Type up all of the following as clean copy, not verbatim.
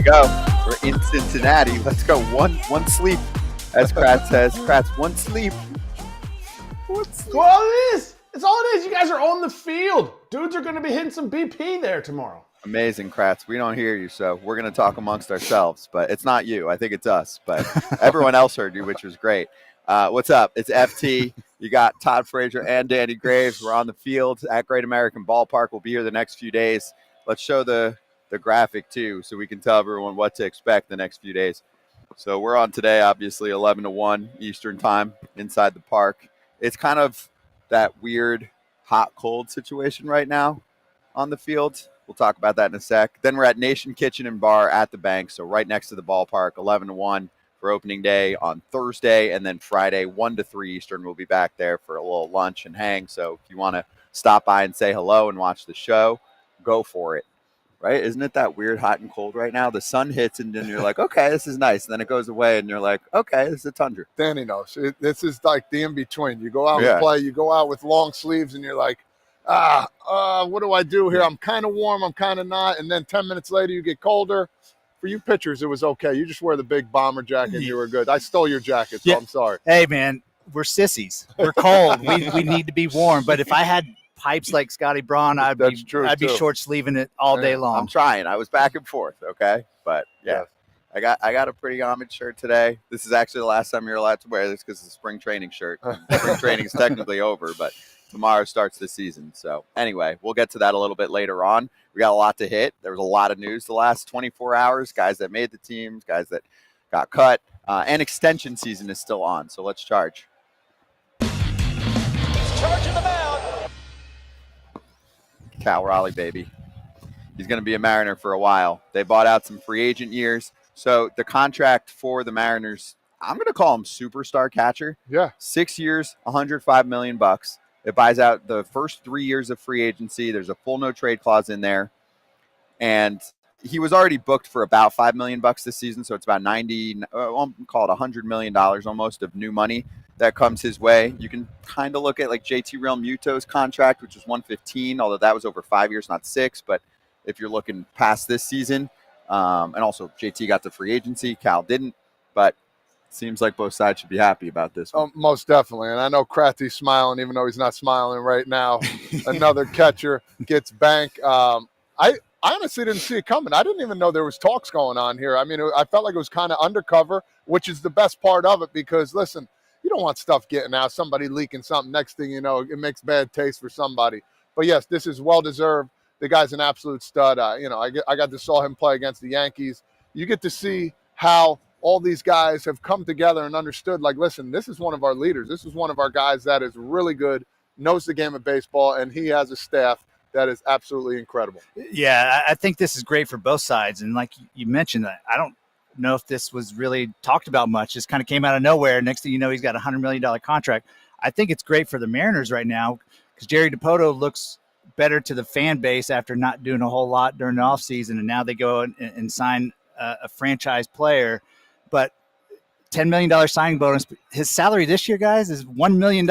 we go. We're in Cincinnati. Let's go. One sleep, as Kratz says. Kratz, one sleep. That's all it is. It's all it is. You guys are on the field. Dudes are going to be hitting some BP there tomorrow. Amazing, Kratz. We don't hear you, so we're going to talk amongst ourselves. But it's not you. I think it's us. But everyone else heard you, which was great. What's up? It's FT. You got Todd Frazier and Danny Graves. We're on the field at Great American Ballpark. We'll be here the next few days. Let's show the graphic, too, so we can tell everyone what to expect the next few days. So we're on today, obviously, 11 to 1 Eastern time inside the park. It's kind of that weird hot-cold situation right now on the field. We'll talk about that in a sec. Then we're at Nation Kitchen and Bar at the bank, so right next to the ballpark, 11 to 1 for opening day on Thursday, and then Friday, 1 to 3 Eastern. We'll be back there for a little lunch and hang. So if you want to stop by and say hello and watch the show, go for it. Right? Isn't it that weird hot and cold right now? The sun hits and then you're like, okay, this is nice. And then it goes away and you're like, okay, this is a tundra. Danny knows. This is like the in-between. You go out and play, you go out with long sleeves and you're like, what do I do here? I'm kind of warm, I'm kind of not. And then 10 minutes later, you get colder. For you pitchers, it was okay. You just wear the big bomber jacket and you were good. I stole your jacket, so I'm sorry. Hey, man, we're sissies. We're cold. we need to be warm. But if I had pipes like Scotty Braun, I'd be short sleeving it all day long. I'm trying. I was back and forth, okay? But yeah. I got a pretty homage shirt today. This is actually the last time you're allowed to wear this because it's a spring training shirt. Spring training is technically over, but tomorrow starts the season. So anyway, we'll get to that a little bit later on. We got a lot to hit. There was a lot of news the last 24 hours, guys that made the teams, guys that got cut, and extension season is still on. So let's charge. Charging the mound. Cal Raleigh, baby. He's going to be a Mariner for a while. They bought out some free agent years. So the contract for the Mariners, I'm going to call him superstar catcher. Yeah. 6 years, $105 million. It buys out the first 3 years of free agency. There's a full no trade clause in there. And he was already booked for about $5 million this season. So it's about I'll call it $100 million almost of new money that comes his way. You can kind of look at like JT Realmuto's contract, which was $115, although that was over 5 years, not 6. But if you're looking past this season, and also JT got the free agency, Cal didn't. But it seems like both sides should be happy about this one. Most definitely. And I know Kratzy's smiling, even though he's not smiling right now. Another catcher gets bank. I honestly didn't see it coming. I didn't even know there was talks going on here. I mean, I felt like it was kind of undercover, which is the best part of it because, listen, you don't want stuff getting out, somebody leaking something. Next thing you know, it makes bad taste for somebody. But, yes, this is well-deserved. The guy's an absolute stud. I got to saw him play against the Yankees. You get to see how all these guys have come together and understood, like, listen, this is one of our leaders. This is one of our guys that is really good, knows the game of baseball, and he has a staff that is absolutely incredible. Yeah, I think this is great for both sides. And like you mentioned, I don't know if this was really talked about much. Just kind of came out of nowhere. Next thing you know, he's got a $100 million contract. I think it's great for the Mariners right now because Jerry Dipoto looks better to the fan base after not doing a whole lot during the offseason, and now they go and sign a franchise player. But $10 million signing bonus. His salary this year, guys, is $1 million.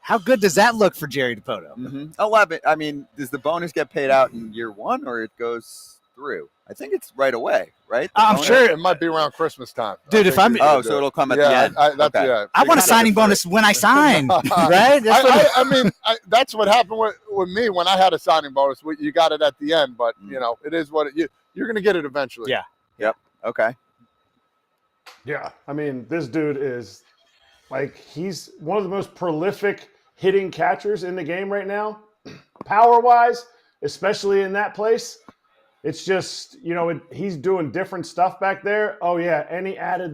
How good does that look for Jerry Dipoto? Mm-hmm. 11. I mean, does the bonus get paid out in year one or it goes through? I think it's right away, right? I'm sure it might be around Christmas time. Dude, so it'll come at the end. I want a signing bonus when I sign, right? I mean, that's what happened with me when I had a signing bonus. You got it at the end, but, it is what you're going to get it eventually. Yeah. Yep. Okay. Yeah. I mean, this dude is like, he's one of the most prolific hitting catchers in the game right now. Power-wise, especially in that place. It's just, he's doing different stuff back there. Oh, yeah, and he added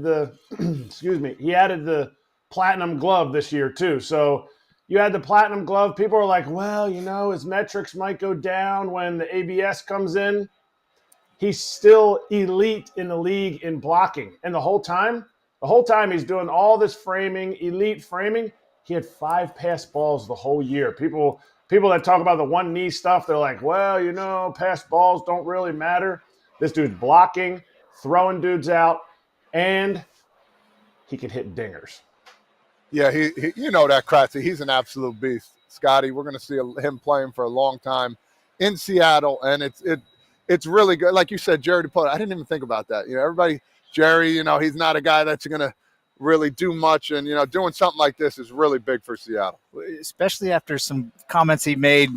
he added the platinum glove this year too. So you had the platinum glove. People are like, well, his metrics might go down when the ABS comes in. He's still elite in the league in blocking. And the whole time he's doing all this framing, elite framing, he had 5 pass balls the whole year. People that talk about the one knee stuff, they're like, well, pass balls don't really matter. This dude's blocking, throwing dudes out, and he can hit dingers. Yeah, he that Kratzy. He's an absolute beast. Scotty, we're going to see him playing for a long time in Seattle, and it's really good. Like you said, Jerry DePoto, I didn't even think about that. Everybody, Jerry, he's not a guy that's going to really do much. And, doing something like this is really big for Seattle. Especially after some comments he made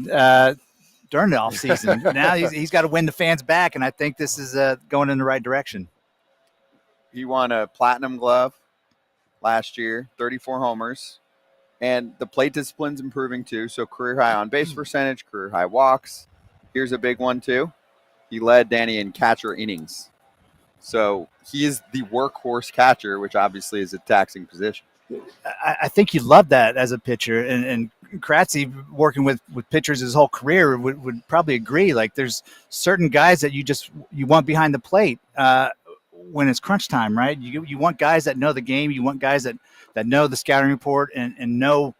during the offseason. Now he's got to win the fans back, and I think this is going in the right direction. He won a platinum glove last year, 34 homers, and the plate discipline's improving too. So career high on base percentage, career high walks. Here's a big one too. He led Danny in catcher innings. So he is the workhorse catcher, which obviously is a taxing position. I think you love that as a pitcher, and Kratzy, working with pitchers his whole career, would probably agree. Like, there's certain guys that you want behind the plate when it's crunch time, right? You want guys that know the game. You want guys that know the scouting report and know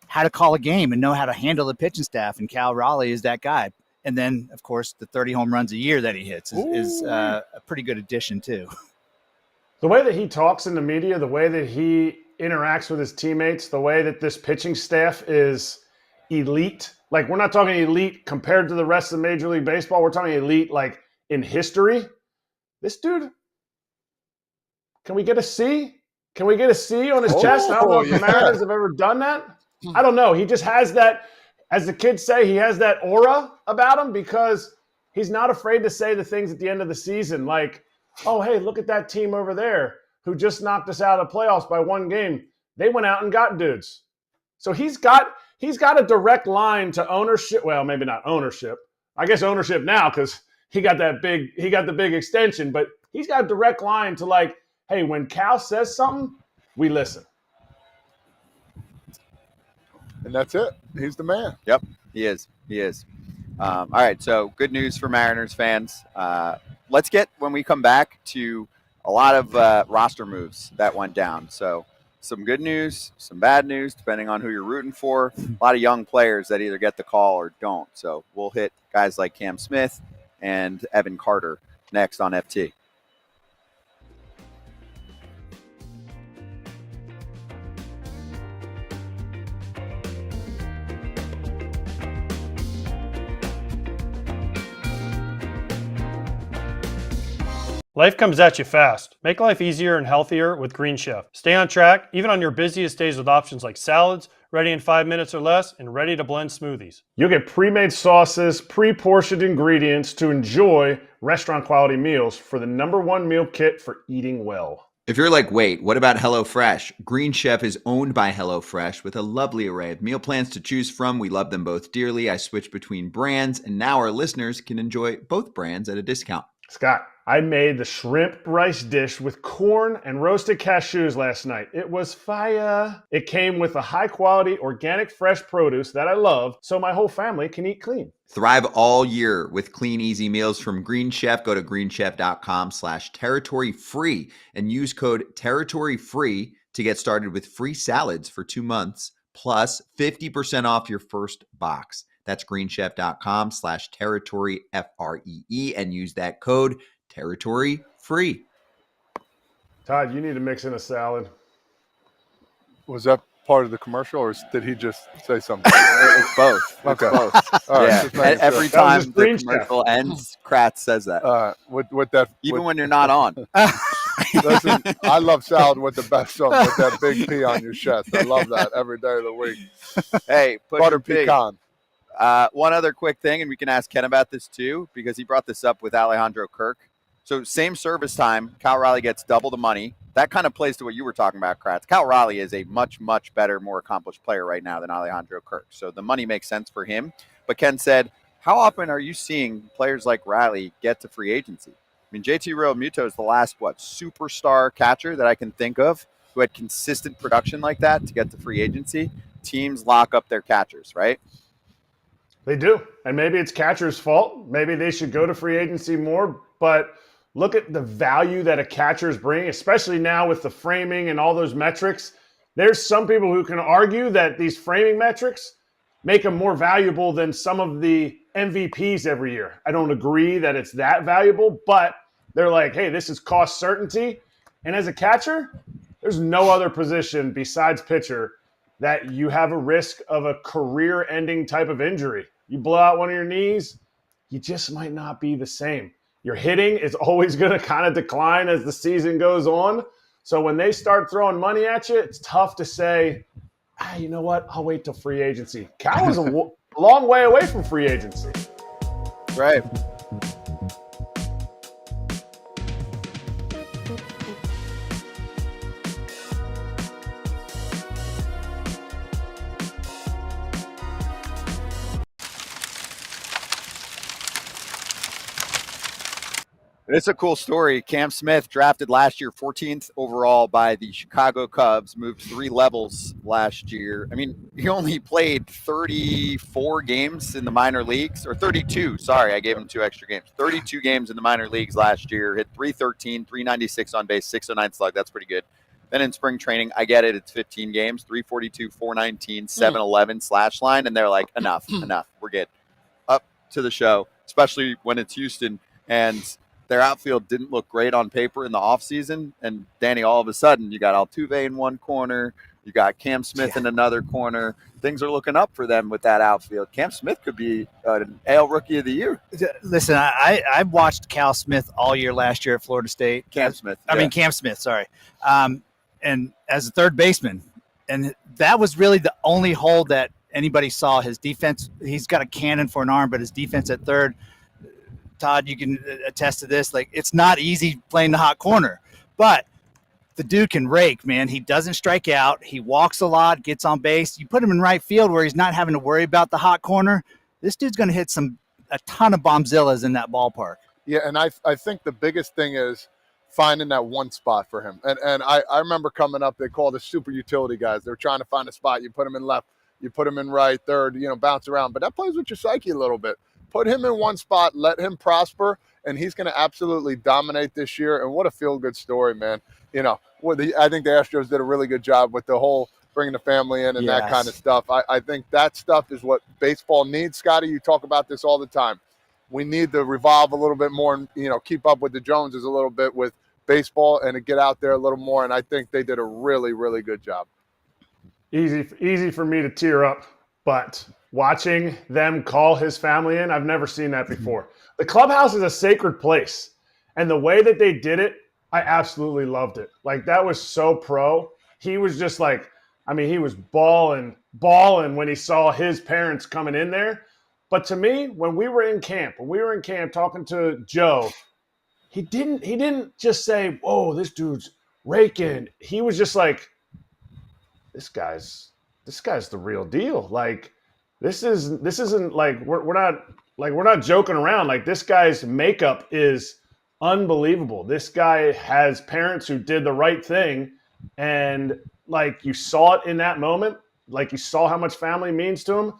how to call a game and know how to handle the pitching staff. And Cal Raleigh is that guy. And then, of course, the 30 home runs a year that he hits is a pretty good addition too. The way that he talks in the media, the way that he interacts with his teammates, the way that this pitching staff is elite. Like, we're not talking elite compared to the rest of Major League Baseball. We're talking elite like in history. This dude, can we get a C? Can we get a C on his chest? I don't know if the Mariners have ever done that. I don't know. He just has that, as the kids say, he has that aura about him because he's not afraid to say the things at the end of the season like, oh, hey, look at that team over there who just knocked us out of the playoffs by one game. They went out and got dudes. So he's got a direct line to ownership. Well, maybe not ownership. I guess ownership now because he got the big extension, but he's got a direct line to like, hey, when Cal says something, we listen. And that's it. He's the man. Yep, he is. All right, so good news for Mariners fans. Let's get, when we come back, to a lot of roster moves that went down. So some good news, some bad news, depending on who you're rooting for. A lot of young players that either get the call or don't. So we'll hit guys like Cam Smith and Evan Carter next on FT. Life comes at you fast. Make life easier and healthier with Green Chef. Stay on track, even on your busiest days, with options like salads, ready in 5 minutes or less, and ready-to-blend smoothies. You'll get pre-made sauces, pre-portioned ingredients to enjoy restaurant-quality meals for the #1 meal kit for eating well. If you're like, wait, what about HelloFresh? Green Chef is owned by HelloFresh with a lovely array of meal plans to choose from. We love them both dearly. I switched between brands, and now our listeners can enjoy both brands at a discount. Scott, I made the shrimp rice dish with corn and roasted cashews last night. It was fire. It came with a high-quality, organic, fresh produce that I love, so my whole family can eat clean. Thrive all year with clean, easy meals from Green Chef. Go to greenchef.com/territory-free and use code territory-free to get started with free salads for 2 months, plus 50% off your first box. That's greenchef.com/territory-free and use that code territory-free. Todd, you need to mix in a salad. Was that part of the commercial, or did he just say something? It's both. Okay. It's both. All right, Yeah. just making Every sure. time just the Green commercial ends, Kratz says that. With that, Even when you're not on. listen, I love salad with the best of with that big P on your chest. I love that every day of the week. Hey, Butter pecan. One other quick thing, and we can ask Ken about this too, because he brought this up with Alejandro Kirk. So same service time, Cal Raleigh gets double the money. That kind of plays to what you were talking about, Kratz. Cal Raleigh is a much, much better, more accomplished player right now than Alejandro Kirk. So the money makes sense for him. But Ken said, how often are you seeing players like Raleigh get to free agency? I mean, JT Realmuto is the last, superstar catcher that I can think of who had consistent production like that to get to free agency. Teams lock up their catchers, right? They do. And maybe it's catcher's fault. Maybe they should go to free agency more. But look at the value that a catcher's bring, especially now with the framing and all those metrics. There's some people who can argue that these framing metrics make them more valuable than some of the MVPs every year. I don't agree that it's that valuable, but they're like, hey, this is cost certainty. And as a catcher, there's no other position besides pitcher that you have a risk of a career-ending type of injury. You blow out one of your knees, you just might not be the same. Your hitting is always going to kind of decline as the season goes on. So when they start throwing money at you, it's tough to say, you know what? I'll wait till free agency. Cal was a long way away from free agency. Right. It's a cool story. Cam Smith, drafted last year 14th overall by the Chicago Cubs, moved 3 levels last year. I mean, he only played 34 games in the minor leagues, or 32. Sorry, I gave him 2 extra games. 32 games in the minor leagues last year, hit 313, 396 on base, 609 slug. That's pretty good. Then in spring training, I get it, it's 15 games, 342, 419, 711 slash line, and they're like, enough, we're good. Up to the show, especially when it's Houston, and their outfield didn't look great on paper in the offseason. And, Danny, all of a sudden, you got Altuve in one corner. You got Cam Smith in another corner. Things are looking up for them with that outfield. Cam Smith could be an AL Rookie of the Year. Listen, I watched Cal Smith all year last year at Florida State. Cam Smith, sorry. And as a third baseman. And that was really the only hole that anybody saw. His defense, he's got a cannon for an arm, but his defense at third, Todd, you can attest to this. Like, it's not easy playing the hot corner, but the dude can rake, man. He doesn't strike out. He walks a lot, gets on base. You put him in right field where he's not having to worry about the hot corner. This dude's going to hit a ton of bombzillas in that ballpark. Yeah, and I think the biggest thing is finding that one spot for him. And I remember coming up, they called us super utility guys. They were trying to find a spot. You put him in left, you put him in right, third, bounce around. But that plays with your psyche a little bit. Put him in one spot, let him prosper, and he's going to absolutely dominate this year. And what a feel-good story, man. I think the Astros did a really good job with the whole bringing the family in and that kind of stuff. I think that stuff is what baseball needs, Scotty. You talk about this all the time. We need to revolve a little bit more and, keep up with the Joneses a little bit with baseball and to get out there a little more. And I think they did a really, really good job. Easy for me to tear up, but watching them call his family in, I've never seen that before. The clubhouse is a sacred place, and the way that they did it, I absolutely loved it. Like, that was so pro. He was just like, he was balling when he saw his parents coming in there. But to me, when we were in camp talking to Joe, he didn't just say, "Whoa, this dude's raking." He was just like, this guy's the real deal. Like, This isn't like we're not joking around. Like, this guy's makeup is unbelievable. This guy has parents who did the right thing, and like, you saw it in that moment. Like, you saw how much family means to him.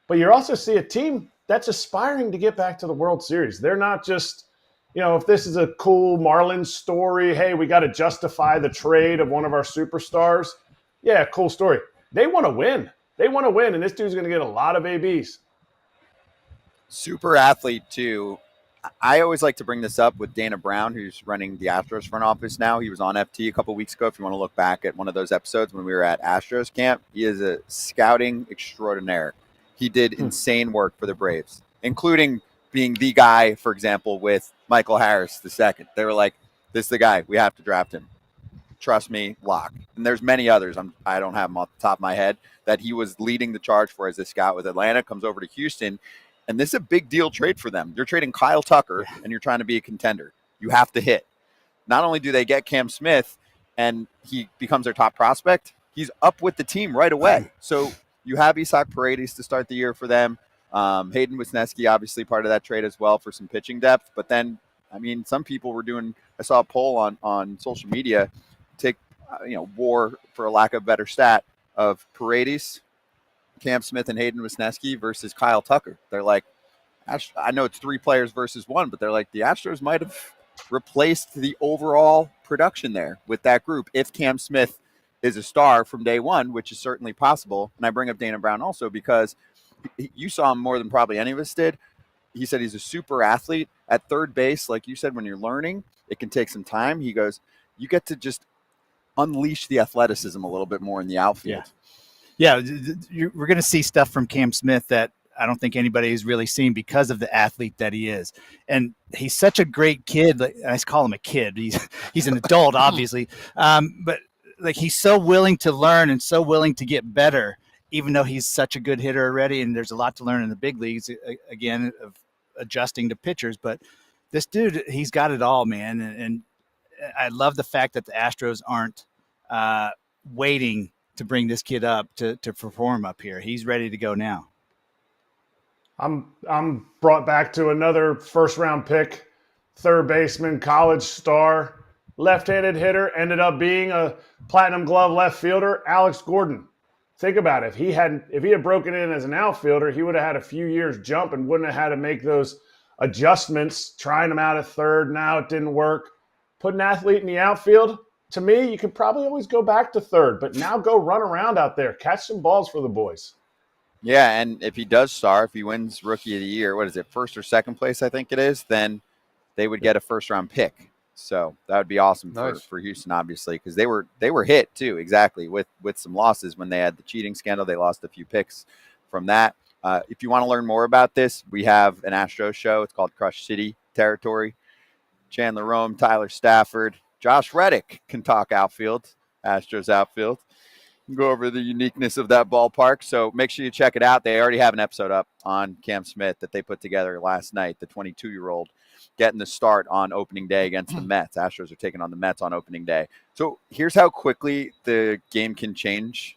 But you also see a team that's aspiring to get back to the World Series. They're not just, if this is a cool Marlins story, hey, we got to justify the trade of one of our superstars. Yeah, cool story. They want to win. And this dude's going to get a lot of ABs. Super athlete, too. I always like to bring this up with Dana Brown, who's running the Astros front office now. He was on FT a couple weeks ago. If you want to look back at one of those episodes when we were at Astros camp, he is a scouting extraordinaire. He did insane work for the Braves, including being the guy, for example, with Michael Harris II. They were like, this is the guy. We have to draft him. Trust me, lock. And there's many others. I don't have them off the top of my head that he was leading the charge for as a scout with Atlanta, comes over to Houston. And this is a big deal trade for them. You're trading Kyle Tucker, and you're trying to be a contender. You have to hit. Not only do they get Cam Smith, and he becomes their top prospect, he's up with the team right away. So you have Isaac Paredes to start the year for them. Hayden Wisniewski, obviously part of that trade as well for some pitching depth. But then, some people were doing – I saw a poll on social media – take war, for a lack of a better stat, of Paredes, Cam Smith, and Hayden Wisniewski versus Kyle Tucker. They're like, I know it's 3 players versus 1, but they're like, the Astros might have replaced the overall production there with that group if Cam Smith is a star from day one, which is certainly possible. And I bring up Dana Brown also because you saw him more than probably any of us did. He said he's a super athlete at third base. Like you said, when you're learning, it can take some time. He goes, you get to just unleash the athleticism a little bit more in the outfield. Yeah, we're going to see stuff from Cam Smith that I don't think anybody's really seen because of the athlete that he is. And he's such a great kid. Like, I call him a kid. He's an adult, obviously. But like, he's so willing to learn and so willing to get better, even though he's such a good hitter already. And there's a lot to learn in the big leagues, again, of adjusting to pitchers. But this dude, he's got it all, man. And I love the fact that the Astros aren't waiting to bring this kid up to perform up here. He's ready to go now. I'm brought back to another first-round pick, third baseman, college star, left-handed hitter, ended up being a platinum glove left fielder, Alex Gordon. Think about it. If he had broken in as an outfielder, he would have had a few years jump and wouldn't have had to make those adjustments, trying him out at third. Now it didn't work. Put an athlete in the outfield, to me, you could probably always go back to third, but now go run around out there, catch some balls for the boys. Yeah, and if he does star, if he wins Rookie of the Year, what is it, first or second place, I think it is, then they would get a first-round pick. So that would be awesome for Houston, obviously, because they were hit, too, exactly, with some losses when they had the cheating scandal. They lost a few picks from that. If you want to learn more about this, we have an Astros show. It's called Crush City Territory. Chandler Rome, Tyler Stafford, Josh Reddick can talk outfield, Astros outfield. Go over the uniqueness of that ballpark. So make sure you check it out. They already have an episode up on Cam Smith that they put together last night, the 22-year-old getting the start on opening day against the Mets. Astros are taking on the Mets on opening day. So here's how quickly the game can change.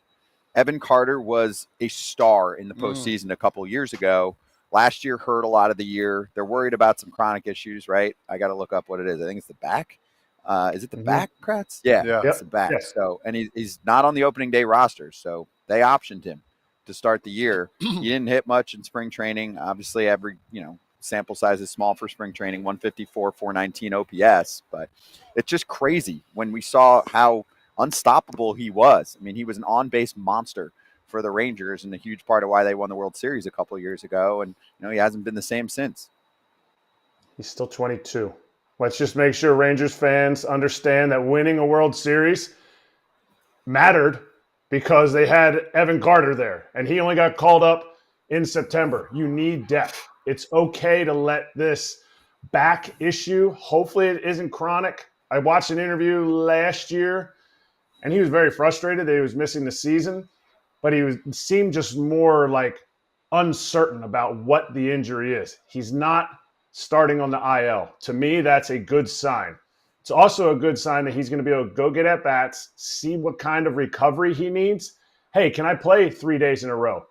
Evan Carter was a star in the postseason a couple years ago. Last year hurt a lot of the year. They're worried about some chronic issues, right? I got to look up what it is. I think it's the back. Is it the back, Kratz? Yeah, it's the back. Yes. So, and he's not on the opening day roster, so they optioned him to start the year. He didn't hit much in spring training. Obviously, every sample size is small for spring training. 154, 419 OPS, but it's just crazy when we saw how unstoppable he was. I mean, he was an on-base monster for the Rangers, and a huge part of why they won the World Series a couple of years ago. And he hasn't been the same since. He's still 22. Let's just make sure Rangers fans understand that winning a World Series mattered because they had Evan Carter there, and he only got called up in September. You need depth. It's okay to let this back issue, hopefully it isn't chronic. I watched an interview last year, and he was very frustrated that he was missing the season, but he seemed just more like uncertain about what the injury is. He's not starting on the IL. To me, that's a good sign. It's also a good sign that he's going to be able to go get at-bats, see what kind of recovery he needs. Hey, can I play 3 days in a row?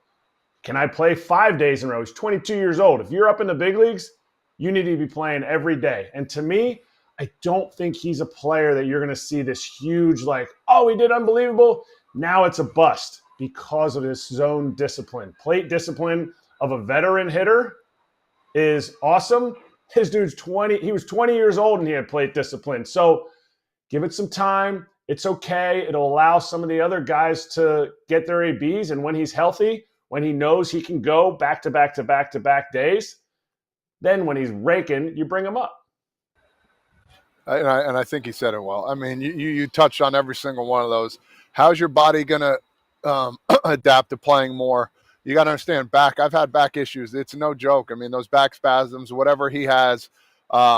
Can I play 5 days in a row? He's 22 years old. If you're up in the big leagues, you need to be playing every day. And to me, I don't think he's a player that you're going to see this huge, he did unbelievable. Now it's a bust because of his zone discipline. Plate discipline of a veteran hitter is awesome. His dude's 20. He was 20 years old and he had plate discipline. So give it some time. It's okay. It'll allow some of the other guys to get their ABs. And when he's healthy, when he knows he can go back to back to back to back days, then when he's raking, you bring him up. And I think he said it well. I mean, you touched on every single one of those. How's your body going to adapt to playing more? You got to understand I've had back issues. It's no joke. I mean, those back spasms, whatever he has,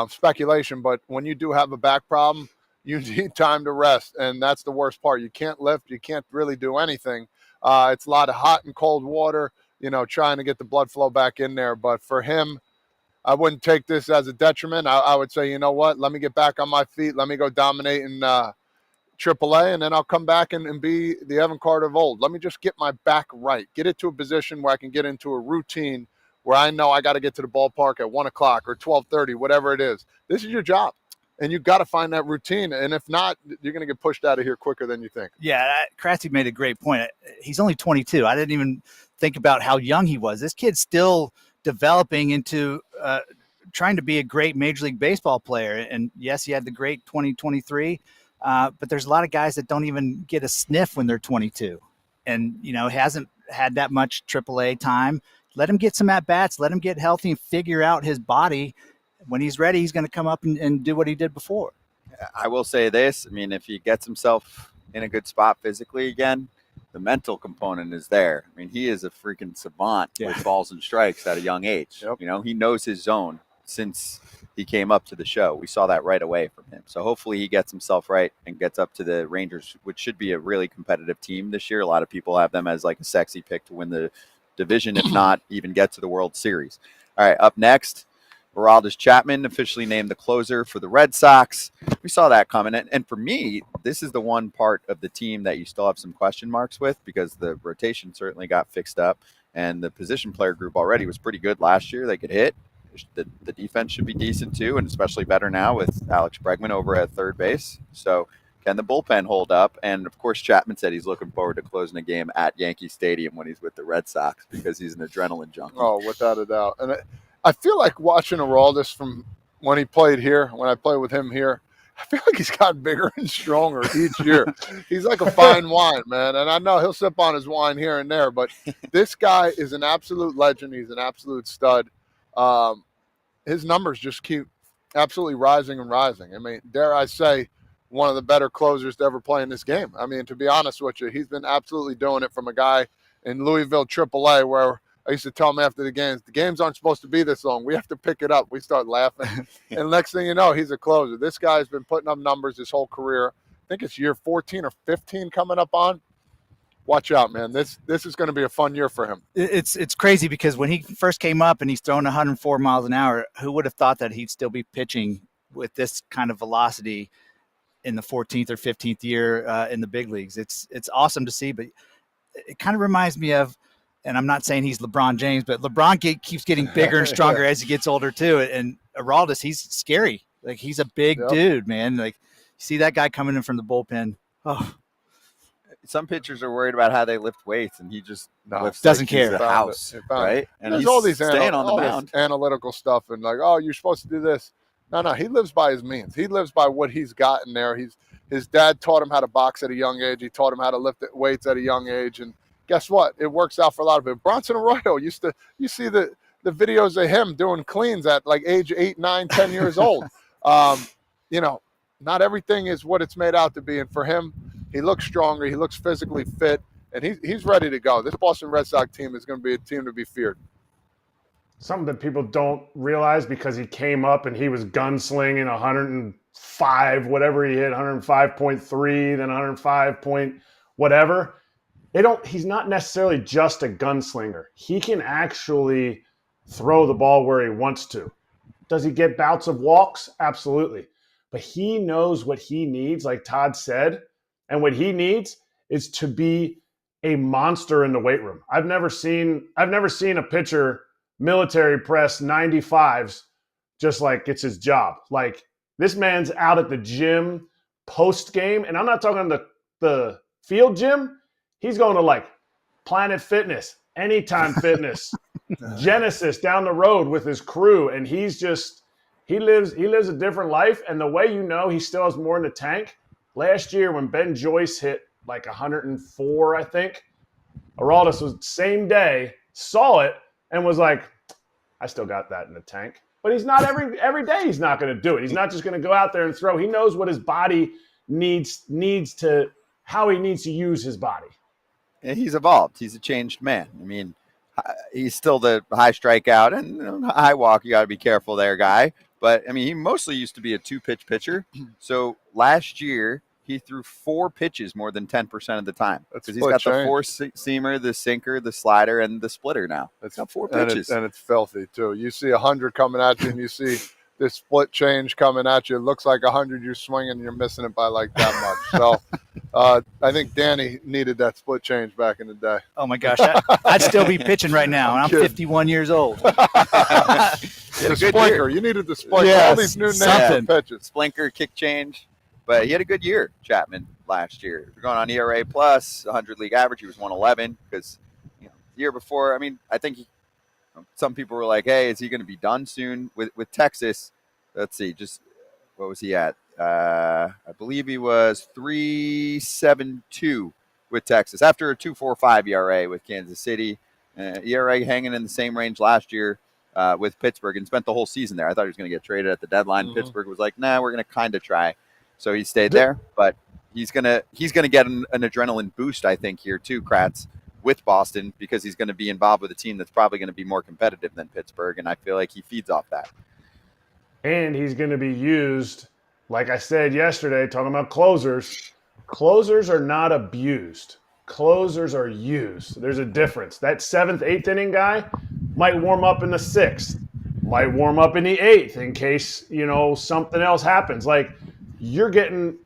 speculation. But when you do have a back problem, you need time to rest. And that's the worst part. You can't lift. You can't really do anything. It's a lot of hot and cold water, trying to get the blood flow back in there. But for him, I wouldn't take this as a detriment. I would say, you know what? Let me get back on my feet. Let me go dominate in AAA, and then I'll come back and be the Evan Carter of old. Let me just get my back right. Get it to a position where I can get into a routine where I know I got to get to the ballpark at 1 o'clock or 12:30, whatever it is. This is your job, and you got to find that routine. And if not, you're going to get pushed out of here quicker than you think. Yeah, Kratz made a great point. He's only 22. I didn't even think about how young he was. This kid's still developing into trying to be a great Major League Baseball player. And yes, he had the great 2023. But there's a lot of guys that don't even get a sniff when they're 22 and, hasn't had that much AAA time. Let him get some at-bats. Let him get healthy and figure out his body. When he's ready, he's going to come up and do what he did before. I will say this. I mean, if he gets himself in a good spot physically again, the mental component is there. I mean, he is a freaking savant with balls and strikes at a young age. Yep. You know, he knows his zone since he came up to the show. We saw that right away from him. So hopefully he gets himself right and gets up to the Rangers, which should be a really competitive team this year. A lot of people have them as like a sexy pick to win the division, if not even get to the World Series. All right, up next, Chapman officially named the closer for the Red Sox. We saw that coming. And for me, this is the one part of the team that you still have some question marks with, because the rotation certainly got fixed up and the position player group already was pretty good last year. They could hit. The defense should be decent too, and especially better now with Alex Bregman over at third base. So can the bullpen hold up? And of course, Chapman said he's looking forward to closing a game at Yankee Stadium when he's with the Red Sox, because he's an adrenaline junkie. Oh, without a doubt. And I feel like watching Aroldis from when he played here, when I played with him here, I feel like he's gotten bigger and stronger each year. He's like a fine wine, man. And I know he'll sip on his wine here and there, but this guy is an absolute legend. He's an absolute stud. His numbers just keep absolutely rising and rising. I mean, dare I say, one of the better closers to ever play in this game. I mean, to be honest with you, he's been absolutely doing it from a guy in Louisville AAA where I used to tell him after the games aren't supposed to be this long. We have to pick it up. We start laughing. And next thing you know, he's a closer. This guy's been putting up numbers his whole career. I think it's year 14 or 15 coming up on. Watch out, man. This is going to be a fun year for him. It's crazy because when he first came up and he's throwing 104 miles an hour, who would have thought that he'd still be pitching with this kind of velocity in the 14th or 15th year in the big leagues? It's awesome to see, but it kind of reminds me of, and I'm not saying he's LeBron James, but LeBron keeps getting bigger and stronger as he gets older too. And Aroldis, he's scary. Like, he's a big dude, man. Like, you see that guy coming in from the bullpen. Oh, some pitchers are worried about how they lift weights, and he just doesn't care. The house, right? And there's all these analytical stuff, and like, oh, you're supposed to do this. No, he lives by his means. He lives by what he's gotten there. His dad taught him how to box at a young age. He taught him how to lift weights at a young age, and guess what? It works out for a lot of people. Bronson Arroyo you see the videos of him doing cleans at like age 8, 9, 10 years old. You know, not everything is what it's made out to be, and for him, he looks stronger. He looks physically fit, and he's ready to go. This Boston Red Sox team is going to be a team to be feared. Something that people don't realize, because he came up and he was gunslinging 105, whatever he hit, 105.3, then 105 point whatever. He's not necessarily just a gunslinger. He can actually throw the ball where he wants to. Does he get bouts of walks? Absolutely. But he knows what he needs, like Todd said. And what he needs is to be a monster in the weight room. I've never seen a pitcher military press 95s just like it's his job. Like, this man's out at the gym post game, and I'm not talking the field gym. He's going to like Planet Fitness, Anytime Fitness, Genesis down the road with his crew, and he lives a different life. And the way you know he still has more in the tank, last year when Ben Joyce hit like 104, I think, Aroldis was same day, saw it, and was like, I still got that in the tank. But he's not every day he's not going to do it. He's not just going to go out there and throw. He knows what his body needs to, how he needs to use his body. And he's evolved. He's a changed man. I mean, he's still the high strikeout and high walk. You got to be careful there, guy. But, I mean, he mostly used to be a two-pitch pitcher. So last year, he threw 4 pitches more than 10% of the time. Because he's got the 4-seamer, the sinker, the slider, and the splitter now. It's got 4 pitches. And it's filthy, too. You see 100 coming at you, and you see this split change coming at you. It looks like 100 you're swinging, and you're missing it by like that much. So I think Danny needed that split change back in the day. Oh, my gosh. I'd still be pitching right now, and I'm 51 years old. The splinker. You needed the splinker. Yes, all these new names of pitches. Splinker, kick change. But he had a good year, Chapman, last year. We're going on ERA plus, 100 league average. He was 111 because the year before, I mean, I think some people were like, hey, is he going to be done soon with Texas? Let's see, just what was he at? I believe he was 3.72 with Texas after a 2.45 ERA with Kansas City. ERA hanging in the same range last year with Pittsburgh, and spent the whole season there. I thought he was going to get traded at the deadline. Mm-hmm. Pittsburgh was like, nah, we're going to kind of try. So he stayed there, but he's gonna get an adrenaline boost, I think, here too, Kratz, with Boston, because he's going to be involved with a team that's probably going to be more competitive than Pittsburgh, and I feel like he feeds off that. And he's going to be used, like I said yesterday, talking about closers. Closers are not abused. Closers are used. There's a difference. That 7th, 8th inning guy might warm up in the 6th, might warm up in the 8th in case, something else happens. Like, you're getting,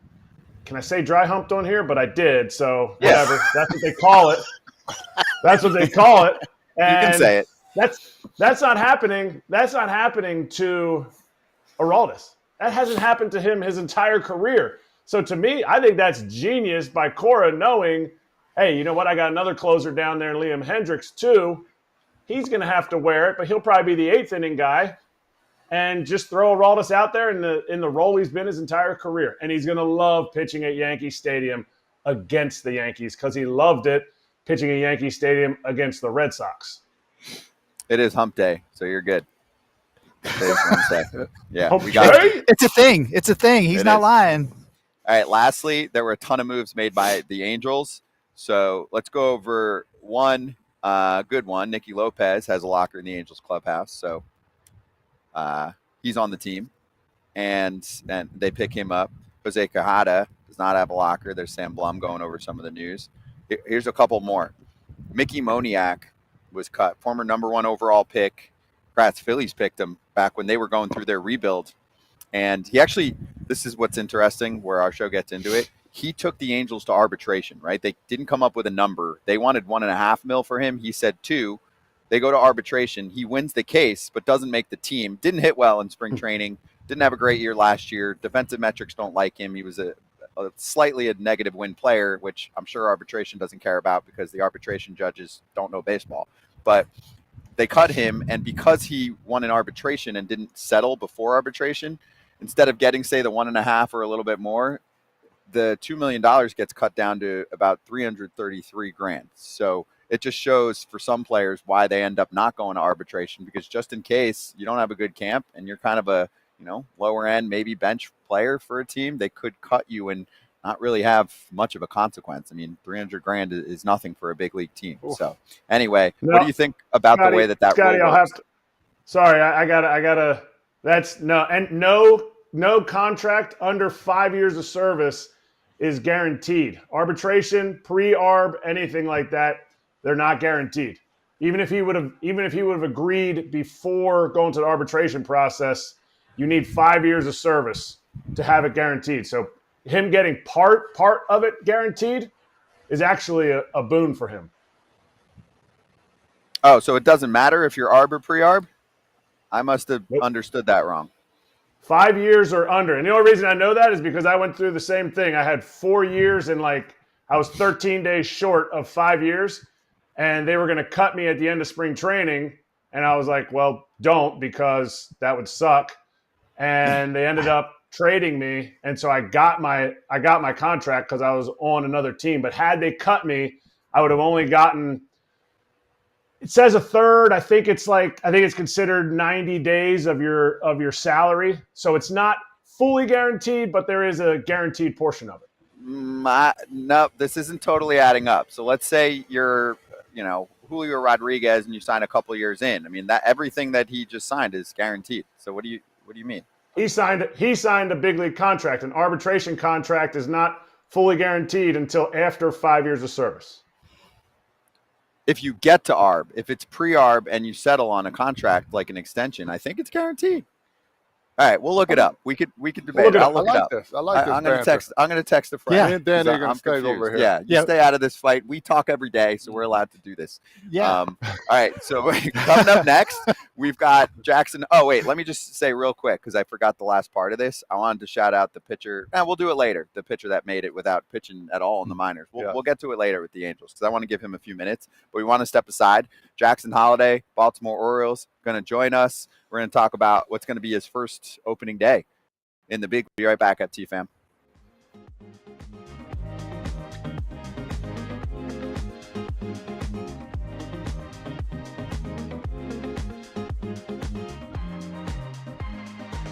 can I say dry humped on here? But I did, so whatever. Yes. That's what they call it. That's what they call it. And you can say it. That's not happening. That's not happening to Aroldis. That hasn't happened to him his entire career. So to me, I think that's genius by Cora, knowing, hey, you know what? I got another closer down there, Liam Hendriks, too. He's going to have to wear it, but he'll probably be the 8th inning guy, and just throw Aroldis out there in the role he's been his entire career. And he's going to love pitching at Yankee Stadium against the Yankees, because he loved it pitching at Yankee Stadium against the Red Sox. It is hump day, so you're good. Yeah, okay. We got it. It's a thing. It's a thing. He's not lying. All right, lastly, there were a ton of moves made by the Angels. So let's go over one good one. Nicky Lopez has a locker in the Angels clubhouse, so he's on the team, and they pick him up. Jose Quijada does not have a locker. There's Sam Blum going over some of the news. Here's a couple more. Mickey Moniak was cut, former #1 overall pick. Kratz Phillies picked him back when they were going through their rebuild. And he actually, this is what's interesting, where our show gets into it. He took the Angels to arbitration, right? They didn't come up with a number. They wanted $1.5 million for him. He said $2 million. They go to arbitration. He wins the case, but doesn't make the team. Didn't hit well in spring training. Didn't have a great year last year. Defensive metrics don't like him. He was a slightly a negative win player, which I'm sure arbitration doesn't care about because the arbitration judges don't know baseball. But they cut him, and because he won an arbitration and didn't settle before arbitration, instead of getting, say, the 1.5 or a little bit more, the $2 million gets cut down to about $333,000. So it just shows for some players why they end up not going to arbitration, because just in case you don't have a good camp and you're kind of a lower end, maybe bench player for a team, they could cut you and not really have much of a consequence. I mean, $300,000 is nothing for a big league team. Oof. So anyway, what do you think about Scotty, the way that Scotty, rule works? Sorry, I gotta. That's no contract under 5 years of service is guaranteed. Arbitration, pre-arb, anything like that, they're not guaranteed. Even if he would have agreed before going to the arbitration process, you need 5 years of service to have it guaranteed. So him getting part of it guaranteed is actually a boon for him. Oh, so it doesn't matter if you're arb or pre-arb? I must have understood that wrong. 5 years or under. And the only reason I know that is because I went through the same thing. I had 4 years and I was 13 days short of 5 years, and they were going to cut me at the end of spring training. And I was like, well, don't, because that would suck. And they ended up trading me. And so I got my contract because I was on another team. But had they cut me, I would have only gotten, it says a third. I think it's considered 90 days of your salary. So it's not fully guaranteed, but there is a guaranteed portion of it. No, this isn't totally adding up. So let's say you're, Julio Rodriguez, and you sign a couple years in. I mean, that everything that he just signed is guaranteed. So what do you mean? He signed a big league contract. An arbitration contract is not fully guaranteed until after 5 years of service. If you get to ARB, if it's pre-ARB and you settle on a contract like an extension, I think it's guaranteed. All right, we'll look it up. We could debate. I'll look it up. I like this. I'm gonna text a friend. Yeah, me and Danny are gonna stay over here. Yeah, you stay out of this fight. We talk every day, so we're allowed to do this. Yeah. All right. So coming up next, we've got Jackson. Oh wait, let me just say real quick because I forgot the last part of this. I wanted to shout out the pitcher. We'll do it later. The pitcher that made it without pitching at all in the minors. We'll get to it later with the Angels because I want to give him a few minutes. But we want to step aside. Jackson Holliday, Baltimore Orioles, going to join us. We're going to talk about what's going to be his first opening day in the big. Be right back, FT fam.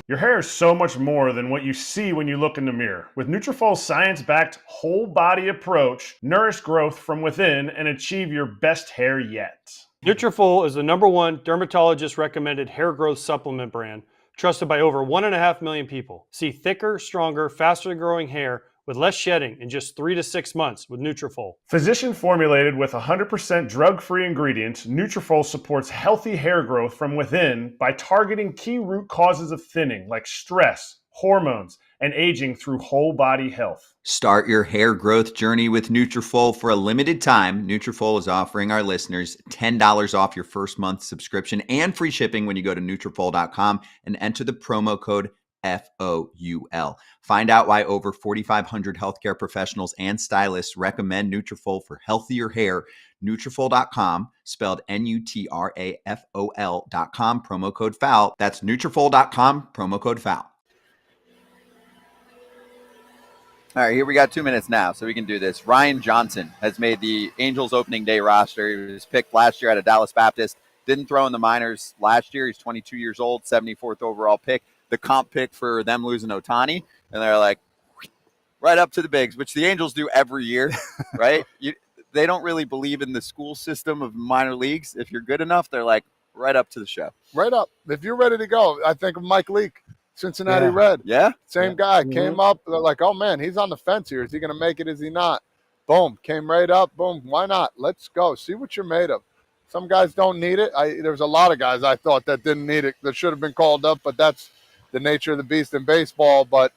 Your hair is so much more than what you see when you look in the mirror. With Nutrafol's science-backed whole body approach, nourish growth from within, and achieve your best hair yet. Nutrafol is the #1 dermatologist-recommended hair growth supplement brand, trusted by over 1.5 million people. See thicker, stronger, faster-growing hair with less shedding in just 3 to 6 months with Nutrafol. Physician formulated with 100% drug-free ingredients, Nutrafol supports healthy hair growth from within by targeting key root causes of thinning like stress, hormones, and aging through whole body health. Start your hair growth journey with Nutrafol for a limited time. Nutrafol is offering our listeners $10 off your first month subscription and free shipping when you go to Nutrafol.com and enter the promo code FOUL. Find out why over 4,500 healthcare professionals and stylists recommend Nutrafol for healthier hair. Nutrafol.com, spelled Nutrafol.com, promo code FOUL. That's Nutrafol.com, promo code FOUL. All right, here we got 2 minutes now, so we can do this. Ryan Johnson has made the Angels opening day roster. He was picked last year out of Dallas Baptist. Didn't throw in the minors last year. He's 22 years old, 74th overall pick. The comp pick for them losing Ohtani. And they're like, right up to the bigs, which the Angels do every year, right? They don't really believe in the school system of minor leagues. If you're good enough, they're like, right up to the show. Right up. If you're ready to go, I think of Mike Leake. Cincinnati Red. Yeah. Same guy. Came up. They're like, oh, man, he's on the fence here. Is he going to make it? Is he not? Boom. Came right up. Boom. Why not? Let's go. See what you're made of. Some guys don't need it. There's a lot of guys I thought that didn't need it that should have been called up, but that's the nature of the beast in baseball. But,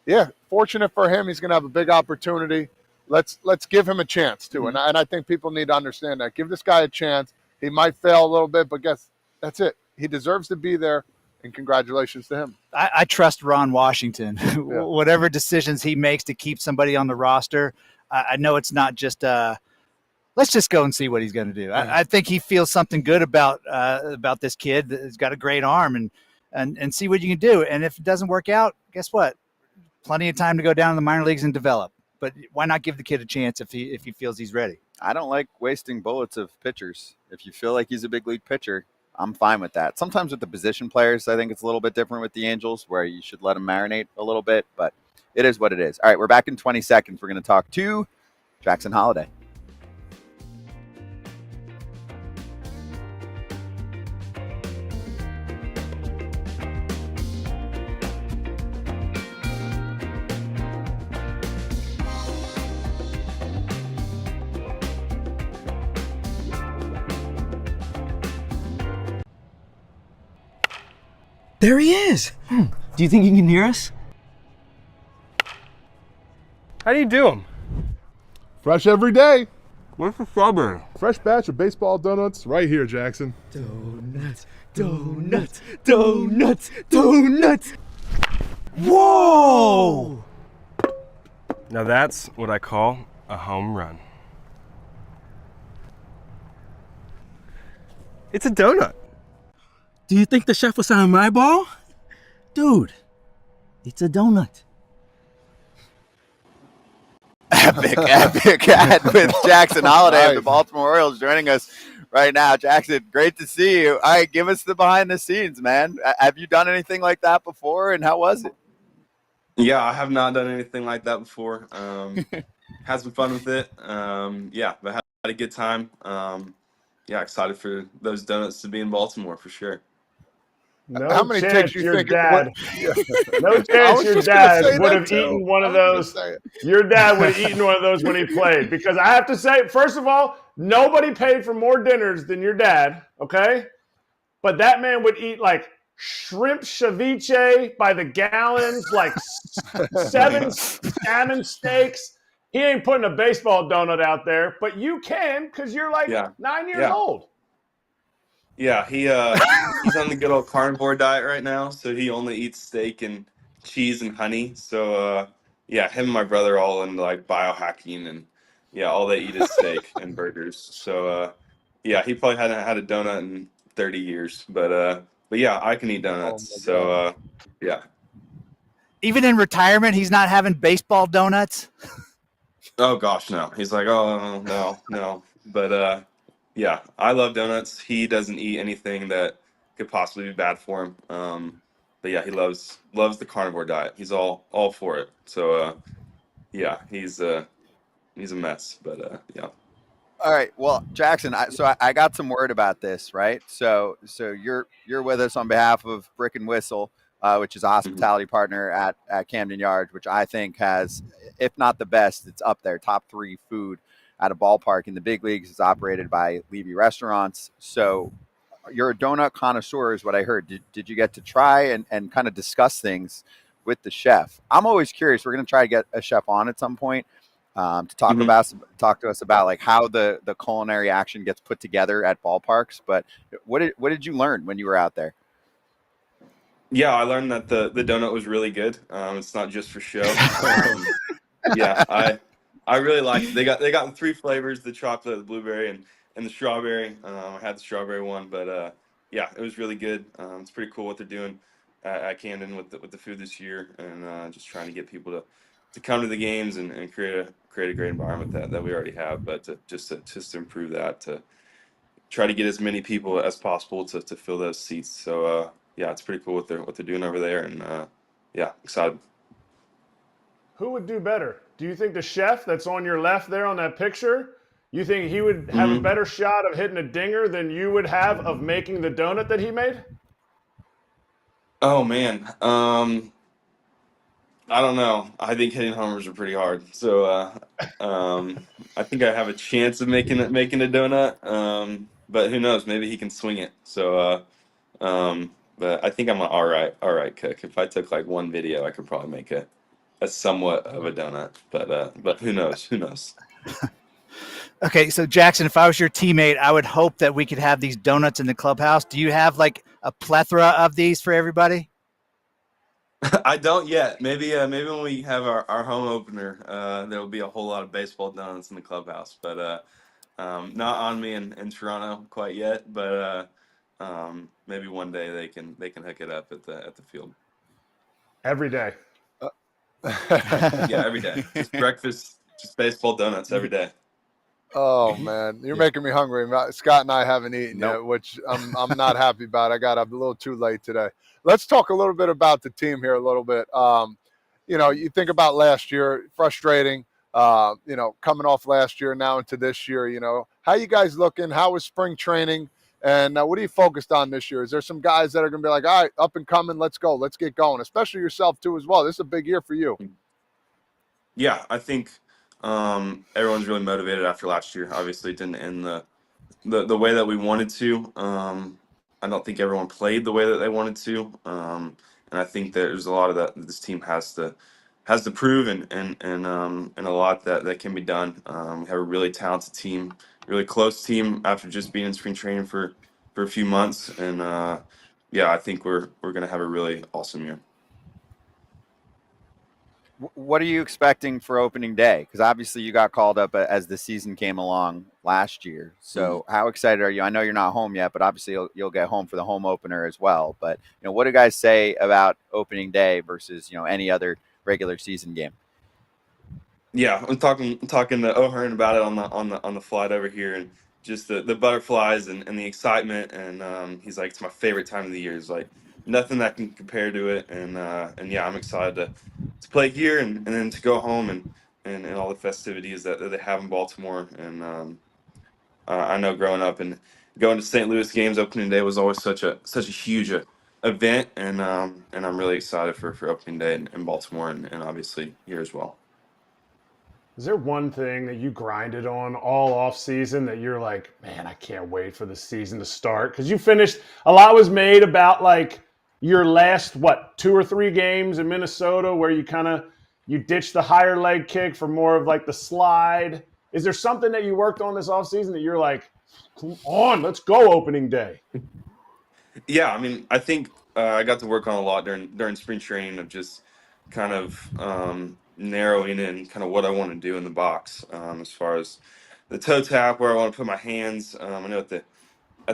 yeah, fortunate for him. He's going to have a big opportunity. Let's give him a chance, too. And I think people need to understand that. Give this guy a chance. He might fail a little bit, but that's it. He deserves to be there. And congratulations to him. I trust Ron Washington. Whatever decisions he makes to keep somebody on the roster, I know it's not just let's just go and see what he's going to do. I think he feels something good about this kid that's got a great arm and see what you can do. And if it doesn't work out, guess what? Plenty of time to go down to the minor leagues and develop. But why not give the kid a chance if he feels he's ready? I don't like wasting bullets of pitchers. If you feel like he's a big league pitcher, I'm fine with that. Sometimes with the position players, I think it's a little bit different with the Angels where you should let them marinate a little bit, but it is what it is. All right, we're back in 20 seconds. We're going to talk to Jackson Holliday. There he is. Do you think he can hear us? How do you do them? Fresh every day. What's the strawberry? Fresh batch of baseball donuts right here, Jackson. Donuts, donuts, donuts, donuts. Whoa! Now that's what I call a home run. It's a donut. Do you think the chef was on my ball? Dude, it's a donut. Epic ad with Jackson Holliday of the Baltimore Orioles joining us right now. Jackson, great to see you. All right, give us the behind the scenes, man. Have you done anything like that before, and how was it? Yeah, I have not done anything like that before. Had some fun with it. But had a good time. Excited for those donuts to be in Baltimore for sure. No How many chance takes you your think? dad. No chance your dad would have eaten one of those. Your dad would have eaten one of those when he played. Because I have to say, first of all, nobody paid for more dinners than your dad. Okay, but that man would eat like shrimp ceviche by the gallons, like 7 salmon steaks. He ain't putting a baseball donut out there, but you can because you're like 9 years old. Yeah, he's on the good old carnivore diet right now, so he only eats steak and cheese and honey. So him and my brother are all into like biohacking, and all they eat is steak and burgers. So he probably hadn't had a donut in 30 years, but I can eat donuts. Even in retirement, he's not having baseball donuts. Oh gosh, no. He's like, oh no. But I love donuts. He doesn't eat anything that could possibly be bad for him. He loves the carnivore diet. He's all for it. So yeah, he's a mess. But yeah. All right. Well, Jackson, I got some word about this, right? So you're with us on behalf of Brick and Whistle, which is a Mhm. hospitality partner at Camden Yards, which I think has, if not the best, it's up there, top 3 food at a ballpark in the big leagues. It's operated by Levy Restaurants. So you're a donut connoisseur, is what I heard. Did you get to try and kind of discuss things with the chef? I'm always curious. We're going to try to get a chef on at some point to Mhm. talk to us about like how the culinary action gets put together at ballparks. But what did you learn when you were out there? Yeah, I learned that the donut was really good. It's not just for show. Yeah, I really liked it. They got 3 flavors: the chocolate, the blueberry, and the strawberry. I had the strawberry one, but yeah, it was really good. It's pretty cool what they're doing at Camden with the food this year, and just trying to get people to come to the games and create a great environment that we already have, but just to improve that, to try to get as many people as possible to fill those seats. So yeah, it's pretty cool what they're doing over there, and yeah, excited. Who would do better? Do you think the chef that's on your left there on that picture, you think he would have a Mhm. better shot of hitting a dinger than you would have of making the donut that he made? Oh man, I don't know. I think hitting homers are pretty hard. So I think I have a chance of making a donut. But who knows? Maybe he can swing it. So but I think I'm an all right cook. If I took like one video, I could probably make a somewhat of a donut. But who knows? Who knows? Okay, so Jackson, if I was your teammate, I would hope that we could have these donuts in the clubhouse. Do you have like a plethora of these for everybody? I don't yet. Maybe when we have our home opener, there will be a whole lot of baseball donuts in the clubhouse. But not on me in Toronto quite yet. But maybe one day they can hook it up at the field. Every day. Yeah, every day. Just breakfast, just baseball donuts every day. Oh man, you're making me hungry. Scott and I haven't eaten Nope. yet, which I'm not happy about. I got up a little too late today. Let's talk a little bit about the team here a little bit. You think about last year, frustrating. Coming off last year now into this year. How you guys looking? How was spring training? And what are you focused on this year? Is there some guys that are going to be like, all right, up and coming, let's go, let's get going, especially yourself too as well? This is a big year for you. Yeah, I think everyone's really motivated after last year. Obviously, it didn't end the way that we wanted to. I don't think everyone played the way that they wanted to, and I think there's a lot of that this team has to prove, and a lot that can be done. We have a really talented team, really close team after just being in spring training for a few months, and yeah, I think we're gonna have a really awesome year. What are you expecting for opening day? Because obviously you got called up as the season came along last year. Mhm. So how excited are you? I know you're not home yet, but obviously you'll get home for the home opener as well. But what do guys say about opening day versus any other regular season game? Yeah, I'm talking to O'Hearn about it on the flight over here, and just the butterflies and the excitement, and he's like, it's my favorite time of the year. It's like nothing that can compare to it, and yeah, I'm excited to play here and then to go home and all the festivities that they have in Baltimore. And I know growing up and going to St. Louis games, opening day was always such a huge event, and I'm really excited for opening day in Baltimore and obviously here as well. Is there one thing that you grinded on all off season that you're like, man, I can't wait for the season to start? Because you finished, a lot was made about like your last, 2 or 3 games in Minnesota where you ditched the higher leg kick for more of like the slide. Is there something that you worked on this off season that you're like, come on, let's go opening day? Yeah, I mean, I think I got to work on a lot during spring training of just kind of narrowing in kind of what I want to do in the box, as far as the toe tap, where I want to put my hands. I know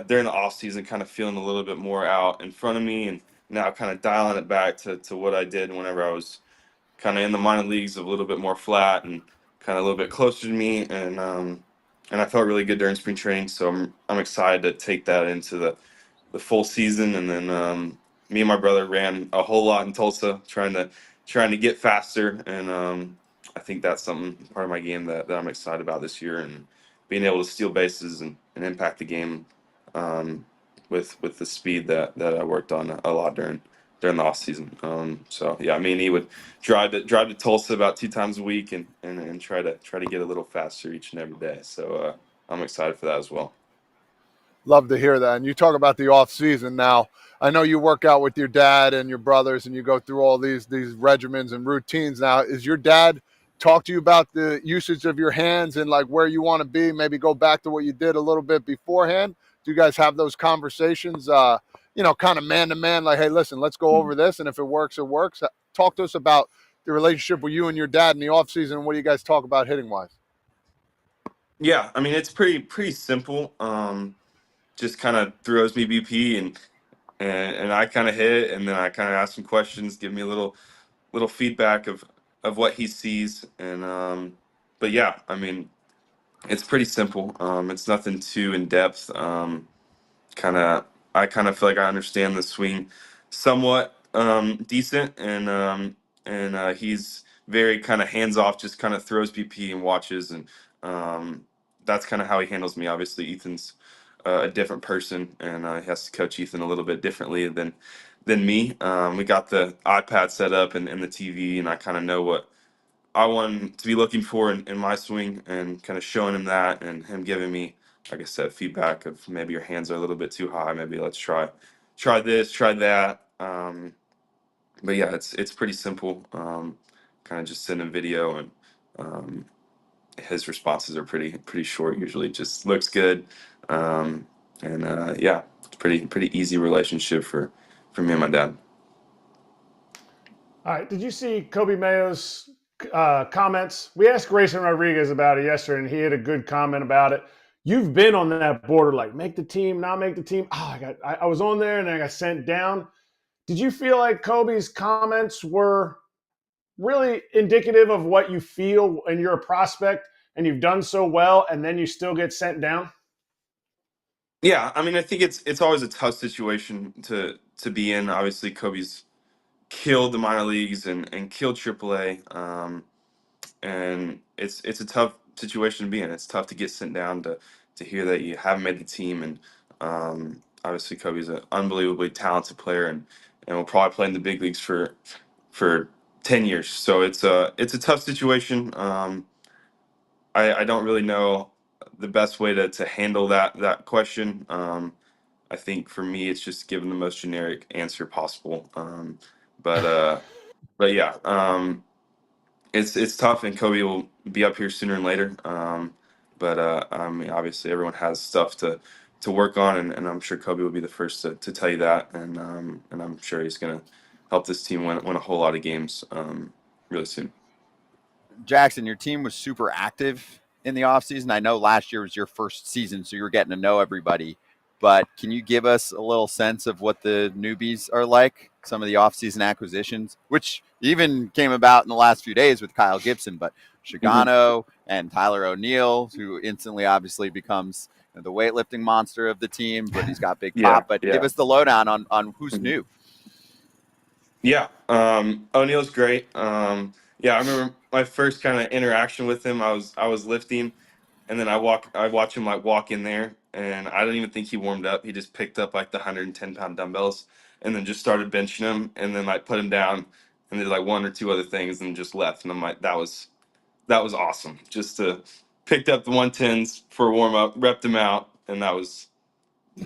during the off season, kind of feeling a little bit more out in front of me, and now kind of dialing it back to what I did whenever I was kind of in the minor leagues, a little bit more flat and kind of a little bit closer to me, and I felt really good during spring training. So I'm excited to take that into the full season. And then me and my brother ran a whole lot in Tulsa, trying to get faster, and I think that's something part of my game that I'm excited about this year, and being able to steal bases and impact the game with the speed that I worked on a lot during the off season. So yeah, me and he would drive to Tulsa about 2 times a week and try to get a little faster each and every day. So I'm excited for that as well. Love to hear that. And you talk about the off season now. I know you work out with your dad and your brothers, and you go through all these regimens and routines. Now, is your dad talk to you about the usage of your hands and like where you want to be? Maybe go back to what you did a little bit beforehand. Do you guys have those conversations? Kind of man to man, like, hey, listen, let's go over this, and if it works, it works. Talk to us about the relationship with you and your dad in the off season, and what do you guys talk about hitting wise? Yeah, I mean, it's pretty simple. Just kind of throws me BP and I kind of hit, and then I kind of ask some questions, give me a little feedback of what he sees, and but yeah, I mean, it's pretty simple. It's nothing too in depth. Kind of, I kind of feel like I understand the swing somewhat decent, and he's very kind of hands off, just kind of throws BP and watches, and that's kind of how he handles me. Obviously, Ethan's a different person, and he has to coach Ethan a little bit differently than me. We got the iPad set up and the TV, and I kind of know what I want him to be looking for in my swing, and kind of showing him that, and him giving me, like I said, feedback of maybe your hands are a little bit too high. Maybe let's try this, try that. But yeah, it's pretty simple. Kind of just send him video, and um, his responses are pretty short. Usually, just looks good, and yeah, it's pretty easy relationship for me and my dad. All right. Did you see Kobe Mayo's comments? We asked Grayson Rodriguez about it yesterday, and he had a good comment about it. You've been on that border, like make the team, not make the team. I was on there and I got sent down. Did you feel like Kobe's comments were really indicative of what you feel and you're a prospect and you've done so well, and then you still get sent down? Yeah, I mean, I think it's always a tough situation to be in. Obviously, Kobe's killed the minor leagues and killed AAA, and it's a tough situation to be in. It's tough to get sent down, to hear that you haven't made the team, and obviously Kobe's an unbelievably talented player, and will probably play in the big leagues for 10 years. So it's a tough situation. I don't really know the best way to handle that question. I think for me, it's just giving the most generic answer possible. But uh, but yeah, it's tough, and Kobe will be up here sooner and later. But I mean, obviously, everyone has stuff to work on, and I'm sure Kobe will be the first to tell you that, and I'm sure he's gonna help this team win a whole lot of games really soon. Jackson, your team was super active in the offseason. I know last year was your first season, so you were getting to know everybody. But can you give us a little sense of what the newbies are like, some of the offseason acquisitions, which even came about in the last few days with Kyle Gibson, but Shigano and Tyler O'Neill, who instantly obviously becomes the weightlifting monster of the team, but he's got big pop. But give us the lowdown on who's new. Yeah, O'Neill's great. Yeah, I remember my first kind of interaction with him. I was lifting, and then I watch him like walk in there, and I didn't even think he warmed up. He just picked up like the 110-pound dumbbells, and then just started benching them, and then like put him down, and did like one or two other things, and just left. And I'm like, that was awesome. Just to picked up the 110s for a warm up, repped them out, and I was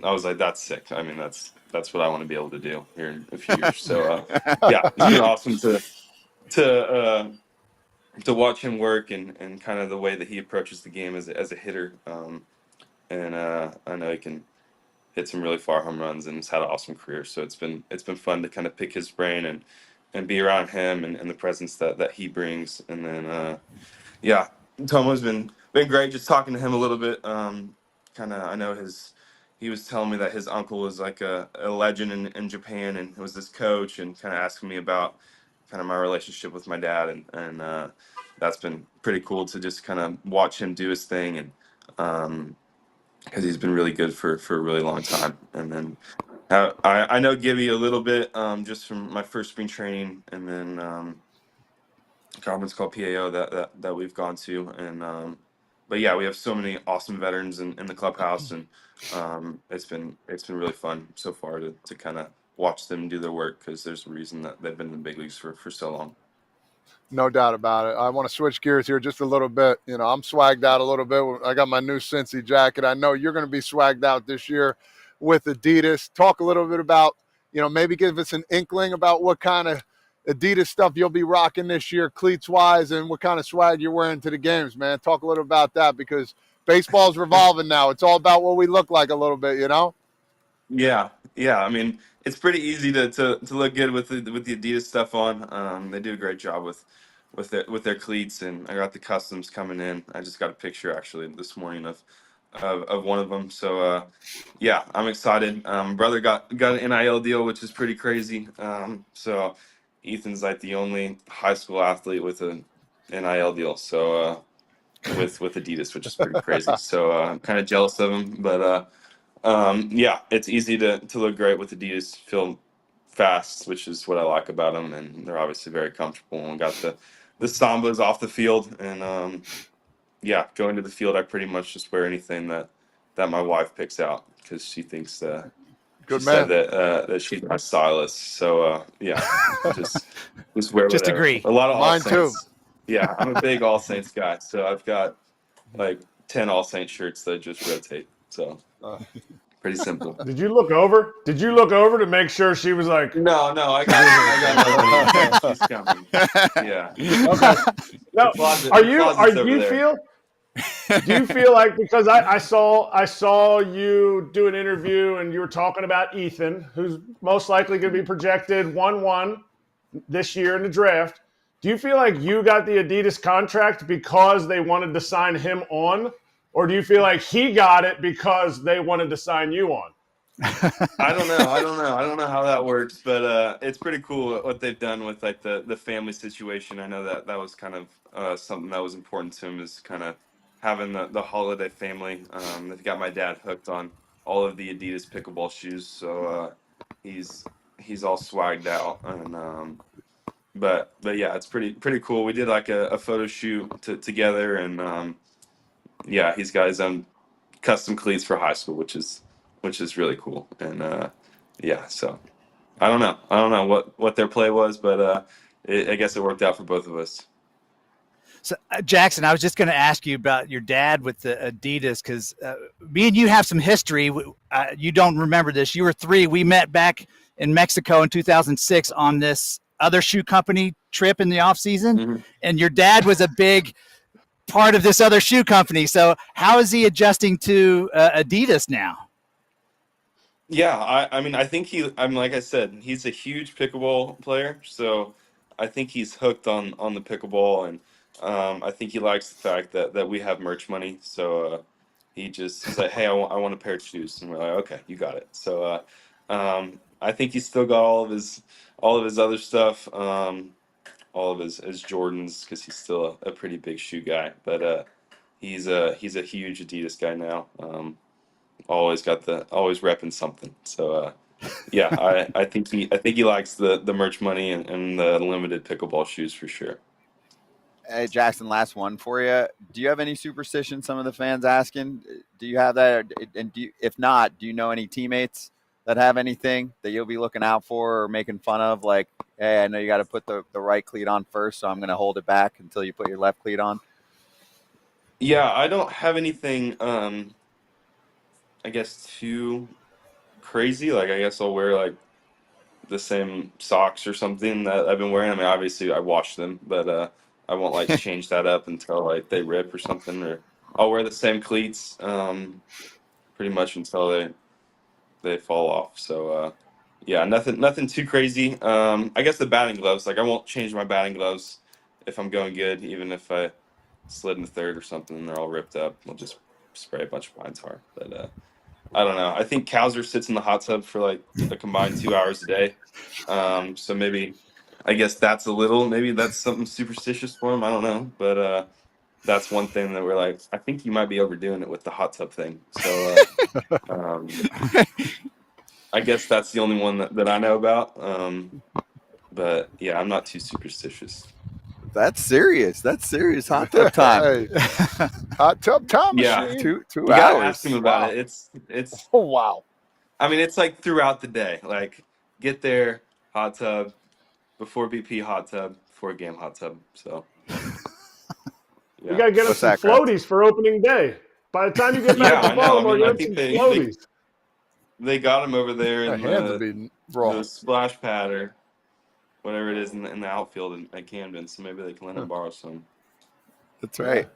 like, that's sick. I mean, that's what I want to be able to do here in a few years. So yeah, it's been awesome to watch him work, and kind of the way that he approaches the game as a hitter. And I know he can hit some really far home runs, and has had an awesome career. So it's been fun to kind of pick his brain and be around him, and the presence that he brings. And then yeah, Tomo's been great. Just talking to him a little bit. Kind of, I know he was telling me that his uncle was like a legend in Japan, and was this coach, and kind of asking me about kind of my relationship with my dad, and that's been pretty cool to just kind of watch him do his thing, and because he's been really good for a really long time. And then I know Gibby a little bit, just from my first spring training, and then conference called PAO that we've gone to, and but yeah, we have so many awesome veterans in the clubhouse, and it's been really fun so far to kind of watch them do their work, because there's a reason that they've been in the big leagues for so long. No doubt about it. I want to switch gears here just a little bit. You know, I'm swagged out a little bit. I got my new Cincy jacket. I know you're going to be swagged out this year with Adidas. Talk a little bit about, you know, maybe give us an inkling about what kind of Adidas stuff you'll be rocking this year, cleats-wise, and what kind of swag you're wearing to the games, man. Talk a little about that, because baseball's revolving now. It's all about what we look like a little bit, you know? Yeah. I mean, it's pretty easy to look good with the Adidas stuff on. They do a great job with their cleats, and I got the customs coming in. I just got a picture actually this morning of one of them. So yeah, I'm excited. Brother got an NIL deal, which is pretty crazy. So Ethan's like the only high school athlete with an NIL deal. So with Adidas, which is pretty crazy. So I'm kind of jealous of him, but yeah, it's easy to look great with Adidas, feel fast, which is what I like about them, and they're obviously very comfortable. And got the Sambas off the field, and yeah, going to the field, I pretty much just wear anything that my wife picks out, because she thinks Good she man. said that she's my stylist. So yeah, just wear Just whatever. agree. A lot of All Mine too. Saints. Yeah, I'm a big All Saints guy, so I've got like 10 All Saints shirts that just rotate. So pretty simple. Did you look over? Did you look over to make sure she was like? No, I got she's coming. Yeah. Okay. No, closet's over do you there. feel? Do you feel like, because I saw you do an interview and you were talking about Ethan, who's most likely going to be projected 1-1 this year in the draft. Do you feel like you got the Adidas contract because they wanted to sign him on, or do you feel like he got it because they wanted to sign you on? I don't know. I don't know how that works, but it's pretty cool what they've done with like the family situation. I know that was kind of something that was important to him, is kind of having the Holiday family. They've got my dad hooked on all of the Adidas pickleball shoes, so he's all swagged out, and but yeah, it's pretty cool. We did like a photo shoot together, and yeah, he's got his own custom cleats for high school, which is really cool. And yeah, so I don't know what their play was, but I guess it worked out for both of us. So, Jackson, I was just going to ask you about your dad with the Adidas, because me and you have some history. You don't remember this. You were 3. We met back in Mexico in 2006 on this other shoe company trip in the off season, Mm-hmm. and your dad was a big part of this other shoe company. So how is he adjusting to Adidas now? Yeah, I mean, I think like I said, he's a huge pickleball player, so I think he's hooked on the pickleball, and I think he likes the fact that we have merch money. So he's like, hey, I want a pair of shoes, and we're like, okay, you got it. So I think he's still got all of his other stuff, all of his Jordans, because he's still a pretty big shoe guy, but he's a huge Adidas guy now. Always repping something. So yeah, I think he likes the merch money and the limited pickleball shoes for sure. Hey, Jackson, last one for you. Do you have any superstition? Some of the fans asking. Do you have that? And if not, do you know any teammates that have anything that you'll be looking out for or making fun of? Like, hey, I know you got to put the right cleat on first, so I'm going to hold it back until you put your left cleat on. Yeah, I don't have anything, I guess, too crazy. Like, I guess I'll wear like the same socks or something that I've been wearing. I mean, obviously I wash them, but I won't like change that up until like they rip or something. Or I'll wear the same cleats pretty much until they fall off. So yeah, nothing too crazy. I guess the batting gloves, like I won't change my batting gloves if I'm going good, even if I slid in the third or something and they're all ripped up. We'll just spray a bunch of pine tar. But I don't know. I think Cowser sits in the hot tub for like a combined 2 hours a day. So maybe, I guess maybe that's something superstitious for him. I don't know. But that's one thing that we're like, I think you might be overdoing it with the hot tub thing. So I guess that's the only one that I know about. But yeah, I'm not too superstitious. That's serious. That's serious. Hot tub time. Hey, hot tub time Yeah. machine. Two You gotta hours. ask him about Wow. it. It's. Oh wow. I mean, it's like throughout the day. Like, get there, hot tub, before BP, hot tub, before game, hot tub. So. We got to get What's us some that, Kratz? floaties for opening day. By the time you get back Yeah, to I know. I Baltimore, mean, I get think some floaties. they got him over there My in hands would be raw. the splash pad or whatever it is in the outfield at Camden. So maybe they can let him borrow some. That's right.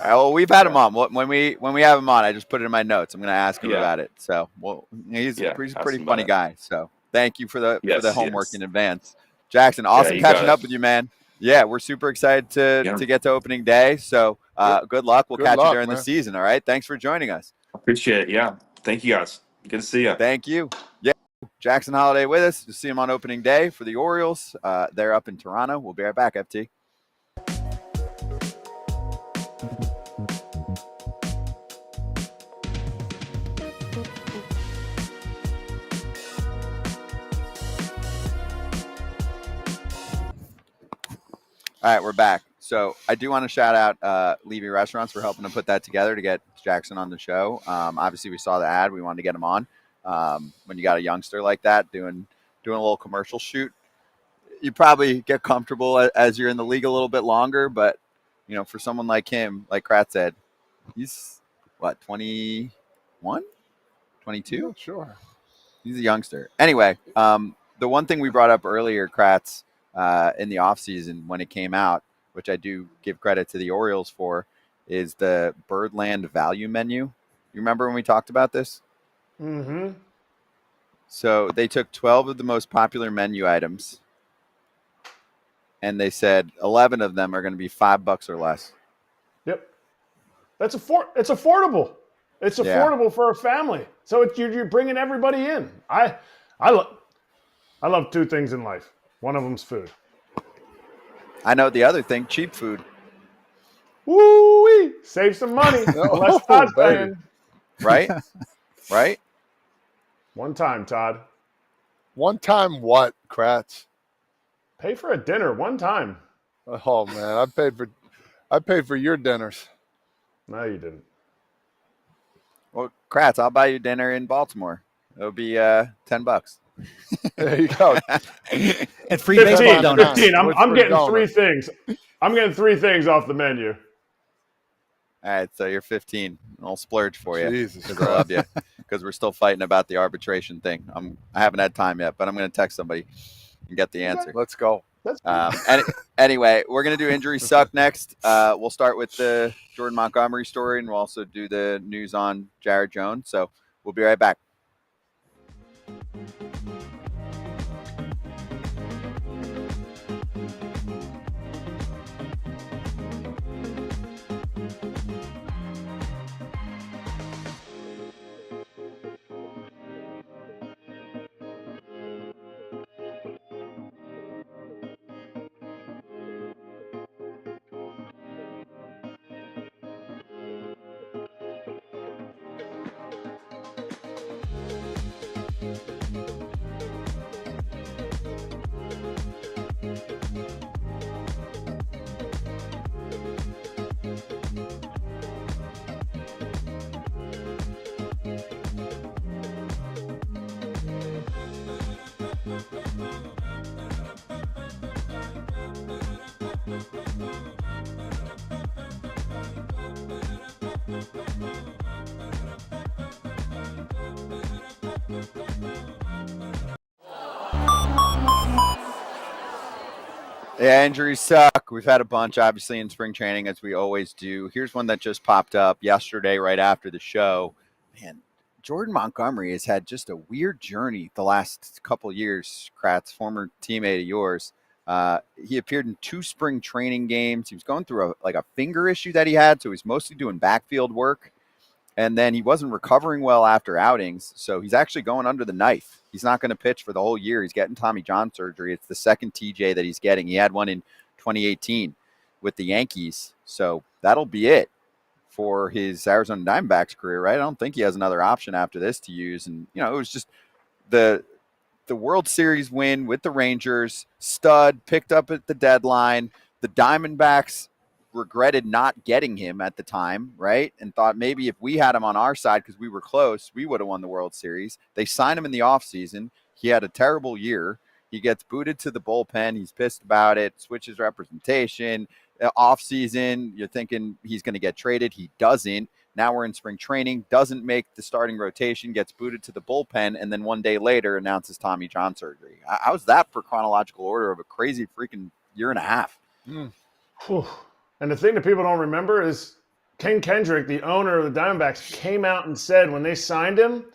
Well, we've had him on. When we have him on, I just put it in my notes. I'm going to ask him Yeah. about it. So, well, he's a Ask pretty him funny about it. guy. So, thank you for the Yes, homework yes. in advance, Jackson. Awesome you catching got up it. with you, man. Yeah, we're super excited to get to opening day. So, good luck. We'll catch you during the season. All right. Thanks for joining us. Appreciate it. Yeah. Thank you guys. Good to see you. Thank you. Yeah. Jackson Holliday with us. You'll see him on opening day for the Orioles. They're up in Toronto. We'll be right back, FT. All right, we're back. So I do want to shout out Levy Restaurants for helping to put that together to get Jackson on the show. Obviously, we saw the ad. We wanted to get him on. When you got a youngster like that doing a little commercial shoot, you probably get comfortable as you're in the league a little bit longer. But, you know, for someone like him, like Kratz said, he's, what, 21? 22? Yeah, sure. He's a youngster. Anyway, the one thing we brought up earlier, Kratz, in the offseason when it came out, which I do give credit to the Orioles for, is the Birdland value menu. You remember when we talked about this? Mm-hmm. So they took 12 of the most popular menu items, and they said 11 of them are going to be $5 or less. Yep. It's affordable. It's affordable for a family. So you're bringing everybody in. I love two things in life. One of them's food. I know the other thing, cheap food. Woo-wee! Save some money. Less Todd's paying. Right? Right? One time, Todd. One time what, Kratz? Pay for a dinner one time. Oh man, I paid for your dinners. No, you didn't. Well, Kratz, I'll buy you dinner in Baltimore. It'll be $10. There you go. And free baseball donuts. 15. I'm getting three things. I'm getting three things off the menu. All right, so you're 15. I'll splurge for you Jesus because I love you. Because we're still fighting about the arbitration thing. I haven't had time yet, but I'm going to text somebody and get the answer. Let's go. Anyway, we're going to do Injury Suck next. We'll start with the Jordan Montgomery story, and we'll also do the news on Jared Jones. So we'll be right back. Yeah, injuries suck. We've had a bunch, obviously, in spring training, as we always do. Here's one that just popped up yesterday right after the show. Man, Jordan Montgomery has had just a weird journey the last couple of years, Kratz, former teammate of yours. He appeared in 2 spring training games. He was going through a finger issue that he had, so he's mostly doing backfield work. And then he wasn't recovering well after outings, so he's actually going under the knife. He's not going to pitch for the whole year. He's getting Tommy John surgery. It's the second TJ that he's getting. He had one in 2018 with the Yankees, so that'll be it for his Arizona Diamondbacks career, right? I don't think he has another option after this to use. And, it was just the World Series win with the Rangers, stud, picked up at the deadline, The Diamondbacks regretted not getting him at the time, right? And thought maybe if we had him on our side because we were close, we would have won the World Series. They signed him in the offseason. He had a terrible year. He gets booted to the bullpen. He's pissed about it, switches representation. Offseason, you're thinking he's going to get traded. He doesn't. Now we're in spring training, doesn't make the starting rotation, gets booted to the bullpen, and then one day later announces Tommy John surgery. How's that for chronological order of a crazy freaking year and a half? And the thing that people don't remember is Ken Kendrick, the owner of the Diamondbacks, came out and said when they signed him,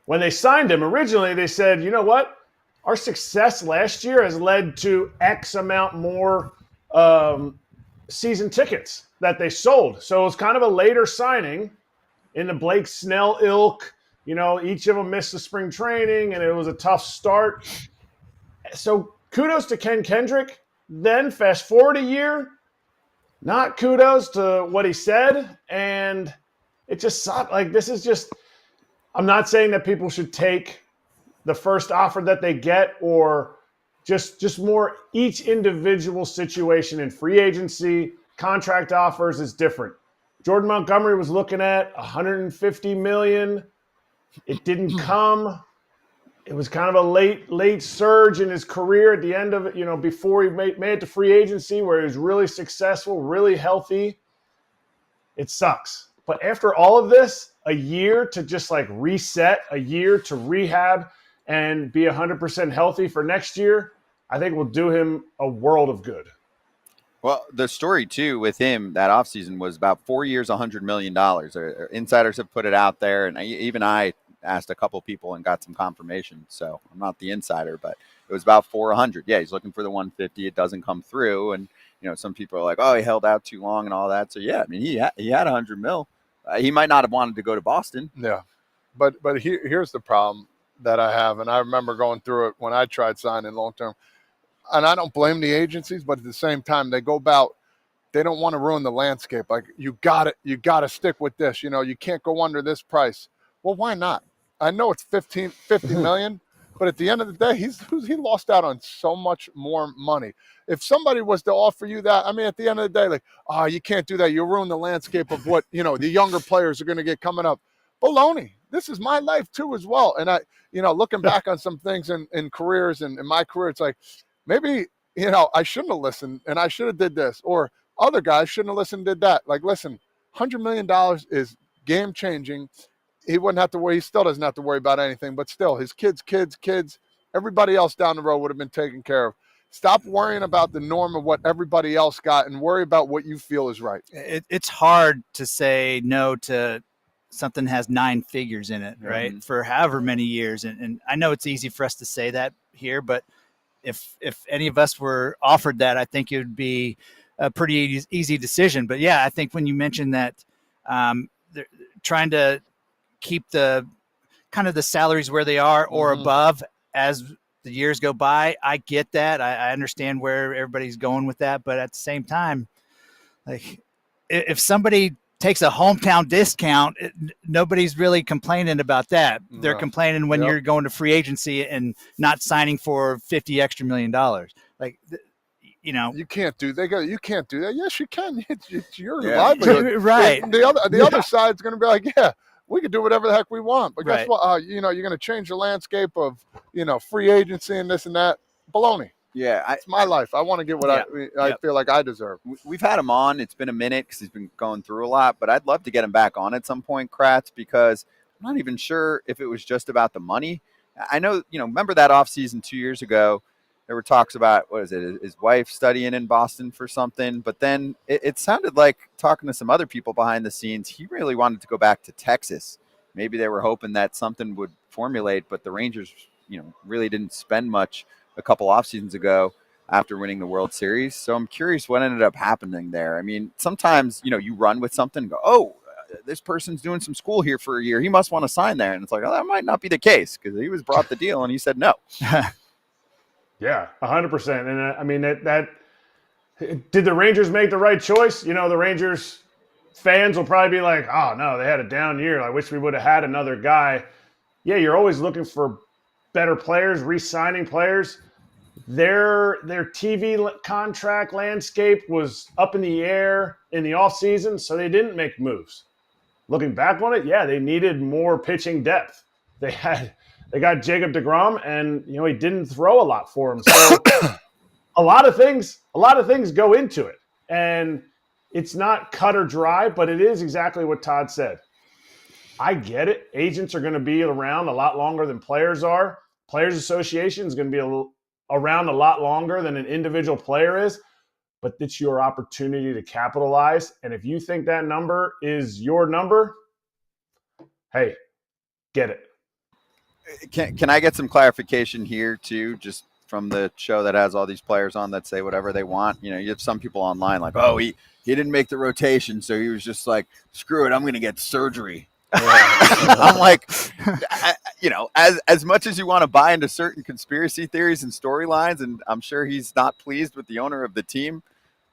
originally they said, you know what? Our success last year has led to X amount more season tickets that they sold. So it was kind of a later signing in the Blake Snell ilk. You know, each of them missed the spring training, and it was a tough start. So kudos to Ken Kendrick. Then fast forward a year, not kudos to what he said, and it just sucked. Like, this is just – I'm not saying that people should take the first offer that they get or just more each individual situation in free agency, contract offers is different. Jordan Montgomery was looking at $150 million. It didn't come. It was kind of a late surge in his career at the end of it, you know, before he made it to free agency where he was really successful, really healthy. It sucks. But after all of this, a year to just like reset, a year to rehab and be 100% healthy for next year, I think will do him a world of good. Well, the story, too, with him that offseason was about 4 years, $100 million. Insiders have put it out there, and even I asked a couple people and got some confirmation. So I'm not the insider, but it was about 400. Yeah, he's looking for the 150. It doesn't come through. And, you know, some people are like, oh, he held out too long and all that. So, yeah, I mean, he had 100 mil. He might not have wanted to go to Boston. Yeah. But here's the problem that I have, and I remember going through it when I tried signing long-term. And I don't blame the agencies, but at the same time, they go about, they don't want to ruin the landscape. Like, you got to stick with this. You know, you can't go under this price. Well, why not? I know it's 50 million, but at the end of the day, he lost out on so much more money. If somebody was to offer you that, I mean, at the end of the day, like, oh, you can't do that. You'll ruin the landscape of what, you know, the younger players are going to get coming up. Baloney. This is my life too as well. And I, you know, looking back on some things in careers and in my career, it's like, maybe, you know, I shouldn't have listened and I should have did this, or other guys shouldn't have listened and did that. Like, listen, $100 million is game changing. He wouldn't have to worry. He still doesn't have to worry about anything, but still his kids, everybody else down the road would have been taken care of. Stop worrying about the norm of what everybody else got and worry about what you feel is right. It's hard to say no to something has 9 figures in it, right? Mm-hmm. For however many years. And I know it's easy for us to say that here, but if any of us were offered that, I think it would be a pretty easy decision. But yeah, I think when you mentioned that they're trying to keep the kind of the salaries where they are or above as the years go by, I get that. I understand where everybody's going with that. But at the same time, like, if somebody takes a hometown discount, nobody's really complaining about that. They're complaining when you're going to free agency and not signing for $50 million. Like, you know, you can't do. You can't do that. Yes, you can. It's your livelihood, right? The other side's going to be like, yeah, we can do whatever the heck we want. But guess what? You know, you're going to change the landscape of, you know, free agency and this and that. Baloney. Yeah, it's my life. I want to get what I feel like I deserve. We've had him on. It's been a minute because he's been going through a lot, but I'd love to get him back on at some point, Kratz, because I'm not even sure if it was just about the money. I know, you know, remember that offseason 2 years ago, there were talks about, what is it, his wife studying in Boston for something, but then it sounded like, talking to some other people behind the scenes, he really wanted to go back to Texas. Maybe they were hoping that something would formulate, but the Rangers, you know, really didn't spend much a couple off seasons ago after winning the World Series. So I'm curious what ended up happening there. I mean, sometimes, you know, you run with something and go, oh, this person's doing some school here for a year. He must want to sign there. And it's like, oh, that might not be the case because he was brought the deal and he said no. Yeah, 100%. And I mean, that did the Rangers make the right choice? You know, the Rangers fans will probably be like, oh, no, they had a down year. I wish we would have had another guy. Yeah, you're always looking for better players, re-signing players. their TV contract landscape was up in the air in the offseason, so they didn't make moves. Looking back on it, yeah, they needed more pitching depth. They got Jacob deGrom, and he didn't throw a lot for him. So a lot of things go into it, and it's not cut or dry, but it is exactly what Todd said. I get it. Agents are going to be around a lot longer than players are. Players Association is going to be around a lot longer than an individual player is, but it's your opportunity to capitalize. And if you think that number is your number, hey, get it. Can I get some clarification here too, just from the show that has all these players on that say whatever they want? You have some people online like, oh, he didn't make the rotation, so he was just like, screw it, I'm going to get surgery. I'm like, as much as you want to buy into certain conspiracy theories and storylines, and I'm sure he's not pleased with the owner of the team.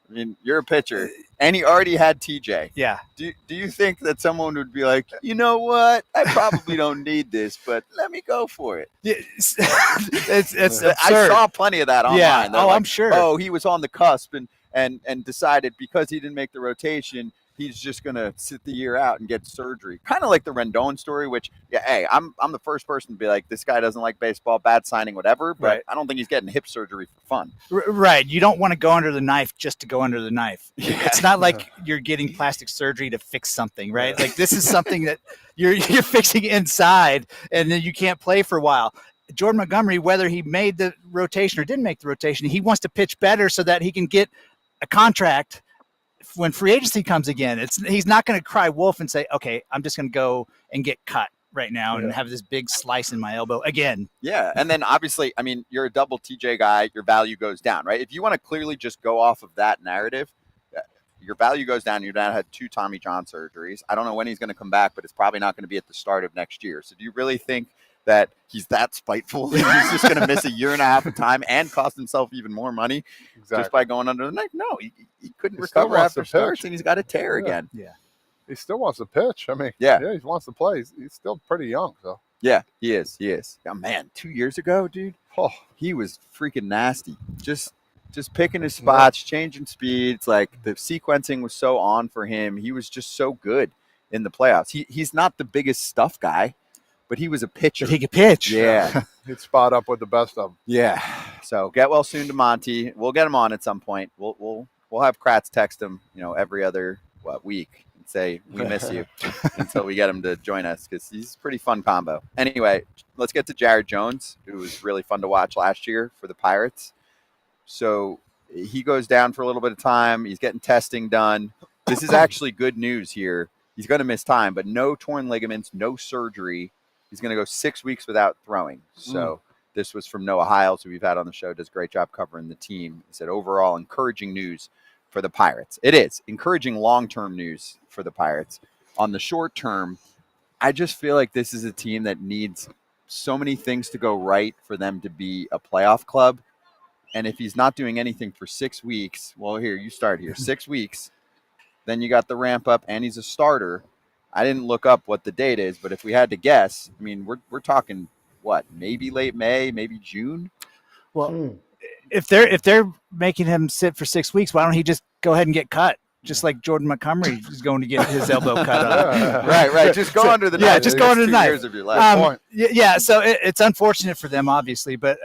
I mean, you're a pitcher, and he already had TJ. Yeah. Do you think that someone would be like, you know what? I probably don't need this, but let me go for it. It's absurd. I saw plenty of that online. Yeah. They're I'm sure. Oh, he was on the cusp and decided because he didn't make the rotation, he's just going to sit the year out and get surgery. Kind of like the Rendon story, which, yeah, hey, I'm the first person to be like, this guy doesn't like baseball, bad signing, whatever, but right. I don't think he's getting hip surgery for fun. Right. You don't want to go under the knife just to go under the knife. Yeah. It's not like you're getting plastic surgery to fix something, right? Like this is something that you're fixing inside, and then you can't play for a while. Jordan Montgomery, whether he made the rotation or didn't make the rotation, he wants to pitch better so that he can get a contract when free agency comes again. He's not going to cry wolf and say, okay, I'm just going to go and get cut right now and have this big slice in my elbow again. Yeah. And then obviously, I mean, you're a double TJ guy, your value goes down, right? If you want to clearly just go off of that narrative, your value goes down. Your dad had 2 Tommy John surgeries. I don't know when he's going to come back, but it's probably not going to be at the start of next year. So do you really think that he's that spiteful? He's just going to miss a year and a half of time and cost himself even more money just by going under the knife? No, he couldn't recover after starts, and he's got a tear again. Yeah. He still wants to pitch. I mean, yeah, he wants to play. He's still pretty young, so. Yeah, he is. Oh, man, 2 years ago, dude, he was freaking nasty. Just picking his spots, changing speeds. Like, the sequencing was so on for him. He was just so good in the playoffs. He's not the biggest stuff guy, but he was a pitcher. But he could pitch. Yeah. He'd spot up with the best of them. Yeah. So get well soon to Monty. We'll get him on at some point. We'll have Kratz text him, every other week and say, we miss you until we get him to join us, because he's a pretty fun combo. Anyway, let's get to Jared Jones, who was really fun to watch last year for the Pirates. So he goes down for a little bit of time. He's getting testing done. This is actually good news here. He's going to miss time, but no torn ligaments, no surgery. He's going to go 6 weeks without throwing. So this was from Noah Hiles, who we've had on the show, does a great job covering the team. He said, overall, encouraging news for the Pirates. It is encouraging long-term news for the Pirates. On the short term, I just feel like this is a team that needs so many things to go right for them to be a playoff club. And if he's not doing anything for 6 weeks, well, here, you start here. 6 weeks, then you got the ramp up, and he's a starter. I didn't look up what the date is, but if we had to guess, I mean, we're talking what? Maybe late May, maybe June. Well, if they're making him sit for 6 weeks, why don't he just go ahead and get cut? Just like Jordan Montgomery is going to get his elbow cut off. Right. Just go under the knife. Yeah, just go under the knife. Years of your life. Yeah. So it's unfortunate for them, obviously, but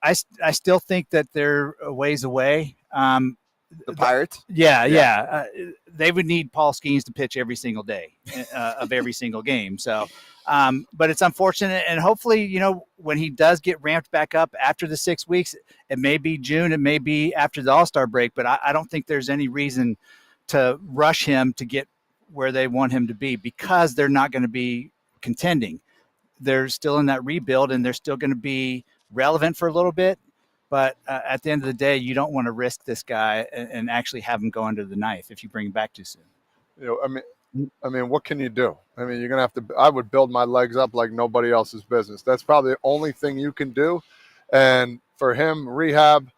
I still think that they're a ways away. The Pirates? Yeah. They would need Paul Skeens to pitch every single day of every single game. So, but it's unfortunate. And hopefully, when he does get ramped back up after the 6 weeks, it may be June, it may be after the All-Star break, but I don't think there's any reason to rush him to get where they want him to be, because they're not going to be contending. They're still in that rebuild, and they're still going to be relevant for a little bit. But at the end of the day, you don't want to risk this guy and actually have him go under the knife if you bring him back too soon. I mean, what can you do? I mean, you're going to have to – I would build my legs up like nobody else's business. That's probably the only thing you can do. And for him, rehab,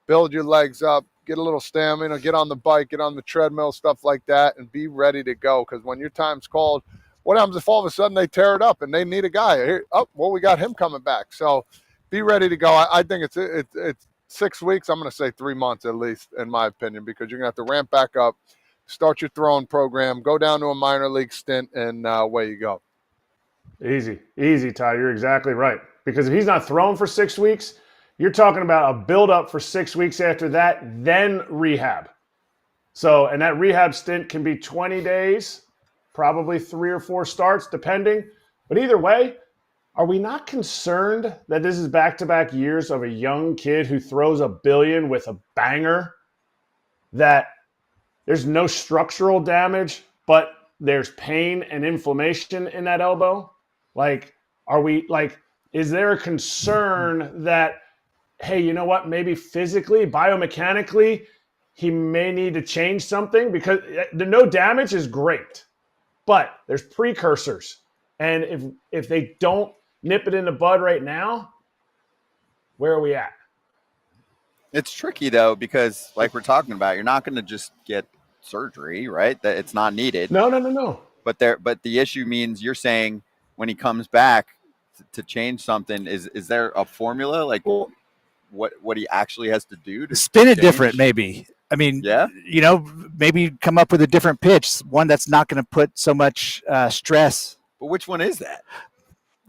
build your legs up, get a little stamina, get on the bike, get on the treadmill, stuff like that, and be ready to go. Because when your time's called, what happens if all of a sudden they tear it up and they need a guy? We got him coming back. So – be ready to go. I think it's 6 weeks, I'm going to say 3 months at least, in my opinion, because you're going to have to ramp back up, start your throwing program, go down to a minor league stint, and away you go. Easy, Ty. You're exactly right. Because if he's not throwing for 6 weeks, you're talking about a build-up for 6 weeks after that, then rehab. So, and that rehab stint can be 20 days, probably 3 or 4 starts, depending. But either way, are we not concerned that this is back-to-back years of a young kid who throws a billion with a banger, that there's no structural damage, but there's pain and inflammation in that elbow? Is there a concern that, hey, you know what, maybe physically, biomechanically, he may need to change something? Because the no damage is great, but there's precursors. And if they don't nip it in the bud right now, where are we at? It's tricky, though, because like we're talking about, you're not going to just get surgery, right? That it's not needed. No. But the issue means you're saying when he comes back to change something, is there a formula, like what he actually has to do to spin it change? different? Maybe. I mean, yeah, maybe come up with a different pitch, one that's not going to put so much stress. But which one is that?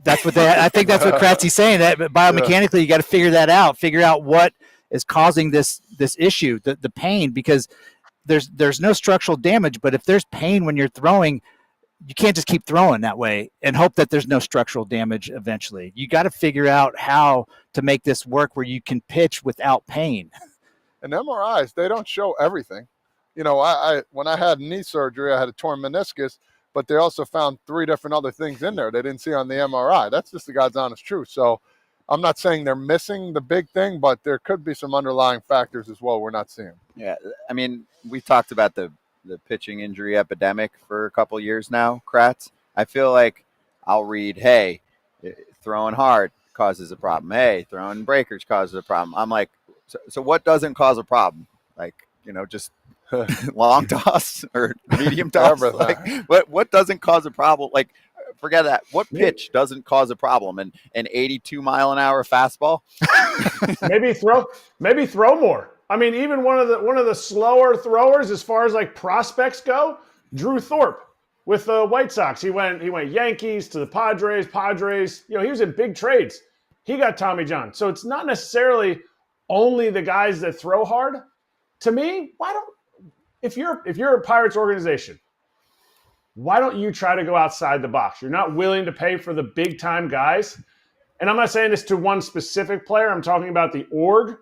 That's what I think that's what Kratzy's saying. That biomechanically, you got to figure that out. Figure out what is causing this issue, the pain, because there's no structural damage, but if there's pain when you're throwing, you can't just keep throwing that way and hope that there's no structural damage eventually. You got to figure out how to make this work where you can pitch without pain. And MRIs, they don't show everything. I when I had knee surgery, I had a torn meniscus, but they also found 3 different other things in there they didn't see on the MRI. That's just the God's honest truth. So I'm not saying they're missing the big thing, but there could be some underlying factors as well we're not seeing. Yeah, I mean, we talked about the pitching injury epidemic for a couple years now, Kratz. I feel like I'll read, hey, throwing hard causes a problem. Hey, throwing breakers causes a problem. I'm like, so what doesn't cause a problem? Like, just long toss or medium toss? Like, what doesn't cause a problem? Like, forget that. What pitch doesn't cause a problem? An 82-mile-an-hour fastball? Maybe throw more. I mean, even one of the slower throwers as far as like prospects go, Drew Thorpe with the White Sox. He went Yankees to the Padres. He was in big trades. He got Tommy John. So it's not necessarily only the guys that throw hard. To me, if you're a Pirates organization, why don't you try to go outside the box? You're not willing to pay for the big time guys. And I'm not saying this to one specific player. I'm talking about the org.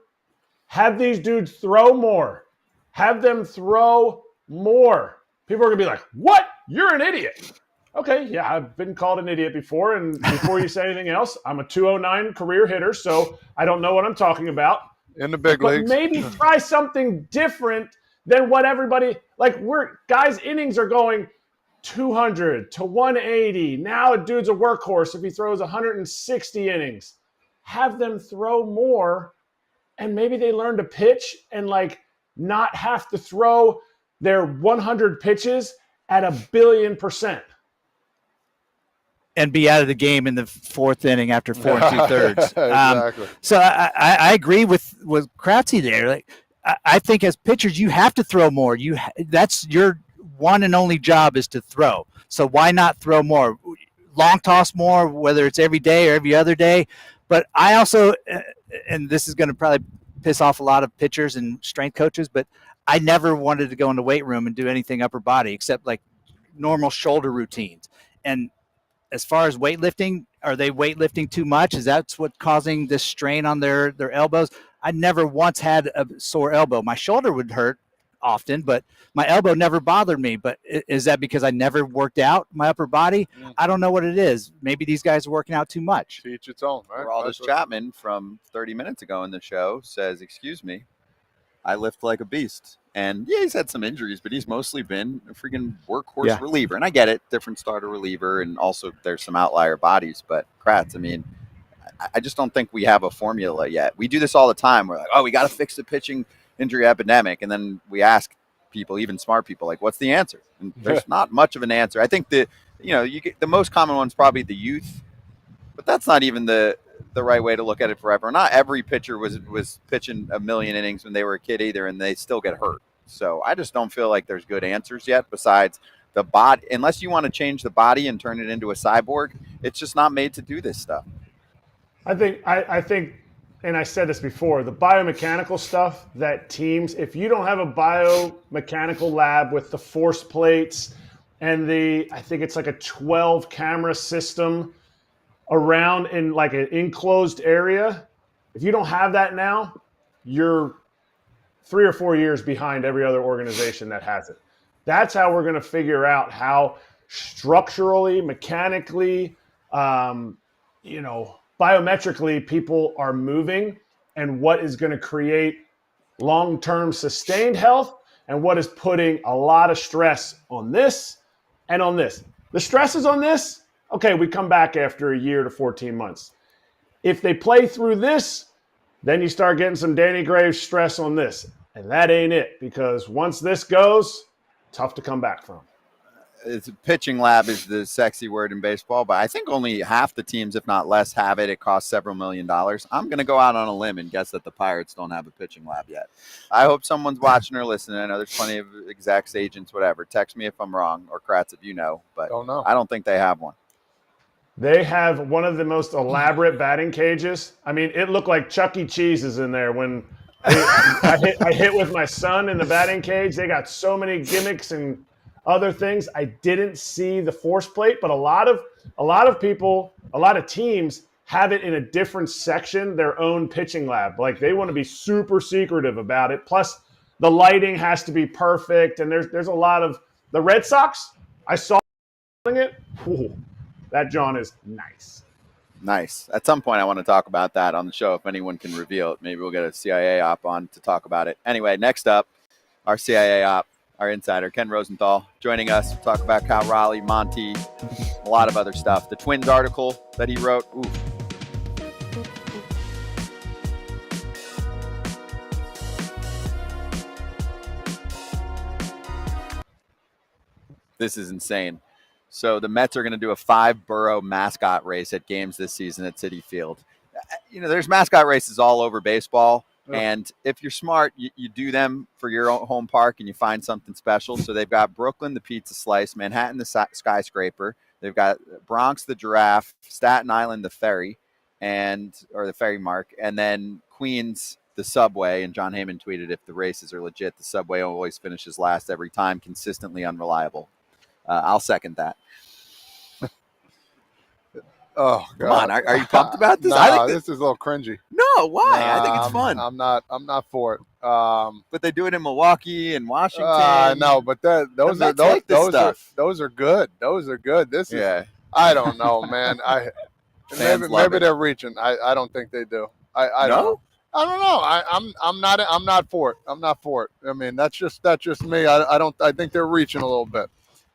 Have these dudes throw more. Have them throw more. People are going to be like, what? You're an idiot. Okay, yeah, I've been called an idiot before. And before you say anything else, I'm a 209 career hitter, so I don't know what I'm talking about. In the big leagues. Maybe try something different than what everybody – like guys' innings are going 200 to 180. Now a dude's a workhorse if he throws 160 innings. Have them throw more. And maybe they learn to pitch and like not have to throw their 100 pitches at 1,000,000,000%. And be out of the game in the 4th inning after 4 2/3. Exactly. So I agree with Kratzy there. Like I think as pitchers, you have to throw more. That's your one and only job is to throw. So why not throw more? Long toss more, whether it's every day or every other day. But I also, and this is going to probably piss off a lot of pitchers and strength coaches, but I never wanted to go in the weight room and do anything upper body except like normal shoulder routines. And as far as weightlifting, are they weightlifting too much? Is that what's causing this strain on their elbows? I never once had a sore elbow. My shoulder would hurt often, but my elbow never bothered me. But is that because I never worked out my upper body? I don't know what it is. Maybe these guys are working out too much. To each its own, right? Aldous Chapman from 30 minutes ago in the show says, excuse me, I lift like a beast. And yeah, he's had some injuries, but he's mostly been a freaking workhorse reliever. And I get it, different starter reliever, and also there's some outlier bodies. But Kratz, I mean, I just don't think we have a formula yet. We do this all the time. We're like, oh, we got to fix the pitching injury epidemic. And then we ask people, even smart people, like, what's the answer? And there's not much of an answer. I think the most common one's probably the youth, but that's not even the the right way to look at it forever. Not every pitcher was pitching a million innings when they were a kid either, and they still get hurt. So I just don't feel like there's good answers yet besides the body. Unless you want to change the body and turn it into a cyborg, it's just not made to do this stuff. I think, and I said this before, the biomechanical stuff that teams, if you don't have a biomechanical lab with the force plates and I think it's like a 12 camera system around in like an enclosed area, if you don't have that now, you're 3 or 4 years behind every other organization that has it. That's how we're going to figure out how structurally, mechanically, biometrically people are moving and what is going to create long-term sustained health and what is putting a lot of stress on this and on this. The stress is on this. Okay, we come back after a year to 14 months. If they play through this, then you start getting some Danny Graves stress on this. And that ain't it, because once this goes, tough to come back from. It's pitching lab is the sexy word in baseball, but I think only half the teams, if not less, have it. It costs several $1 million. I'm going to go out on a limb and guess that the Pirates don't have a pitching lab yet. I hope someone's watching or listening. I know there's plenty of execs, agents, whatever. Text me if I'm wrong, or Kratz if you know, but I don't think they have one. They have one of the most elaborate batting cages. I mean, it looked like Chuck E. Cheese is in there when I hit with my son in the batting cage. They got so many gimmicks and other things. I didn't see the force plate, but a lot of people, a lot of teams have it in a different section, their own pitching lab. Like they want to be super secretive about it. Plus the lighting has to be perfect. And there's a lot of the Red Sox. I saw it. Ooh, that John is nice. Nice. At some point, I want to talk about that on the show. If anyone can reveal it, maybe we'll get a CIA op on to talk about it. Anyway, next up, our CIA op, our insider, Ken Rosenthal, joining us to talk about Cal Raleigh, Monty, a lot of other stuff. The Twins article that he wrote. Ooh. This is insane. So the Mets are going to do a 5-borough mascot race at games this season at Citi Field. You know, there's mascot races all over baseball. And if you're smart, you do them for your own home park and you find something special. So they've got Brooklyn, the pizza slice, Manhattan, the skyscraper. They've got Bronx, the giraffe, Staten Island, the ferry, or the ferry mark, and then Queens, the subway. And John Heyman tweeted, if the races are legit, the subway always finishes last every time, consistently unreliable. I'll second that. Oh, God. Come on, are you pumped about this? This is a little cringy. No, why? I think it's fun. I'm not for it. But they do it in Milwaukee and Washington. I know, but those are good. Those are good. This is I don't know, man. Maybe they're reaching. I don't think they do. I don't know. I don't know. I'm not for it. I'm not for it. I mean, that's just me. I think they're reaching a little bit.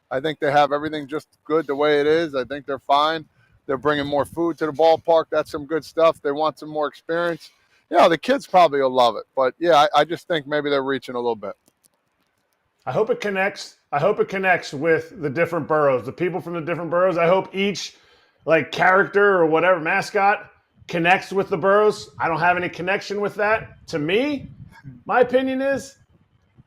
I think they have everything just good the way it is. I think they're fine. They're bringing more food to the ballpark. That's some good stuff. They want some more experience. Yeah, the kids probably will love it. But, yeah, I just think maybe they're reaching a little bit. I hope it connects. I hope it connects with the different boroughs, the people from the different boroughs. I hope each, character or whatever, mascot, connects with the boroughs. I don't have any connection with that. To me, my opinion is,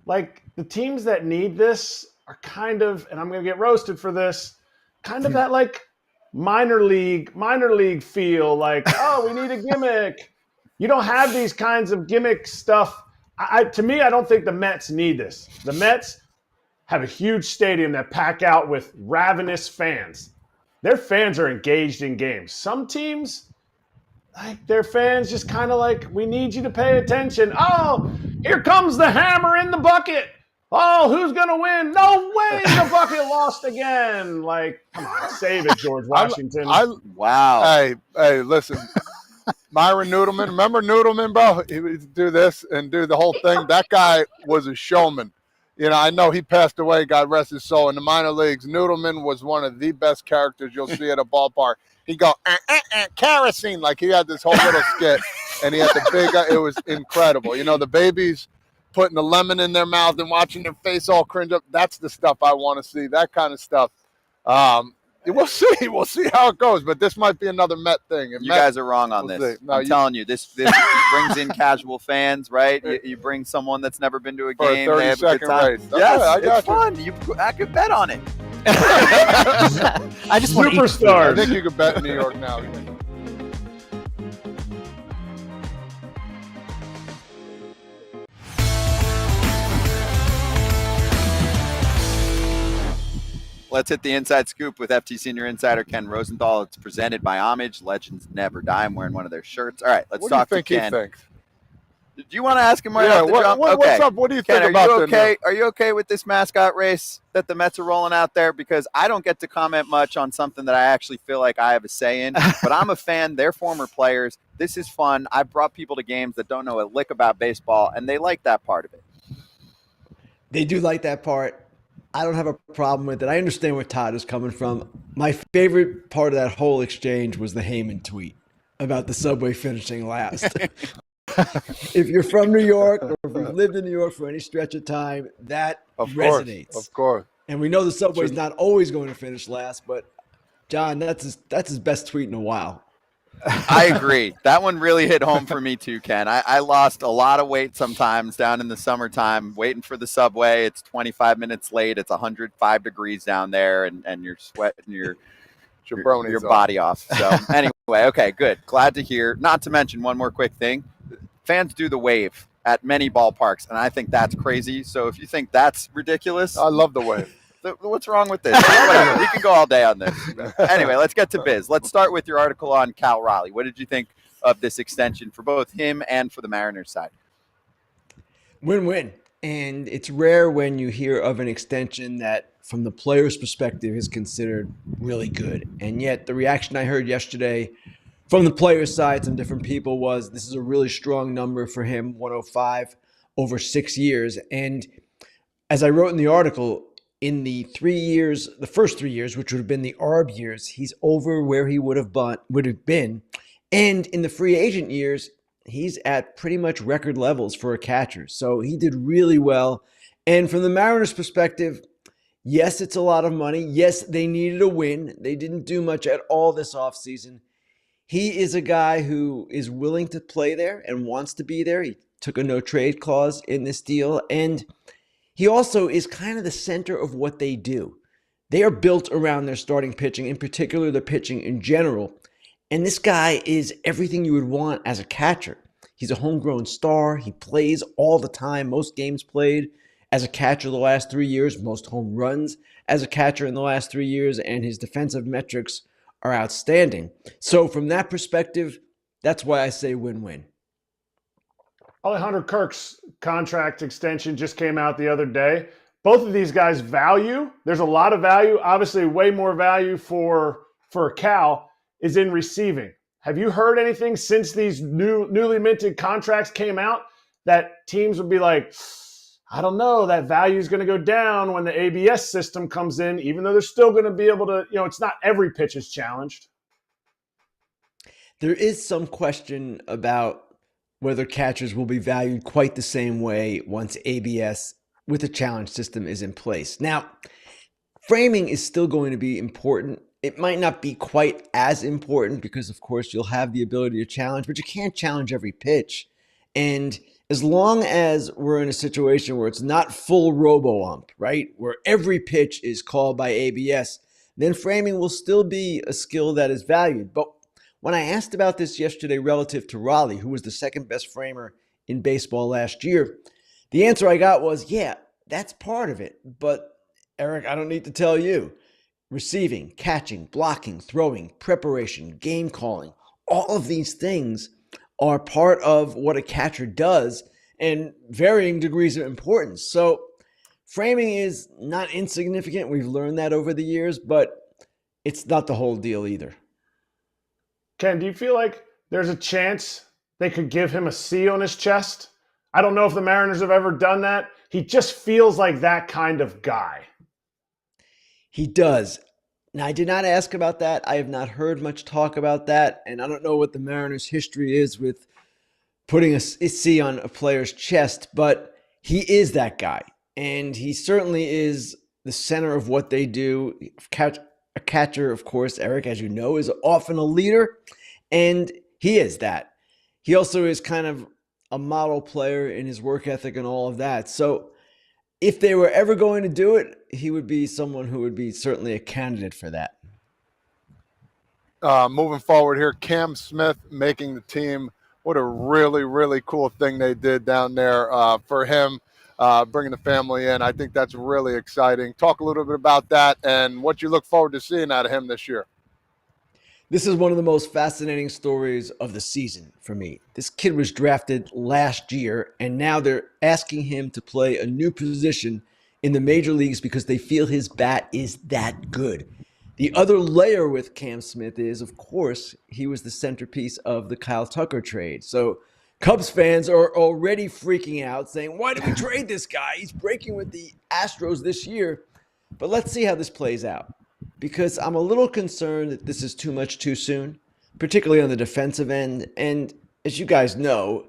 the teams that need this are kind of, and I'm going to get roasted for this, kind of that, minor league feel, we need a gimmick. You don't have these kinds of gimmick stuff. To me, I don't think the Mets need this. The Mets have a huge stadium that pack out with ravenous fans. Their fans are engaged in games. Some teams, their fans just kind of we need you to pay attention. Oh, here comes the hammer in the bucket. Oh, who's going to win? No way, the bucket lost again. Come on, save it, George Washington. Wow. Hey, listen. Myron Noodleman. Remember Noodleman, bro? He would do this and do the whole thing. That guy was a showman. You know, I know he passed away, God rest his soul, in the minor leagues. Noodleman was one of the best characters you'll see at a ballpark. He'd go, kerosene, he had this whole little skit. And he had the big, it was incredible. You know, the babies putting the lemon in their mouth and watching their face all cringe up. That's the stuff I want to see, that kind of stuff. We'll see. We'll see how it goes. But this might be another Met thing. You guys are wrong on this. I'm telling you, this brings in casual fans, right? You bring someone that's never been to a game. For a they have a good time. race. Yes, I got it's fun. I could bet on it. I just want Superstars. I think you could bet in New York now. Let's hit the inside scoop with FT Senior Insider Ken Rosenthal. It's presented by Homage. Legends never die. I'm wearing one of their shirts. All right, let's talk to Ken. What do you think he thinks? Do you want to ask him right off the jump? Okay. What's up? What do you Ken, think about okay? Are you okay with this mascot race that the Mets are rolling out there? Because I don't get to comment much on something that I actually feel like I have a say in. But I'm a fan. They're former players. This is fun. I've brought people to games that don't know a lick about baseball, and they like that part of it. They do like that part. I don't have a problem with it. I understand where Todd is coming from. My favorite part of that whole exchange was the Heyman tweet about the subway finishing last. If you're from New York or if you've lived in New York for any stretch of time, that resonates. Of course. And we know the subway's not always going to finish last, but John, that's his best tweet in a while. I agree. That one really hit home for me too, Ken. I lost a lot of weight sometimes down in the summertime waiting for the subway. It's 25 minutes late. It's 105 degrees down there, and you're sweating your body off. So anyway, okay, good. Glad to hear. Not to mention one more quick thing. Fans do the wave at many ballparks, and I think that's crazy. So if you think that's ridiculous, I love the wave. What's wrong with this? We can go all day on this. Anyway, let's get to biz. Let's start with your article on Cal Raleigh. What did you think of this extension for both him and for the Mariners side? Win-win. And it's rare when you hear of an extension that, from the player's perspective, is considered really good. And yet the reaction I heard yesterday from the player's side, some different people, was this is a really strong number for him, 105 over 6 years. And as I wrote in the article, in the 3 years, the first 3 years, which would have been the ARB years, he's over where he would have been. And in the free agent years, he's at pretty much record levels for a catcher. So he did really well. And from the Mariners' perspective, yes, it's a lot of money. Yes, they needed a win. They didn't do much at all this offseason. He is a guy who is willing to play there and wants to be there. He took a no-trade clause in this deal. And he also is kind of the center of what they do. They are built around their starting pitching, in particular their pitching in general. And this guy is everything you would want as a catcher. He's a homegrown star. He plays all the time. Most games played as a catcher the last 3 years. Most home runs as a catcher in the last 3 years. And his defensive metrics are outstanding. So from that perspective, that's why I say win-win. Alejandro Kirk's contract extension just came out the other day. Both of these guys value. There's a lot of value. Obviously, way more value for Cal is in receiving. Have you heard anything since these newly minted contracts came out that teams would be like, I don't know, that value is going to go down when the ABS system comes in, even though they're still going to be able to, it's not every pitch is challenged. There is some question about whether catchers will be valued quite the same way once ABS with the challenge system is in place. Now, framing is still going to be important. It might not be quite as important because, of course, you'll have the ability to challenge, but you can't challenge every pitch. And as long as we're in a situation where it's not full robo-ump, right, where every pitch is called by ABS, then framing will still be a skill that is valued. But when I asked about this yesterday relative to Raleigh, who was the second best framer in baseball last year, the answer I got was, yeah, that's part of it. But Erik, I don't need to tell you. Receiving, catching, blocking, throwing, preparation, game calling, all of these things are part of what a catcher does and varying degrees of importance. So framing is not insignificant. We've learned that over the years, but it's not the whole deal either. Ken, do you feel like there's a chance they could give him a C on his chest? I don't know if the Mariners have ever done that. He just feels like that kind of guy. He does. Now, I did not ask about that. I have not heard much talk about that, and I don't know what the Mariners' history is with putting a C on a player's chest, but he is that guy, and he certainly is the center of what they do. A catcher, of course, Erik, as you know, is often a leader, and he is that. He also is kind of a model player in his work ethic and all of that. So if they were ever going to do it, he would be someone who would be certainly a candidate for that. Moving forward here, Cam Smith making the team. What a really, really cool thing they did down there for him, bringing the family in. I think that's really exciting. Talk a little bit about that and what you look forward to seeing out of him this year. This is one of the most fascinating stories of the season for me. This kid was drafted last year, and now they're asking him to play a new position in the major leagues because they feel his bat is that good. The other layer with Cam Smith is, of course, he was the centerpiece of the Kyle Tucker trade. So Cubs fans are already freaking out, saying, why did we trade this guy? He's breaking with the Astros this year. But let's see how this plays out, because I'm a little concerned that this is too much too soon, particularly on the defensive end. And as you guys know,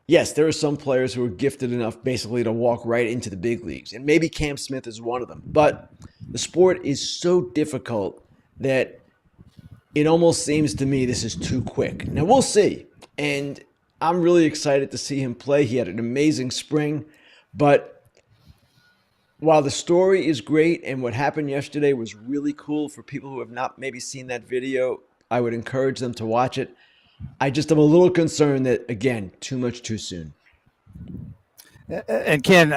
yes, there are some players who are gifted enough basically to walk right into the big leagues, and maybe Cam Smith is one of them. But the sport is so difficult that it almost seems to me this is too quick. Now, we'll see. And I'm really excited to see him play. He had an amazing spring. But while the story is great and what happened yesterday was really cool for people who have not maybe seen that video, I would encourage them to watch it. I just am a little concerned that, again, too much too soon. And Ken,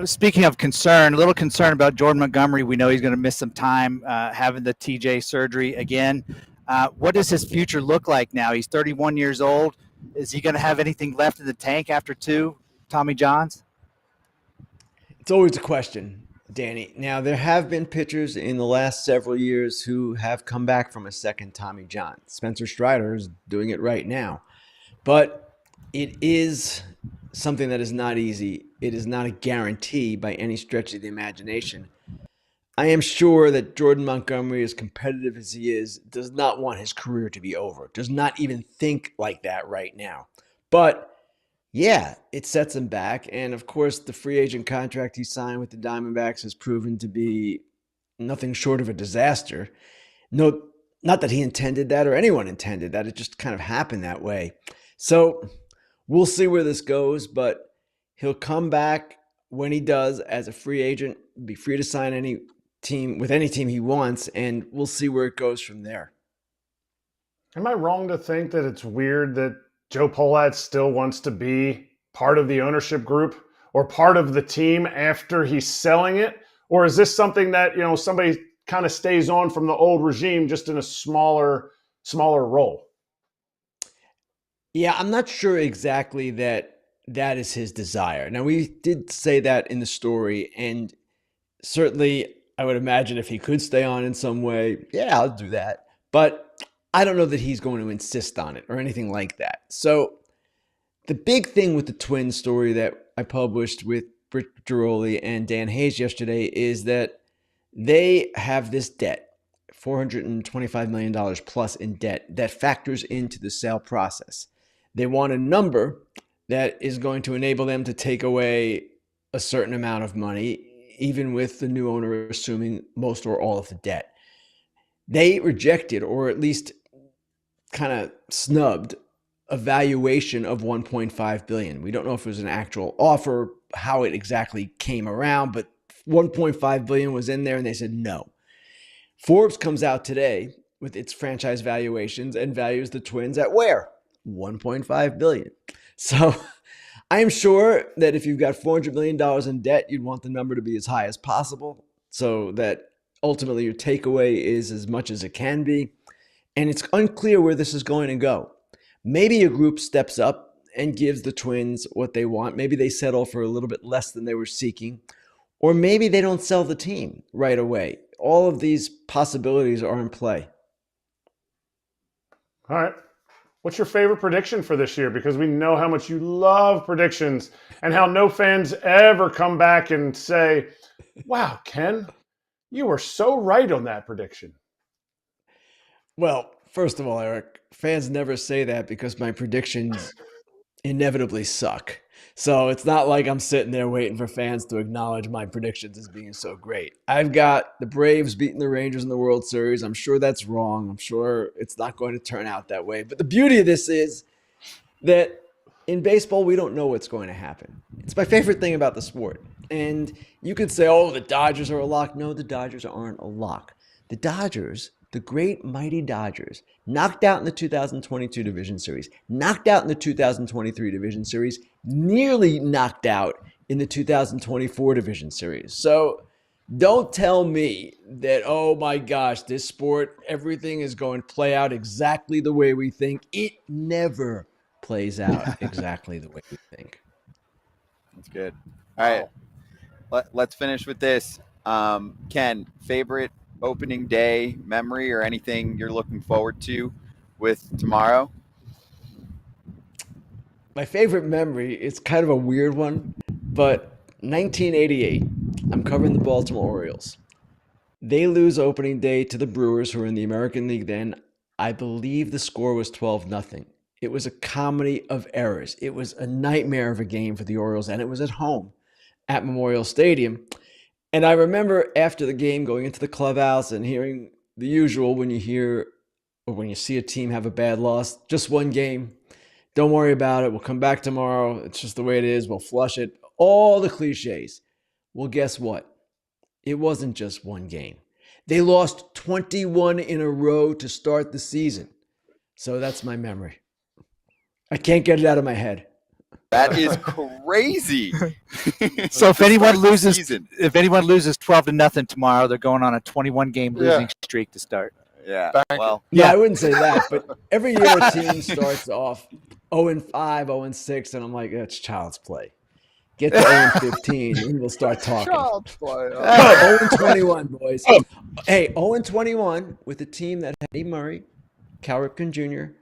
speaking of concern, a little concern about Jordan Montgomery. We know he's going to miss some time having the TJ surgery again. What does his future look like now? He's 31 years old. Is he going to have anything left in the tank after 2 Tommy Johns? It's always a question, Danny. Now, there have been pitchers in the last several years who have come back from a second Tommy John. Spencer Strider is doing it right now. But it is something that is not easy. It is not a guarantee by any stretch of the imagination. I am sure that Jordan Montgomery, as competitive as he is, does not want his career to be over, does not even think like that right now. But yeah, it sets him back. And of course, the free agent contract he signed with the Diamondbacks has proven to be nothing short of a disaster. No, not that he intended that or anyone intended that. It just kind of happened that way. So we'll see where this goes, but he'll come back when he does as a free agent, be free to sign any team with any team he wants, and we'll see where it goes from there. Am I wrong to think that it's weird that Joe Polat still wants to be part of the ownership group or part of the team after he's selling it? Or is this something that, somebody kind of stays on from the old regime just in a smaller role? Yeah, I'm not sure exactly that is his desire. Now, we did say that in the story, and certainly I would imagine if he could stay on in some way, yeah, I'll do that. But I don't know that he's going to insist on it or anything like that. So the big thing with the Twins story that I published with Britt Giroli and Dan Hayes yesterday is that they have this debt, $425 million plus in debt, that factors into the sale process. They want a number that is going to enable them to take away a certain amount of money, even with the new owner assuming most or all of the debt. They rejected, or at least kind of snubbed, a valuation of $1.5 billion. We don't know if it was an actual offer, how it exactly came around, but $1.5 billion was in there, and they said no. Forbes comes out today with its franchise valuations and values the Twins at where? $1.5 billion. So I am sure that if you've got $400 million in debt, you'd want the number to be as high as possible so that ultimately your takeaway is as much as it can be. And it's unclear where this is going to go. Maybe a group steps up and gives the Twins what they want. Maybe they settle for a little bit less than they were seeking. Or maybe they don't sell the team right away. All of these possibilities are in play. All right. What's your favorite prediction for this year? Because we know how much you love predictions and how no fans ever come back and say, wow, Ken, you were so right on that prediction. Well, first of all, Erik, fans never say that because my predictions inevitably suck. So it's not like I'm sitting there waiting for fans to acknowledge my predictions as being so great. I've got the Braves beating the Rangers in the World Series. I'm sure that's wrong. I'm sure it's not going to turn out that way. But the beauty of this is that in baseball, we don't know what's going to happen. It's my favorite thing about the sport. And you could say, oh, the Dodgers are a lock. No, the Dodgers aren't a lock. The Dodgers, the great mighty Dodgers, knocked out in the 2022 Division Series, knocked out in the 2023 Division Series, nearly knocked out in the 2024 Division Series. So don't tell me that, oh my gosh, this sport, everything is going to play out exactly the way we think. It never plays out exactly the way we think. That's good. All right. Let's finish with this. Ken, favorite opening day memory or anything you're looking forward to with tomorrow? My favorite memory is kind of a weird one, but 1988, I'm covering the Baltimore Orioles. They lose opening day to the Brewers, who were in the American League then. I believe the score was 12-0. It was a comedy of errors. It was a nightmare of a game for the Orioles, and it was at home at Memorial Stadium. And I remember after the game going into the clubhouse and hearing the usual when you hear or when you see a team have a bad loss, just one game. Don't worry about it. We'll come back tomorrow. It's just the way it is. We'll flush it. All the cliches. Well, guess what? It wasn't just one game. They lost 21 in a row to start the season. So that's my memory. I can't get it out of my head. That is crazy. So if anyone loses 12-0 tomorrow, they're going on a 21-game losing streak to start. Yeah. Well, yeah, I wouldn't say that, but every year a team starts off 0-5, 0-6, and I'm like, it's child's play. Get to 0-15, and we'll start talking. Child's play. 0-21, boys. Hey, 0-21 with a team that had Eddie Murray, Cal Ripken Jr.,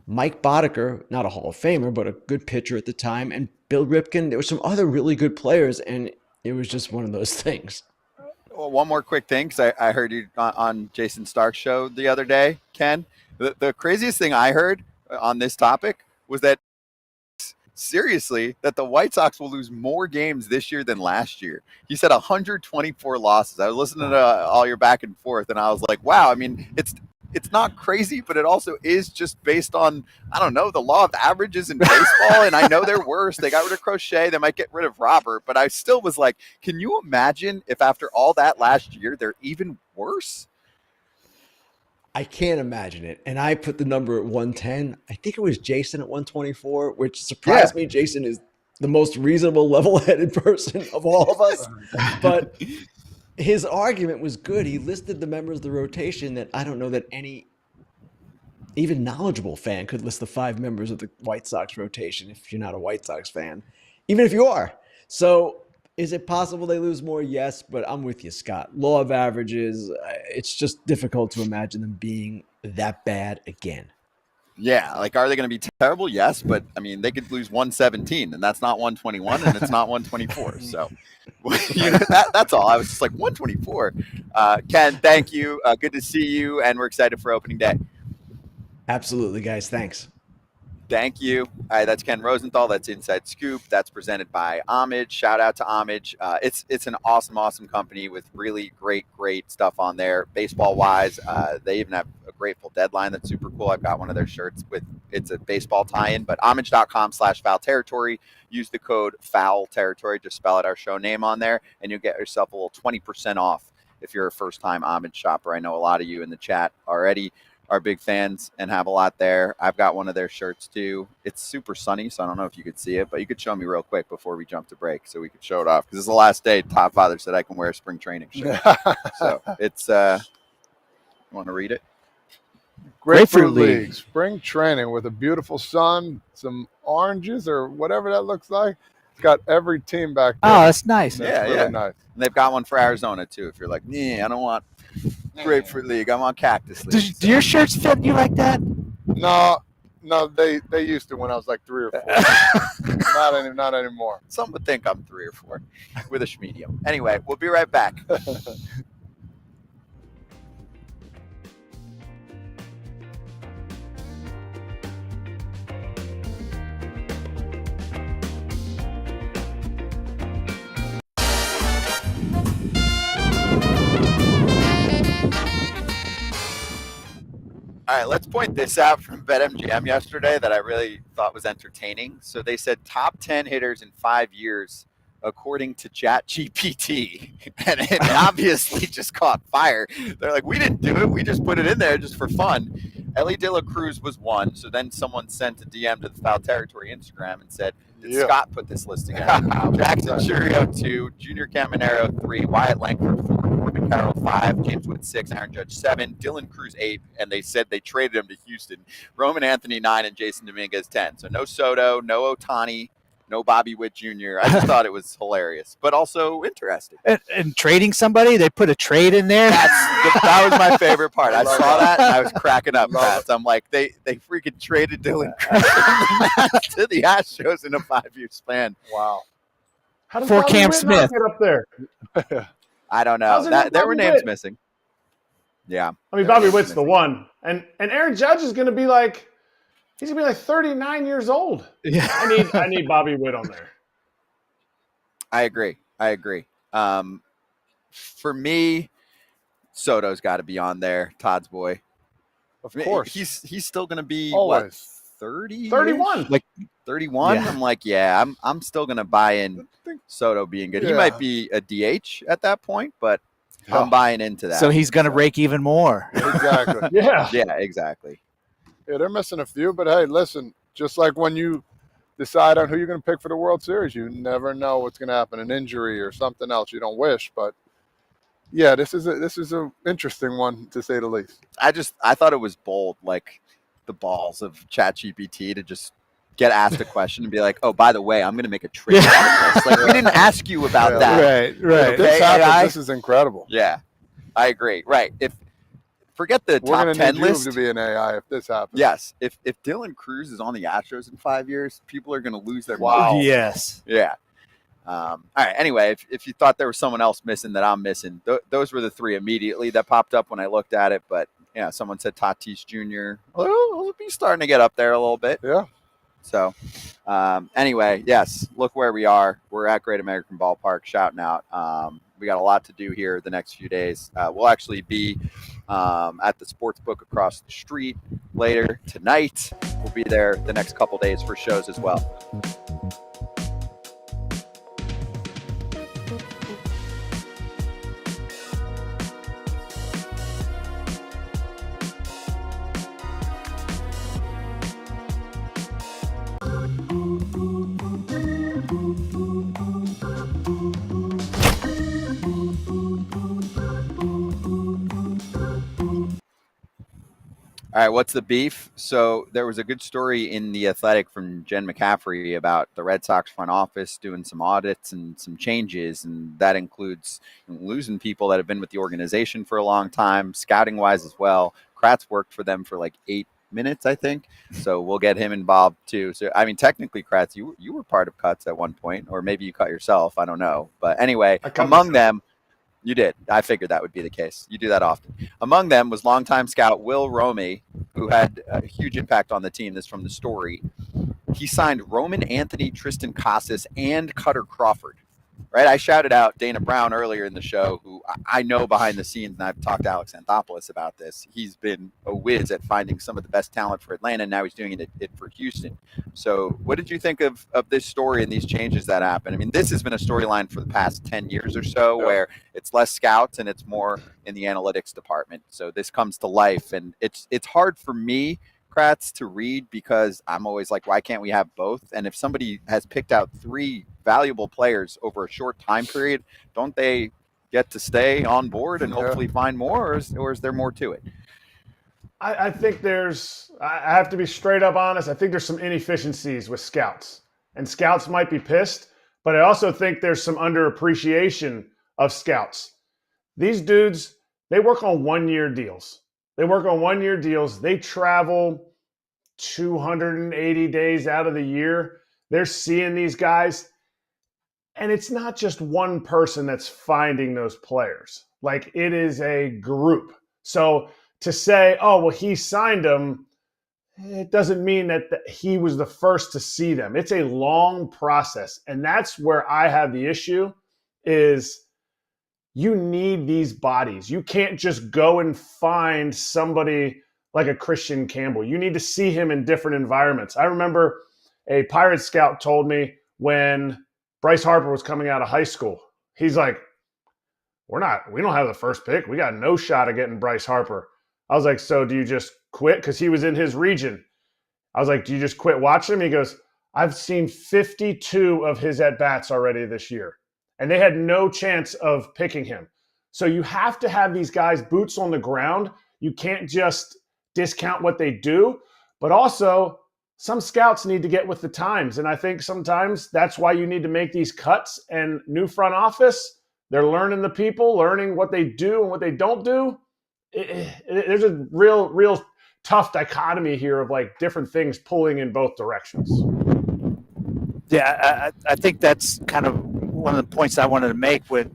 Mike Boddicker, not a Hall of Famer, but a good pitcher at the time, and Bill Ripken. There were some other really good players, and it was just one of those things. Well, one more quick thing, because I heard you on Jason Stark's show the other day, Ken. The craziest thing I heard on this topic was that, seriously, that the White Sox will lose more games this year than last year. He said 124 losses. I was listening to all your back and forth, and I was like, wow, I mean, it's not crazy, but it also is just based on, I don't know, the law of averages in baseball. And I know they're worse. They got rid of Crochet. They might get rid of Robert. But I still was like, can you imagine if after all that last year, they're even worse? I can't imagine it. And I put the number at 110. I think it was Jason at 124, which surprised me. Jason is the most reasonable, level-headed person of all of us. But his argument was good. He listed the members of the rotation that I don't know that any even knowledgeable fan could list the 5 members of the White Sox rotation if you're not a White Sox fan, even if you are. So is it possible they lose more? Yes, but I'm with you, Scott. Law of averages, it's just difficult to imagine them being that bad again. Yeah, like, are they going to be terrible? Yes, but, I mean, they could lose 117, and that's not 121, and it's not 124. So, that's all. I was just like, 124. Ken, thank you. Good to see you, and we're excited for opening day. Absolutely, guys. Thanks. Thank you. All right, that's Ken Rosenthal. That's Inside Scoop. That's presented by Homage. Shout out to Homage. It's an awesome company with really great stuff on there. Baseball-wise, they even have a Grateful Deadline that's super cool. I've got one of their shirts it's a baseball tie-in, but homage.com/foul territory. Use the code foul territory. Just spell out our show name on there, and you'll get yourself a little 20% off if you're a first-time Homage shopper. I know a lot of you in the chat already are big fans and have a lot there. I've got one of their shirts too. It's super sunny, so I don't know if you could see it, but you could show me real quick before we jump to break so we could show it off, because this is the last day Top Father said I can wear a spring training shirt. So it's you want to read it? Grapefruit League spring training with a beautiful sun, some oranges or whatever that looks like. It's got every team back there. Oh, that's nice. That's really nice. And they've got one for Arizona too. If you're like, I don't want Grapefruit League, I want Cactus League. Do your shirts fit you like that? No, they used to when I was like 3 or 4. not anymore. Some would think I'm 3 or 4 with a medium. Anyway, we'll be right back. All right, let's point this out from BetMGM yesterday that I really thought was entertaining. So they said top 10 hitters in 5 years, according to ChatGPT. And it obviously just caught fire. They're like, we didn't do it. We just put it in there just for fun. Ellie De La Cruz was one. So then someone sent a DM to the Foul Territory Instagram and said, did Scott put this list together? Jackson Churio 2, Junior Caminero 3, Wyatt Langford 4, Corbin Carroll 5, James Wood 6, Aaron Judge 7, Dylan Cruz 8, and they said they traded him to Houston. Roman Anthony 9, and Jason Dominguez 10. So no Soto, no Ohtani, no Bobby Witt Jr. I just thought it was hilarious, but also interesting. And trading somebody, they put a trade in there. That was my favorite part. I saw that and I was cracking up. I'm like, they freaking traded Dylan Cruz to the Astros in a 5-year span. Wow. How does For Bobby Cam Witt Smith. not get up there? I don't know. There were names missing. Yeah. I mean, Bobby Witt's the one. And Aaron Judge is going to be like, he's going to be like 39 years old. Yeah. I need Bobby Witt on there. I agree. For me, Soto's got to be on there. Todd's boy. Of course. He's still going to be always. What, 30? 31. Like 31? Yeah. I'm like, yeah, I'm still going to buy in Soto being good. Yeah. He might be a DH at that point, but I'm buying into that. So he's going to rake even more. Exactly. Yeah. Yeah, exactly. Yeah, they're missing a few, but hey, listen, just like when you decide on who you're going to pick for the World Series, you never know what's going to happen, an injury or something else. You don't wish, but yeah, this is a interesting one to say the least. I thought it was bold, like the balls of ChatGPT to just get asked a question and be like, oh, by the way, I'm going to make a trade about this. Like, we didn't ask you about that. Right. If this happens, this is incredible. Yeah, I agree. Right. Forget the We're top going 10 to need list. you to be an AI if this happens. Yes. If Dylan Cruz is on the Astros in 5 years, people are going to lose their Wow. minds. Yes. Yeah. All right. Anyway, if you thought there was someone else missing that I'm missing, those were the three immediately that popped up when I looked at it. But, yeah, someone said Tatis Jr. Well, he's starting to get up there a little bit. Yeah. So, anyway, yes, look where we are. We're at Great American Ballpark shouting out. We got a lot to do here the next few days. We'll actually be at the sports book across the street later tonight. We'll be there the next couple days for shows as well. All right, what's the beef? So there was a good story in The Athletic from Jen McCaffrey about the Red Sox front office doing some audits and some changes, and that includes losing people that have been with the organization for a long time, scouting-wise as well. Kratz worked for them for like 8 minutes, I think, so we'll get him involved too. So, I mean, technically, Kratz, you were part of cuts at one point, or maybe you cut yourself, I don't know. But anyway, among them, you did. I figured that would be the case. You do that often. Among them was longtime scout Will Romey, who had a huge impact on the team. This from the story. He signed Roman Anthony, Tristan Casas, and Cutter Crawford. Right? I shouted out Dana Brown earlier in the show, who I know behind the scenes, and I've talked to Alex Anthopoulos about this. He's been a whiz at finding some of the best talent for Atlanta, and now he's doing it for Houston. So what did you think of this story and these changes that happened? I mean, this has been a storyline for the past 10 years or so, where it's less scouts and it's more in the analytics department. So this comes to life, and it's hard for me, Kratz, to read, because I'm always like, why can't we have both? And if somebody has picked out 3 valuable players over a short time period, don't they get to stay on board and hopefully find more, or is there more to it? I think I have to be straight up honest, I think there's some inefficiencies with scouts. And scouts might be pissed, but I also think there's some underappreciation of scouts. These dudes, they work on 1-year deals. They travel 280 days out of the year. They're seeing these guys. And it's not just one person that's finding those players. Like, it is a group. So to say, oh, well, he signed them, it doesn't mean that he was the first to see them. It's a long process. And that's where I have the issue is you need these bodies. You can't just go and find somebody like a Christian Campbell. You need to see him in different environments. I remember a Pirates scout told me when Bryce Harper was coming out of high school, he's like, we don't have the first pick. We got no shot of getting Bryce Harper. I was like, so do you just quit? Because he was in his region. I was like, do you just quit watching him? He goes, I've seen 52 of his at-bats already this year. And they had no chance of picking him. So you have to have these guys boots on the ground. You can't just discount what they do. But also, some scouts need to get with the times. And I think sometimes that's why you need to make these cuts. And new front office, they're learning the people, learning what they do and what they don't do. There's a real tough dichotomy here of like different things pulling in both directions. Yeah, I think that's kind of one of the points I wanted to make. With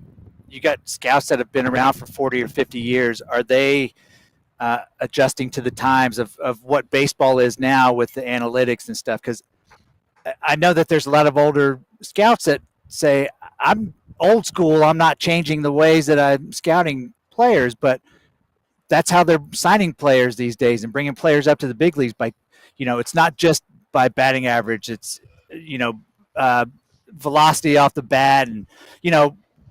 you got scouts that have been around for 40 or 50 years. Are they adjusting to the times of what baseball is now with the analytics and stuff? Because I know that there's a lot of older scouts that say, I'm old school, I'm not changing the ways that I'm scouting players, but that's how they're signing players these days and bringing players up to the big leagues by, it's not just by batting average. It's, velocity off the bat and,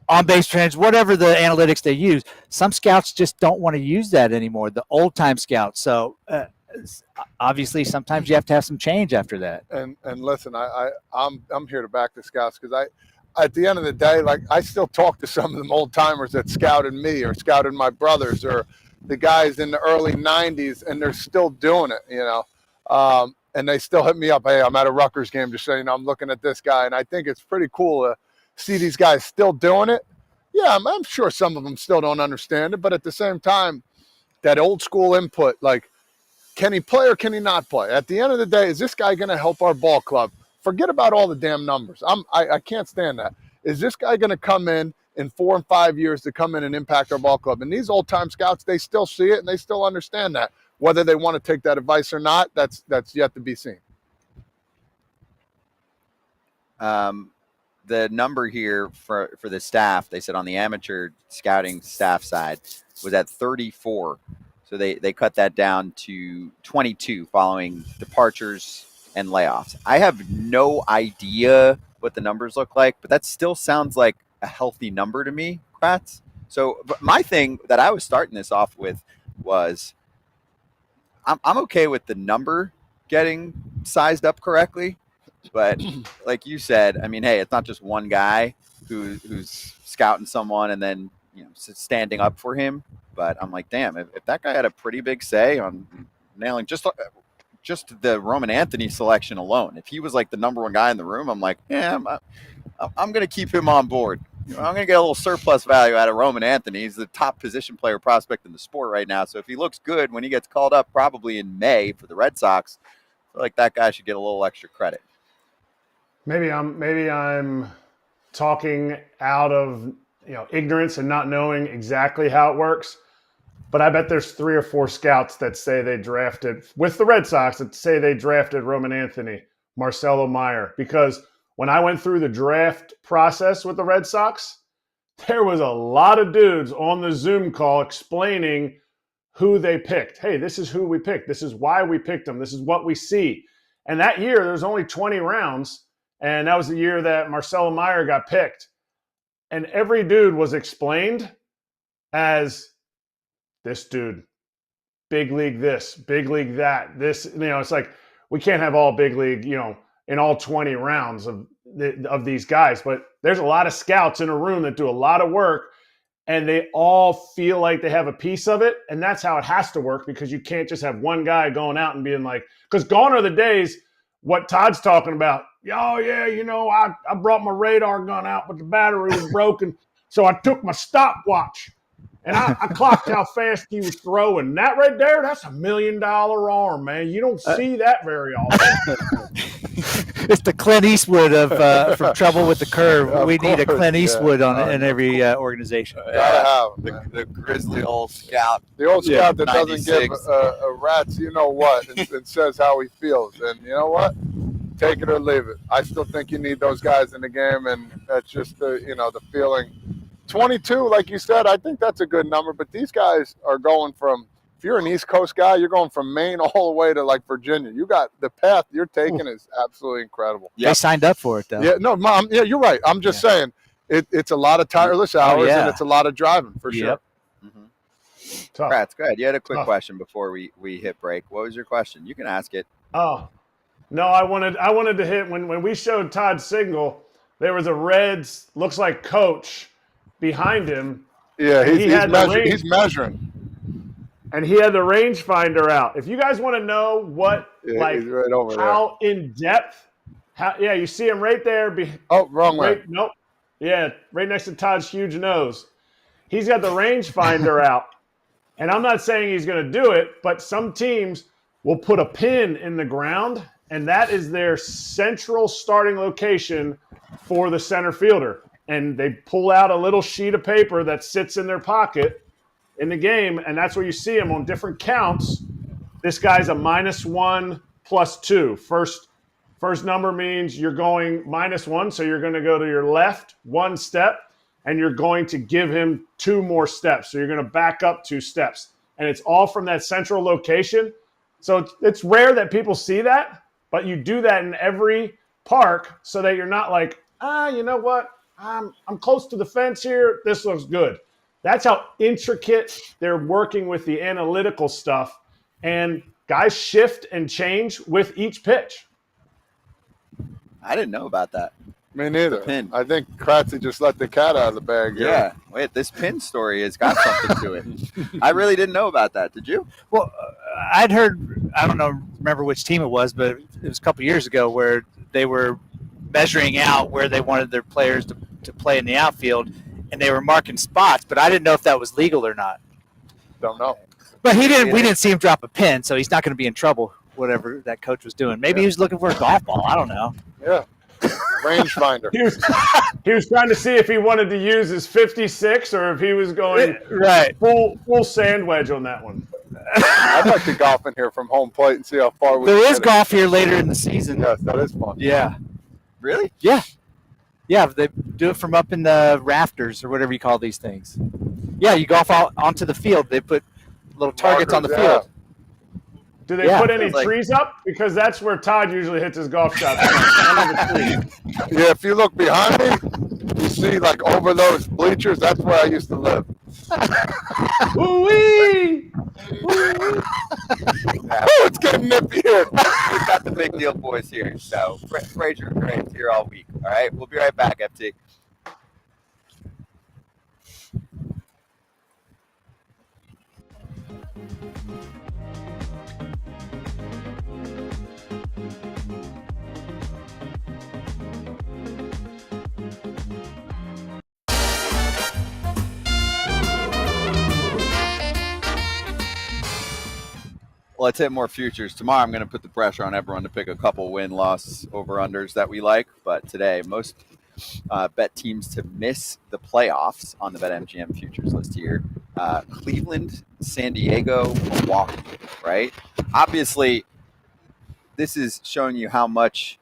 on base trends, whatever the analytics they use. Some scouts just don't want to use that anymore, the old time scouts. So obviously sometimes you have to have some change after that. And listen, I'm here to back the scouts because at the end of the day, like I still talk to some of them old timers that scouted me or scouted my brothers or the guys in the early 90s, and they're still doing it, and they still hit me up. Hey, I'm at a Rutgers game just so you know, I'm looking at this guy. And I think it's pretty cool to see these guys still doing it. Yeah, I'm sure some of them still don't understand it, but at the same time, that old school input, like, can he play or can he not play? At the end of the day, is this guy going to help our ball club? Forget about all the damn numbers. I can't stand that. Is this guy going to come in 4 and 5 years to come in and impact our ball club? And these old-time scouts, they still see it and they still understand that. Whether they want to take that advice or not, that's yet to be seen. The number here for the staff, they said on the amateur scouting staff side, was at 34. So they cut that down to 22 following departures and layoffs. I have no idea what the numbers look like, but that still sounds like a healthy number to me, Kratz. So but my thing that I was starting this off with was I'm okay with the number getting sized up correctly. But like you said, I mean, hey, it's not just one guy who's scouting someone and then standing up for him. But I'm like, damn, if that guy had a pretty big say on nailing just the Roman Anthony selection alone, if he was like the number one guy in the room, I'm like, yeah, I'm going to keep him on board. I'm going to get a little surplus value out of Roman Anthony. He's the top position player prospect in the sport right now. So if he looks good when he gets called up, probably in May for the Red Sox, I feel like that guy should get a little extra credit. Maybe I'm talking out of ignorance and not knowing exactly how it works, but I bet there's 3 or 4 scouts that say they drafted with the Red Sox that say they drafted Roman Anthony, Marcelo Meyer, because when I went through the draft process with the Red Sox, there was a lot of dudes on the Zoom call explaining who they picked. Hey, this is who we picked. This is why we picked them. This is what we see. And that year, there was only 20 rounds. And that was the year that Marcelo Meyer got picked. And every dude was explained as this dude, big league this, big league that. This, it's like we can't have all big league, in all 20 rounds of these guys. But there's a lot of scouts in a room that do a lot of work, and they all feel like they have a piece of it. And that's how it has to work, because you can't just have one guy going out and being like, because gone are the days what Todd's talking about. Oh, yeah, I brought my radar gun out, but the battery was broken. So I took my stopwatch, and I clocked how fast he was throwing. That right there, that's $1 million arm, man. You don't see that very often. It's the Clint Eastwood of from Trouble with the Curve. We need a Clint Eastwood in every organization. Gotta have the grizzly old scout. The old scout that doesn't 96. give a rat's what and says how he feels. And you know what? Take it or leave it. I still think you need those guys in the game, and that's just the feeling. 22, like you said, I think that's a good number. But these guys are going from if you're an East Coast guy, you're going from Maine all the way to like Virginia. You got the path you're taking is absolutely incredible. They signed up for it though. Yeah, no, Mom. Yeah, you're right. I'm just saying it's a lot of tireless hours and it's a lot of driving for sure. Tough. Kratz, go ahead. You had a quick question before we hit break. What was your question? You can ask it. Oh, no, I wanted to hit when we showed Todd's signal, there was a Reds, looks like coach behind him. Yeah, he's measuring. And he had the rangefinder out. If you guys want to know what, he's right over how in depth, you see him right there. Wrong way. Nope. Yeah, right next to Todd's huge nose. He's got the rangefinder out. And I'm not saying he's going to do it, but some teams will put a pin in the ground, and that is their central starting location for the center fielder. And they pull out a little sheet of paper that sits in their pocket in the game, and that's where you see him on different counts. This guy's a -1 +2. First number means you're going -1, so you're going to go to your left 1 step, and you're going to give him 2 more steps. So you're going to back up 2 steps. And it's all from that central location. So it's rare that people see that, but you do that in every park so that you're not like, you know what? I'm close to the fence here. This looks good. That's how intricate they're working with the analytical stuff. And guys shift and change with each pitch. I didn't know about that. Me neither. Pin. I think Kratzy just let the cat out of the bag. Yeah. Wait, this pin story has got something to it. I really didn't know about that. Did you? Well, I'd heard, I don't remember which team it was, but it was a couple years ago where they were measuring out where they wanted their players to play in the outfield, and they were marking spots, but I didn't know if that was legal or not. Don't know. But we didn't see him drop a pin, so he's not going to be in trouble, whatever that coach was doing. Maybe he was looking for a golf ball. I don't know. Yeah. Rangefinder. He was trying to see if he wanted to use his 56 or if he was going full sand wedge on that one. I'd like to golf in here from home plate and see how far we There is golf here later in the season. Yes, that is fun. Yeah. Really? Yeah. Yeah, they do it from up in the rafters or whatever you call these things. Yeah, you golf out onto the field. They put little targets on the field. Do they put any trees up? Because that's where Todd usually hits his golf shots. Under the tree. Yeah, if you look behind me, you see like over those bleachers, that's where I used to live. Ooh-wee! It's getting nippy here. We've got the big deal boys here. So Frazier and Graves here all week. All right, we'll be right back, FT. Let's hit more futures. Tomorrow I'm going to put the pressure on everyone to pick a couple win-loss over-unders that we like. But today, most bet teams to miss the playoffs on the BetMGM futures list here. Cleveland, San Diego, Milwaukee, right? Obviously, this is showing you how much,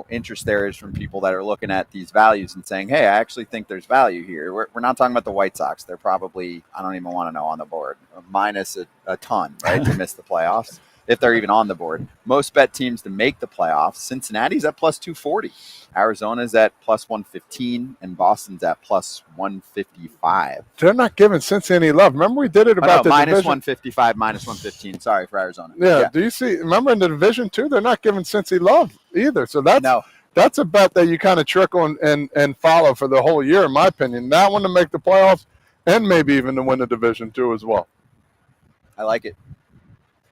interest there is from people that are looking at these values and saying, hey, I actually think there's value here. We're not talking about the White Sox. They're probably, I don't even want to know, on the board, minus a ton, right, to miss the playoffs, if they're even on the board. Most bet teams to make the playoffs. Cincinnati's at plus 240. Arizona's at plus 115, and Boston's at plus 155. They're not giving Cincy any love. Remember we did it about the minus division? 155, minus 115. Sorry for Arizona. Yeah. Do you see? Remember in the division too, they're not giving Cincy love either. So that's a bet that you kind of trickle and follow for the whole year, in my opinion. That one to make the playoffs, and maybe even to win the division too as well. I like it.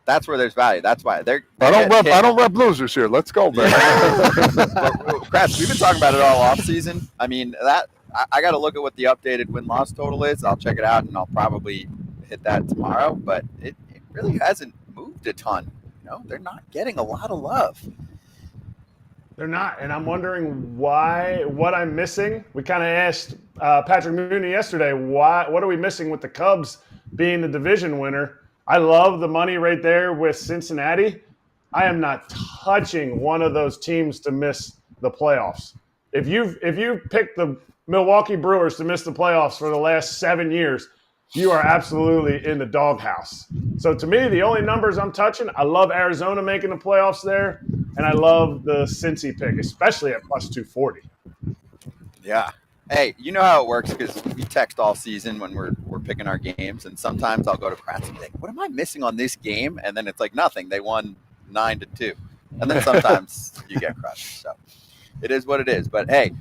That's where there's value. That's why I don't rep losers here. Let's go, man. Kratz, we've been talking about it all off season. I mean, I got to look at what the updated win-loss total is. I'll check it out, and I'll probably hit that tomorrow. But it really hasn't moved a ton. They're not getting a lot of love. They're not, and I'm wondering why. What I'm missing. We kind of asked Patrick Mooney yesterday, what are we missing with the Cubs being the division winner? I love the money right there with Cincinnati. I am not touching one of those teams to miss the playoffs. If you've picked the Milwaukee Brewers to miss the playoffs for the last 7 years, you are absolutely in the doghouse. So to me, the only numbers I'm touching, I love Arizona making the playoffs there, and I love the Cincy pick, especially at plus 240. Yeah. Hey, you know how it works because we text all season when we're picking our games, and sometimes I'll go to Kratz and be like, what am I missing on this game? And then it's like nothing. They won 9-2. And then sometimes you get crushed. So it is what it is. But hey,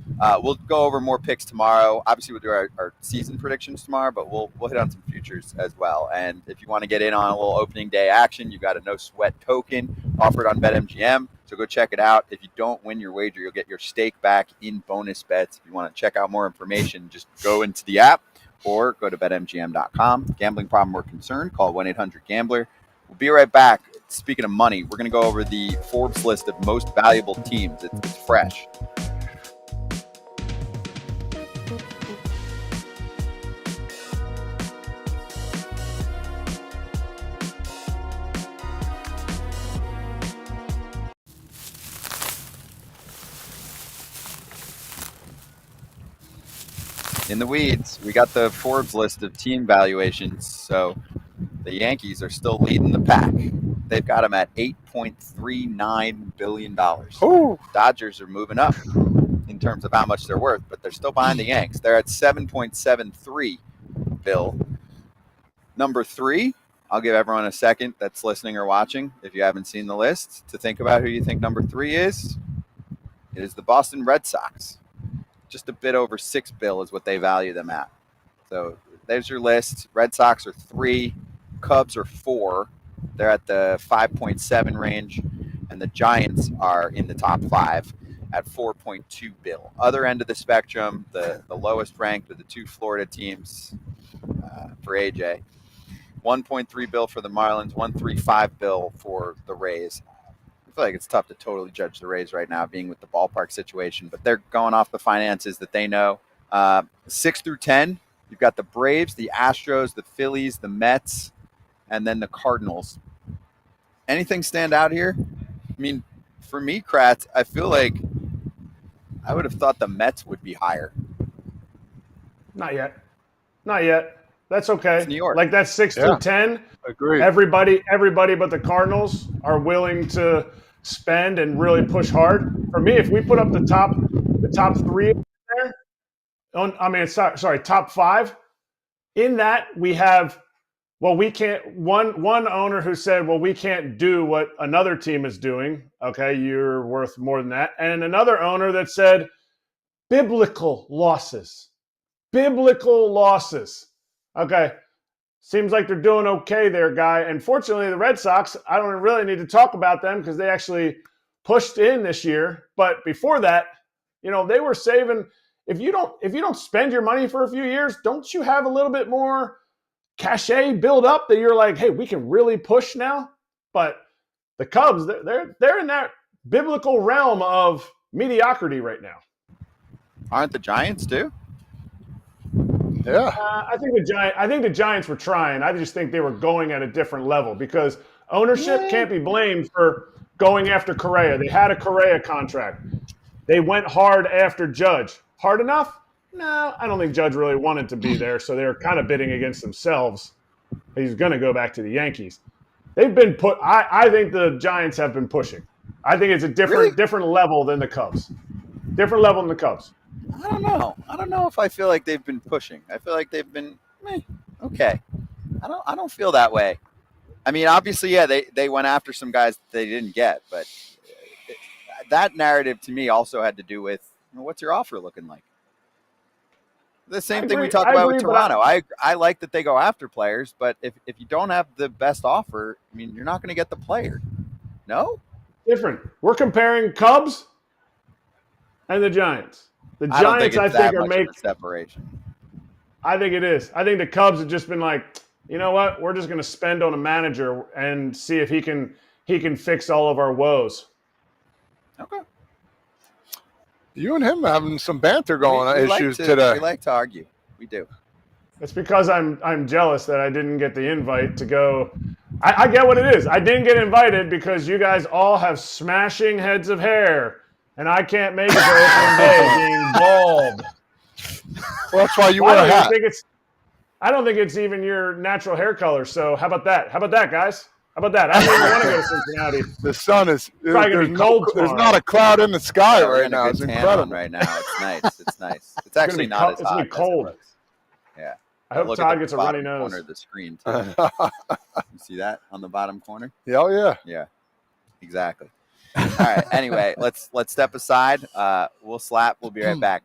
we'll go over more picks tomorrow. Obviously, we'll do our season predictions tomorrow, but we'll hit on some futures as well. And if you want to get in on a little opening day action, you got a no sweat token offered on BetMGM. So go check it out. If you don't win your wager, you'll get your stake back in bonus bets. If you want to check out more information, just go into the app or go to BetMGM.com. Gambling problem or concern, call 1-800-GAMBLER. We'll be right back. Speaking of money, we're going to go over the Forbes list of most valuable teams. It's fresh. In the weeds, we got the Forbes list of team valuations. So the Yankees are still leading the pack. They've got them at $8.39 billion. Ooh. Dodgers are moving up in terms of how much they're worth, but they're still behind the Yanks. They're at $7.73 bill. Number 3, I'll give everyone a second that's listening or watching, if you haven't seen the list, to think about who you think number 3 is. It is the Boston Red Sox. Just a bit over $6 billion is what they value them at. So there's your list. Red Sox are 3, Cubs are 4. They're at the 5.7 range, and the Giants are in the top 5 at $4.2 billion. Other end of the spectrum, the lowest ranked of the 2 Florida teams for AJ. $1.3 billion for the Marlins, $1.35 billion for the Rays. I feel like it's tough to totally judge the Rays right now, being with the ballpark situation, but they're going off the finances that they know. 6 through 10, you've got the Braves, the Astros, the Phillies, the Mets, and then the Cardinals. Anything stand out here? I mean, for me, Kratz, I feel like I would have thought the Mets would be higher. Not yet. That's okay. It's New York. Like that's 6 through 10. Agreed. Everybody but the Cardinals are willing to spend and really push hard. For me, if we put up the top 3 there, top 5. In that we have, we can't. One owner who said, we can't do what another team is doing. Okay, you're worth more than that. And another owner that said, biblical losses. Okay. Seems like they're doing okay there, guy. And fortunately, the Red Sox, I don't really need to talk about them because they actually pushed in this year. But before that, they were saving. If you don't spend your money for a few years, don't you have a little bit more cachet build up that you're like, hey, we can really push now? But the Cubs, they're in that biblical realm of mediocrity right now. Aren't the Giants too? Yeah. I think the Giants were trying. I just think they were going at a different level because ownership can't be blamed for going after Correa. They had a Correa contract. They went hard after Judge. Hard enough? No, I don't think Judge really wanted to be there, so they were kind of bidding against themselves. He's going to go back to the Yankees. They've been I think the Giants have been pushing. I think it's a different level than the Cubs. Different level than the Cubs. I don't know if I feel like they've been pushing. I feel like they've been okay. I don't feel that way. I mean, obviously, yeah, they went after some guys that they didn't get, but that narrative to me also had to do with what's your offer looking like. The same thing we talked about with Toronto. I like that they go after players, but if you don't have the best offer, I mean, you're not going to get the player. No? Different. We're comparing Cubs and the Giants. The Giants, I think, are making separation. I think it is. I think the Cubs have just been like, you know what? We're just going to spend on a manager and see if he can fix all of our woes. Okay. You and him having some banter going on issues today. We like to argue. We do. It's because I'm jealous that I didn't get the invite to go. I get what it is. I didn't get invited because you guys all have smashing heads of hair. And I can't make it for opening day being bald. Well, that's why you wear a hat. I don't think it's even your natural hair color. So how about that? How about that, guys? How about that? I don't even want to go to Cincinnati. The sun is Probably gonna be cold there's tomorrow. not a cloud in the sky We're right in a now. good It's tan incredible. on right now. It's nice. It's nice. It's gonna actually be not cold. as It's hot gonna be as it cold. was. Yeah. I hope Look at Todd the gets a runny bottom nose. corner of the screen too. You see that on the bottom corner? Yeah, oh yeah. Yeah, exactly. All right. Anyway, let's step aside. We'll slap. We'll be right back.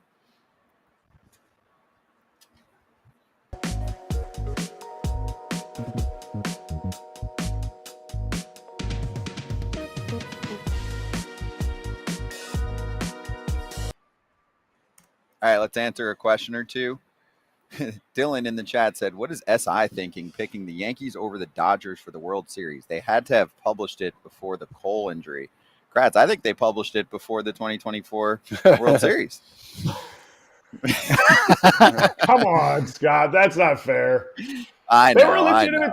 All right, let's answer a question or two. Dylan in the chat said, what is SI thinking picking the Yankees over the Dodgers for the World Series? They had to have published it before the Cole injury. Kratz, I think they published it before the 2024 World Series. Come on, Scott. That's not fair. I They were know. legitimate.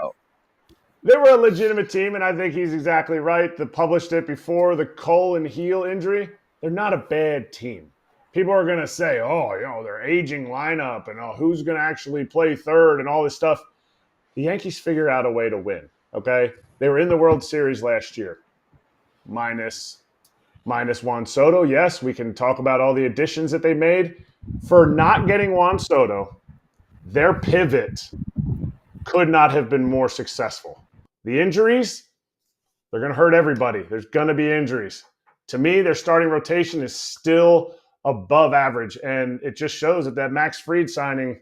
They were a legitimate team, and I think he's exactly right. They published it before the Cole and heel injury. They're not a bad team. People are going to say, oh, their aging lineup and who's going to actually play third and all this stuff. The Yankees figured out a way to win, okay? They were in the World Series last year. Minus Juan Soto. Yes, we can talk about all the additions that they made. For not getting Juan Soto, their pivot could not have been more successful. The injuries, they're going to hurt everybody. There's going to be injuries. To me, their starting rotation is still above average, and it just shows that Max Fried signing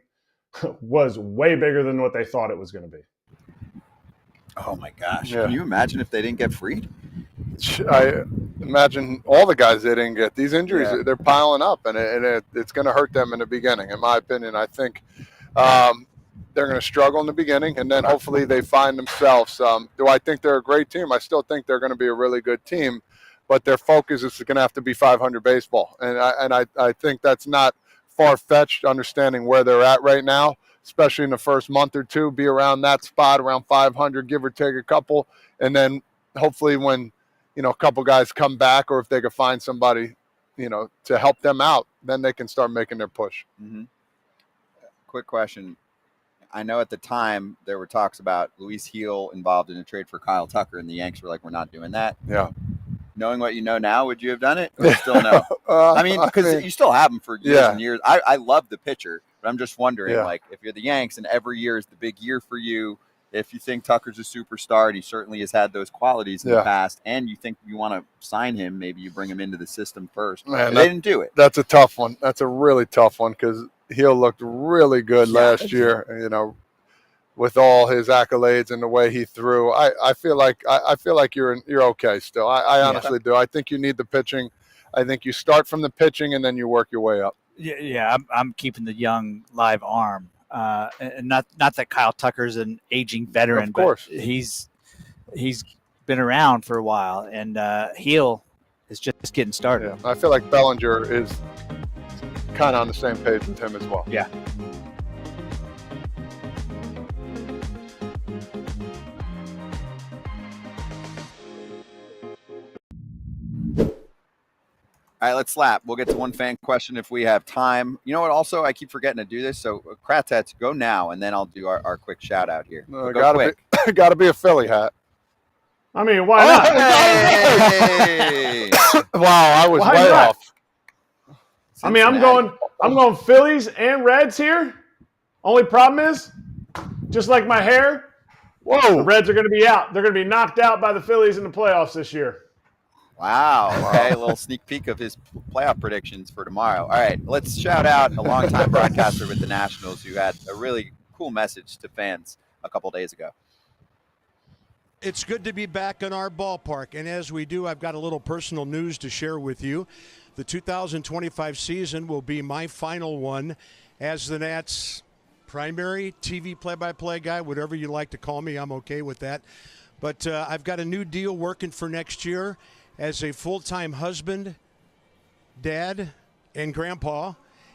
was way bigger than what they thought it was going to be. Oh, my gosh. Yeah. Can you imagine if they didn't get Fried? I imagine all the guys they didn't get. These injuries, they're piling up, and it's going to hurt them in the beginning, in my opinion. I think they're going to struggle in the beginning, and then hopefully they find themselves. Do I think they're a great team? I still think they're going to be a really good team, but their focus is going to have to be 500 baseball. And I think that's not far-fetched, understanding where they're at right now, especially in the first month or two, be around that spot, around 500, give or take a couple. And then hopefully when, a couple guys come back, or if they could find somebody, to help them out, then they can start making their push. Mm-hmm. Quick question. I know at the time there were talks about Luis Gil involved in a trade for Kyle Tucker, and the Yanks were like, we're not doing that. Yeah. Knowing what you know now, would you have done it? Or still no? I mean, because you still have him for years and years. I love the pitcher, but I'm just wondering, if you're the Yanks and every year is the big year for you, if you think Tucker's a superstar, and he certainly has had those qualities in the past, and you think you want to sign him, maybe you bring him into the system first. Man, they didn't do it. That's a tough one. That's a really tough one, because Gil looked really good last year, with all his accolades and the way he threw. I feel like you're okay still. I honestly do. I think you need the pitching. I think you start from the pitching and then you work your way up. Yeah, I'm keeping the young live arm. And not that Kyle Tucker's an aging veteran, of course. But he's been around for a while, and Gil is just getting started. Yeah. I feel like Bellinger is kind of on the same page with him as well. Yeah. All right, let's slap. We'll get to one fan question if we have time. You know what? Also, I keep forgetting to do this. So, Kratz hats, go now, and then I'll do our quick shout out here. Gotta be a Philly hat. I mean, why not? Hey! Wow, I was Why way not? off. I mean, I'm going Phillies and Reds here. Only problem is, just like my hair, the Reds are going to be out. They're going to be knocked out by the Phillies in the playoffs this year. Wow. Okay, a little sneak peek of his playoff predictions for tomorrow. All right, let's shout out a longtime broadcaster with the Nationals who had a really cool message to fans a couple days ago. It's good to be back in our ballpark, and as we do, I've got a little personal news to share with you. The 2025 season will be my final one as the Nats' primary TV play-by-play guy, whatever you like to call me. I'm okay with that. But I've got a new deal working for next year as a full-time husband, dad, and grandpa,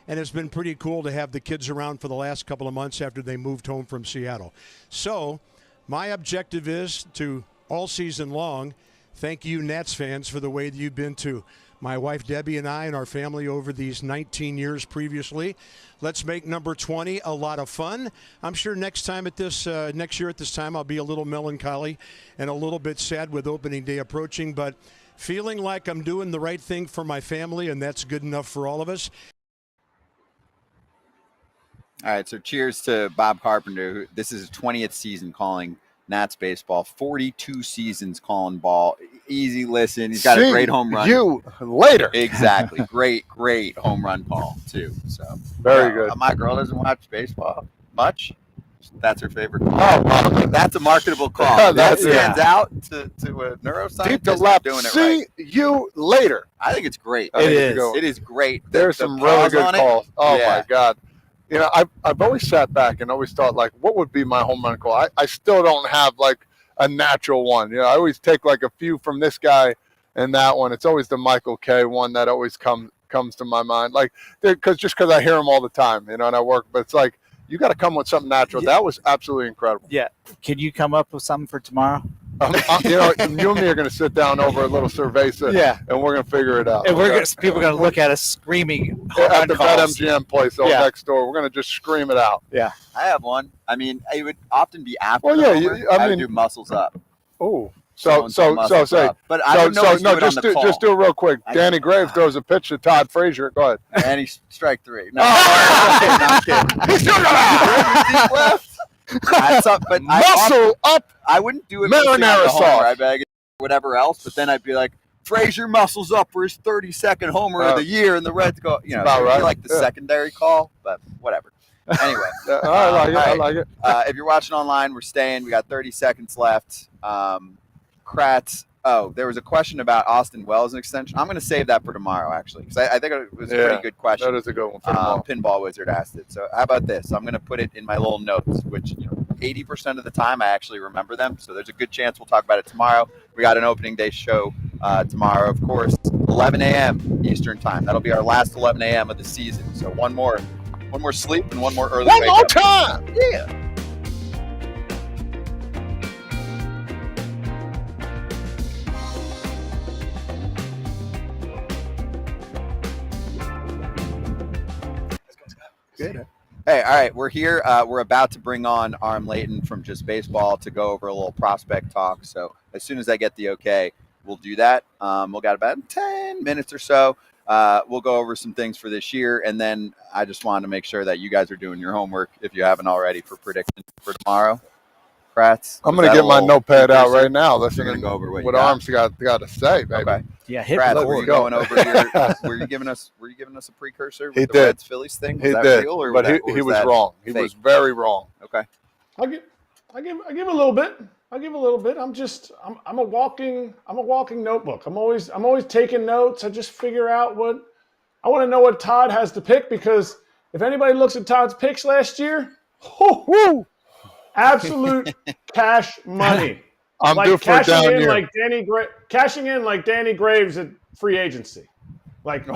and it's been pretty cool to have the kids around for the last couple of months after they moved home from Seattle. So my objective is to, all season long, thank you Nats fans for the way that you've been to my wife Debbie and I and our family over these 19 years previously. Let's make number 20 a lot of fun. I'm sure next year at this time, I'll be a little melancholy and a little bit sad with opening day approaching, but feeling like I'm doing the right thing for my family, and that's good enough for all of us. All right, so cheers to Bob Carpenter. This is his 20th season calling Nats baseball, 42 seasons calling ball. Easy listen. He's got a great home run. You later. Exactly. Great home run call, too. So Very good. My girl doesn't watch baseball much. That's her favorite call. Oh, that's a marketable call. That stands out to a neuroscientist. Deep to left. Doing it See right. you later. I think it's great. It is great. There's some really good calls. Oh, my God. You know, I've always sat back and always thought, like, what would be my home run call? I still don't have, like, a natural one. You know, I always take, like, a few from this guy and that one. It's always the Michael K one that always comes to my mind. Like, because I hear him all the time, you know, and I work. But it's like, you got to come with something natural. Yeah. That was absolutely incredible. Yeah. Can you come up with something for tomorrow? You know, you and me are going to sit down over a little cerveza, and we're going to figure it out. And people are going to look at us screaming at the BetMGM place next door. We're going to just scream it out. Yeah, I have one. I mean, it would often be after. Well, I would do muscles up. Oh, so say. But I don't know. Just do it real quick. Danny Graves throws a pitch to Todd Frazier. Go ahead. And he's strike three. No, I'm kidding. He's still got left. Muscle up. I wouldn't do it marinara sauce. I bag it, whatever else, but then I'd be like, Frazier muscles up for his 32nd homer of the year, and the Reds go. You know, right. Like the secondary call, but whatever. Anyway, I like it. If you're watching online, we're staying. We got 30 seconds left. Kratz. Oh, there was a question about Austin Wells' extension. I'm going to save that for tomorrow, actually, because I think it was a pretty good question. That is a good one for tomorrow. Pinball Wizard asked it. So how about this? I'm going to put it in my little notes, which 80% of the time I actually remember them. So there's a good chance we'll talk about it tomorrow. We got an opening day show tomorrow, of course, 11 a.m. Eastern time. That'll be our last 11 a.m. of the season. So one more sleep and one more early wake up. Time. Yeah. Good. Hey, all right, we're here. We're about to bring on Aram Leighton from Just Baseball to go over a little prospect talk. So as soon as I get the okay, we'll do that. We'll got about 10 minutes or so. We'll go over some things for this year, and then I just wanted to make sure that you guys are doing your homework if you haven't already for predictions for tomorrow. Kratz, I'm going to get my notepad out right now. Listening to go over what Arm's got to say, baby. Okay. Yeah, hit Kratz, were you going over your? Were you giving us a precursor with the Reds Phillies thing? He did, but he was wrong. He was very wrong. Okay. I give a little bit. I give a little bit. I'm a walking notebook. I'm always taking notes. I just figure out I want to know what Todd has to pick, because if anybody looks at Todd's picks last year, absolute cash money. I'm due for a down year. Cashing in like Danny Graves at free agency. Like,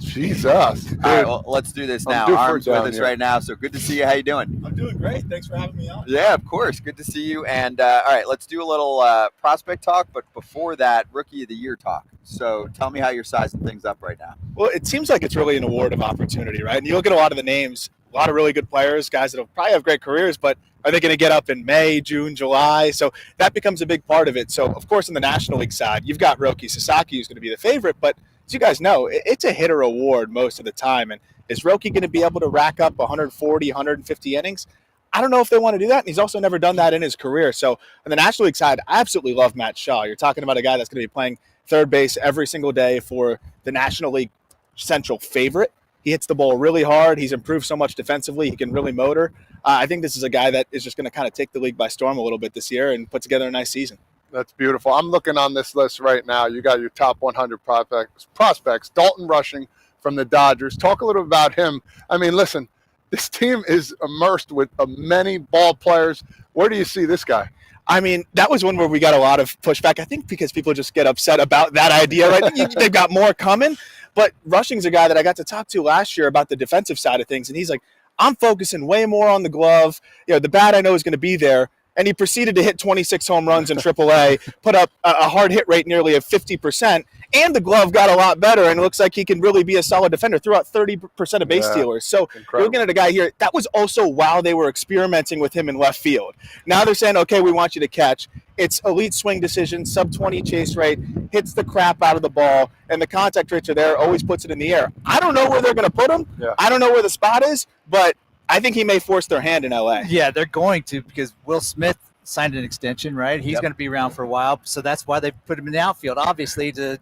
Jesus. All right, well, let's do this now. Arm's with us right now, so good to see you. How you doing? I'm doing great. Thanks for having me on. Yeah, of course. Good to see you. And all right, let's do a little prospect talk, but before that, Rookie of the Year talk. So tell me how you're sizing things up right now. Well, it seems like it's really an award of opportunity, right? And you look at a lot of the names, a lot of really good players, guys that will probably have great careers, but are they going to get up in May, June, July? So that becomes a big part of it. So, of course, on the National League side, you've got Roki Sasaki, who's going to be the favorite. But as you guys know, it's a hitter award most of the time. And is Roki going to be able to rack up 140, 150 innings? I don't know if they want to do that. And he's also never done that in his career. So on the National League side, I absolutely love Matt Shaw. You're talking about a guy that's going to be playing third base every single day for the National League Central favorite. He hits the ball really hard. He's improved so much defensively. He can really motor. I think this is a guy that is just going to kind of take the league by storm a little bit this year and put together a nice season. That's beautiful. I'm looking on this list right now. You got your top 100 prospects. Dalton Rushing from the Dodgers. Talk a little about him. I mean, listen, this team is immersed with many ball players. Where do you see this guy? I mean, that was one where we got a lot of pushback, I think, because people just get upset about that idea, right? They've got more coming. But Rushing's a guy that I got to talk to last year about the defensive side of things, and he's like, I'm focusing way more on the glove. You know, the bat I know is going to be there. and he proceeded to hit 26 home runs in AAA, put up a hard hit rate nearly of 50%, and the glove got a lot better, and it looks like he can really be a solid defender, threw out 30% of base stealers. So you're looking at a guy here, that was also while they were experimenting with him in left field. Now they're saying, okay, we want you to catch. It's elite swing decision, sub-20 chase rate, hits the crap out of the ball, and the contact rates are there, always puts it in the air. I don't know where they're going to put him. Yeah. I don't know where the spot is, but I think he may force their hand in LA. Yeah, they're going to, because Will Smith signed an extension, right? He's going to be around for a while, so that's why they put him in the outfield, obviously, to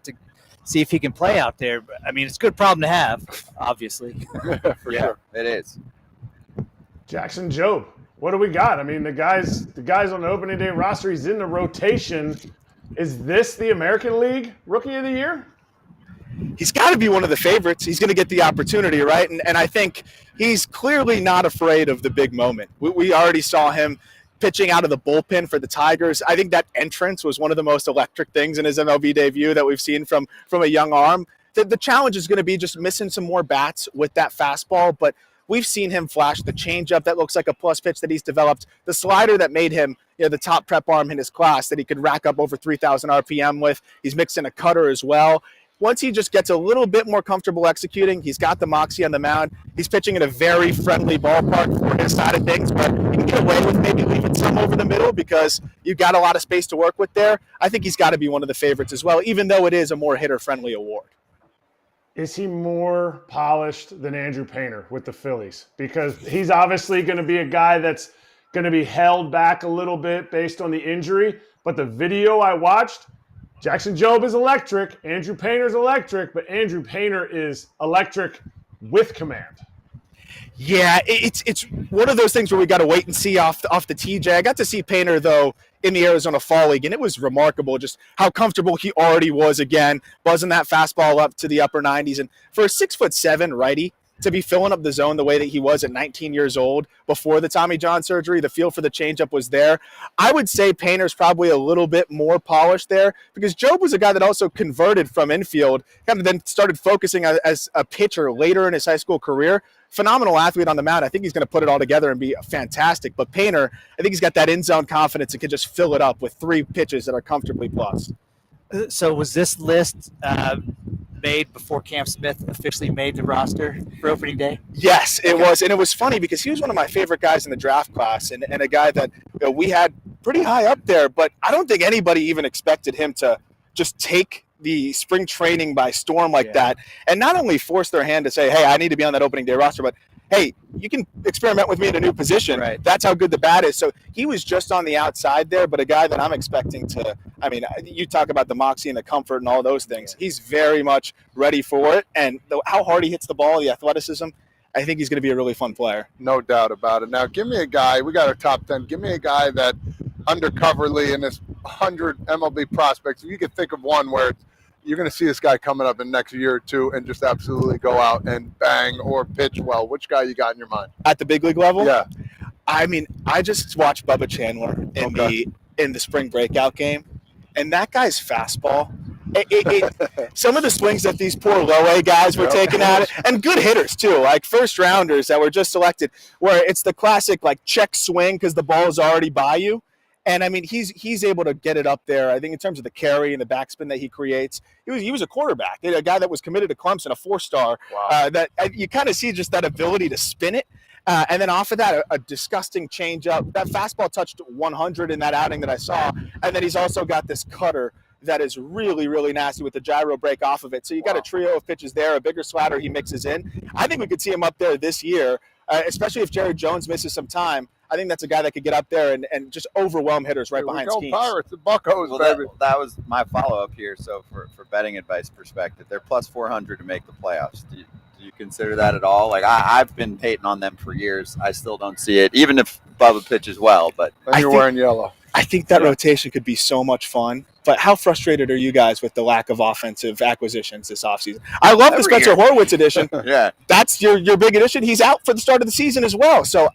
see if he can play out there. I mean, it's a good problem to have, obviously. For sure. It is. Jackson Jobe, what do we got? I mean, the guys on the opening day roster, he's in the rotation. Is this the American League Rookie of the Year? He's got to be one of the favorites. He's going to get the opportunity, right? And I think he's clearly not afraid of the big moment. We already saw him pitching out of the bullpen for the Tigers. I think that entrance was one of the most electric things in his MLB debut that we've seen from a young arm. The challenge is going to be just missing some more bats with that fastball, but we've seen him flash the changeup that looks like a plus pitch that he's developed, the slider that made him the top prep arm in his class that he could rack up over 3,000 RPM with. He's mixing a cutter as well. Once he just gets a little bit more comfortable executing, he's got the moxie on the mound. He's pitching in a very friendly ballpark for his side of things, but he can get away with maybe leaving some over the middle because you've got a lot of space to work with there. I think he's got to be one of the favorites as well, even though it is a more hitter-friendly award. Is he more polished than Andrew Painter with the Phillies? Because he's obviously going to be a guy that's going to be held back a little bit based on the injury, but the video I watched, Jackson Jobe is electric, Andrew Painter's electric, but Andrew Painter is electric with command. Yeah, it's one of those things where we got to wait and see off the TJ. I got to see Painter, though, in the Arizona Fall League, and it was remarkable just how comfortable he already was again, buzzing that fastball up to the upper 90s. And for a 6'7" righty to be filling up the zone the way that he was at 19 years old before the Tommy John surgery, the feel for the changeup was there. I would say Painter's probably a little bit more polished there because Jobe was a guy that also converted from infield, kind of then started focusing as a pitcher later in his high school career. Phenomenal athlete on the mound. I think he's going to put it all together and be fantastic. But Painter, I think he's got that in-zone confidence and can just fill it up with 3 pitches that are comfortably plus. So was this list made before Cam Smith officially made the roster for opening day? Yes, it was. And it was funny because he was one of my favorite guys in the draft class and a guy that we had pretty high up there. But I don't think anybody even expected him to just take the spring training by storm like that and not only force their hand to say, hey, I need to be on that opening day roster, but hey, you can experiment with me in a new position. Right. That's how good the bat is. So he was just on the outside there, but a guy that I'm expecting to, I mean, you talk about the moxie and the comfort and all those things. He's very much ready for it. And how hard he hits the ball, the athleticism, I think he's going to be a really fun player. No doubt about it. Now, give me a guy. We got our top 10. Give me a guy that undercoverly in this 100 MLB prospects, if you could think of one where it's, you're going to see this guy coming up in the next year or two and just absolutely go out and bang or pitch well. Which guy you got in your mind? At the big league level? Yeah. I mean, I just watched Bubba Chandler in the spring breakout game, and that guy's fastball. Some of the swings that these poor low-A guys were taking at it, and good hitters too, like first-rounders that were just selected, where it's the classic like check swing because the ball is already by you. And, I mean, he's able to get it up there, I think, in terms of the carry and the backspin that he creates. He was a quarterback, a guy that was committed to Clemson, a 4-star. Wow. That you kind of see just that ability to spin it. And then off of that, a disgusting changeup. That fastball touched 100 in that outing that I saw. And then he's also got this cutter that is really, really nasty with the gyro break off of it. So you got a trio of pitches there, a bigger slider he mixes in. I think we could see him up there this year, especially if Jared Jones misses some time. I think that's a guy that could get up there and just overwhelm hitters right behind Skeens. Pirates, the Buccos, baby. That was my follow-up here. So for betting advice perspective, they're plus 400 to make the playoffs. Do you consider that at all? Like, I've been hating on them for years. I still don't see it, even if Bubba pitches well. But you're wearing yellow. I think that rotation could be so much fun. But how frustrated are you guys with the lack of offensive acquisitions this offseason? I love the Spencer Horwitz edition. Yeah. That's your big addition. He's out for the start of the season as well. So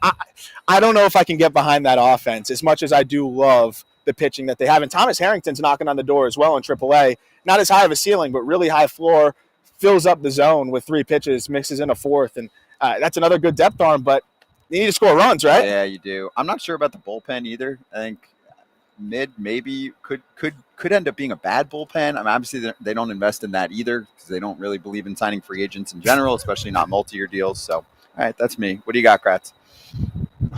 I don't know if I can get behind that offense as much as I do love the pitching that they have. And Thomas Harrington's knocking on the door as well in AAA. Not as high of a ceiling, but really high floor. Fills up the zone with 3 pitches, mixes in a 4th. And that's another good depth arm. But You need to score runs, right? Yeah, you do. I'm not sure about the bullpen either. I think mid maybe could end up being a bad bullpen. I mean, obviously they don't invest in that either because they don't really believe in signing free agents in general, especially not multi-year deals. So, all right, that's me. What do you got, Kratz?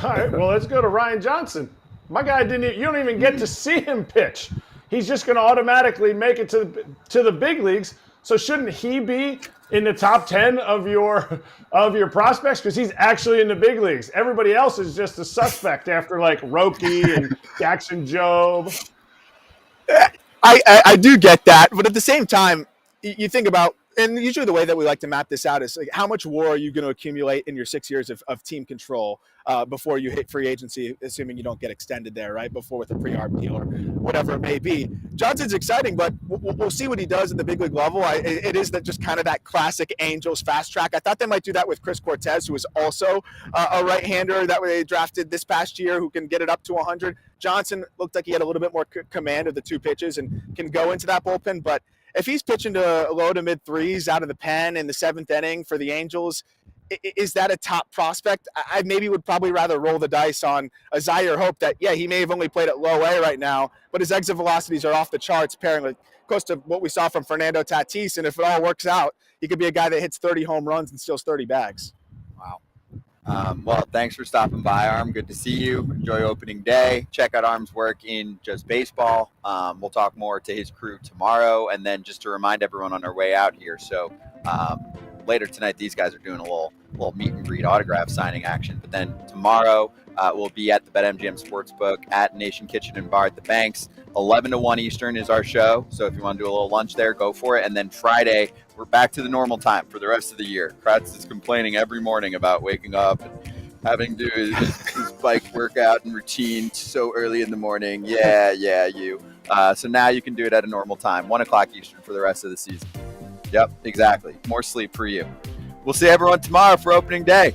All right, well, let's go to Ryan Johnson. My guy you don't even get to see him pitch. He's just going to automatically make it to the big leagues. So shouldn't he be in the top 10 of your prospects? Because he's actually in the big leagues. Everybody else is just a suspect after like Roki and Jackson Jobe. I do get that, but at the same time, you think about, and usually the way that we like to map this out is like, how much WAR are you going to accumulate in your 6 years of team control before you hit free agency, assuming you don't get extended there, right? Before with a pre-arb deal or whatever it may be. Johnson's exciting, but we'll see what he does at the big league level. It is that just kind of that classic Angels fast track. I thought they might do that with Chris Cortez, who is also a right-hander that they drafted this past year, who can get it up to 100. Johnson looked like he had a little bit more command of the two pitches and can go into that bullpen, but if he's pitching to low to mid threes out of the pen in the 7th inning for the Angels, is that a top prospect? I maybe would probably rather roll the dice on a Zaire Hope that, yeah, he may have only played at low A right now, but his exit velocities are off the charts, pairing with close to what we saw from Fernando Tatis. And if it all works out, he could be a guy that hits 30 home runs and steals 30 bags. Wow. Well, thanks for stopping by, Arm. Good to see you. Enjoy opening day. Check out Arm's work in Just Baseball. We'll talk more to his crew tomorrow. And then just to remind everyone on our way out here. So later tonight, these guys are doing a little meet and greet autograph signing action. But then tomorrow, we'll be at the BetMGM Sportsbook at Nation Kitchen and Bar at the Banks. 11 to 1 Eastern is our show. So if you want to do a little lunch there, go for it. And then Friday, we're back to the normal time for the rest of the year. Kratz is complaining every morning about waking up and having to do his bike workout and routine so early in the morning. Yeah, you. So now you can do it at a normal time, 1 o'clock Eastern for the rest of the season. Yep, exactly. More sleep for you. We'll see everyone tomorrow for opening day.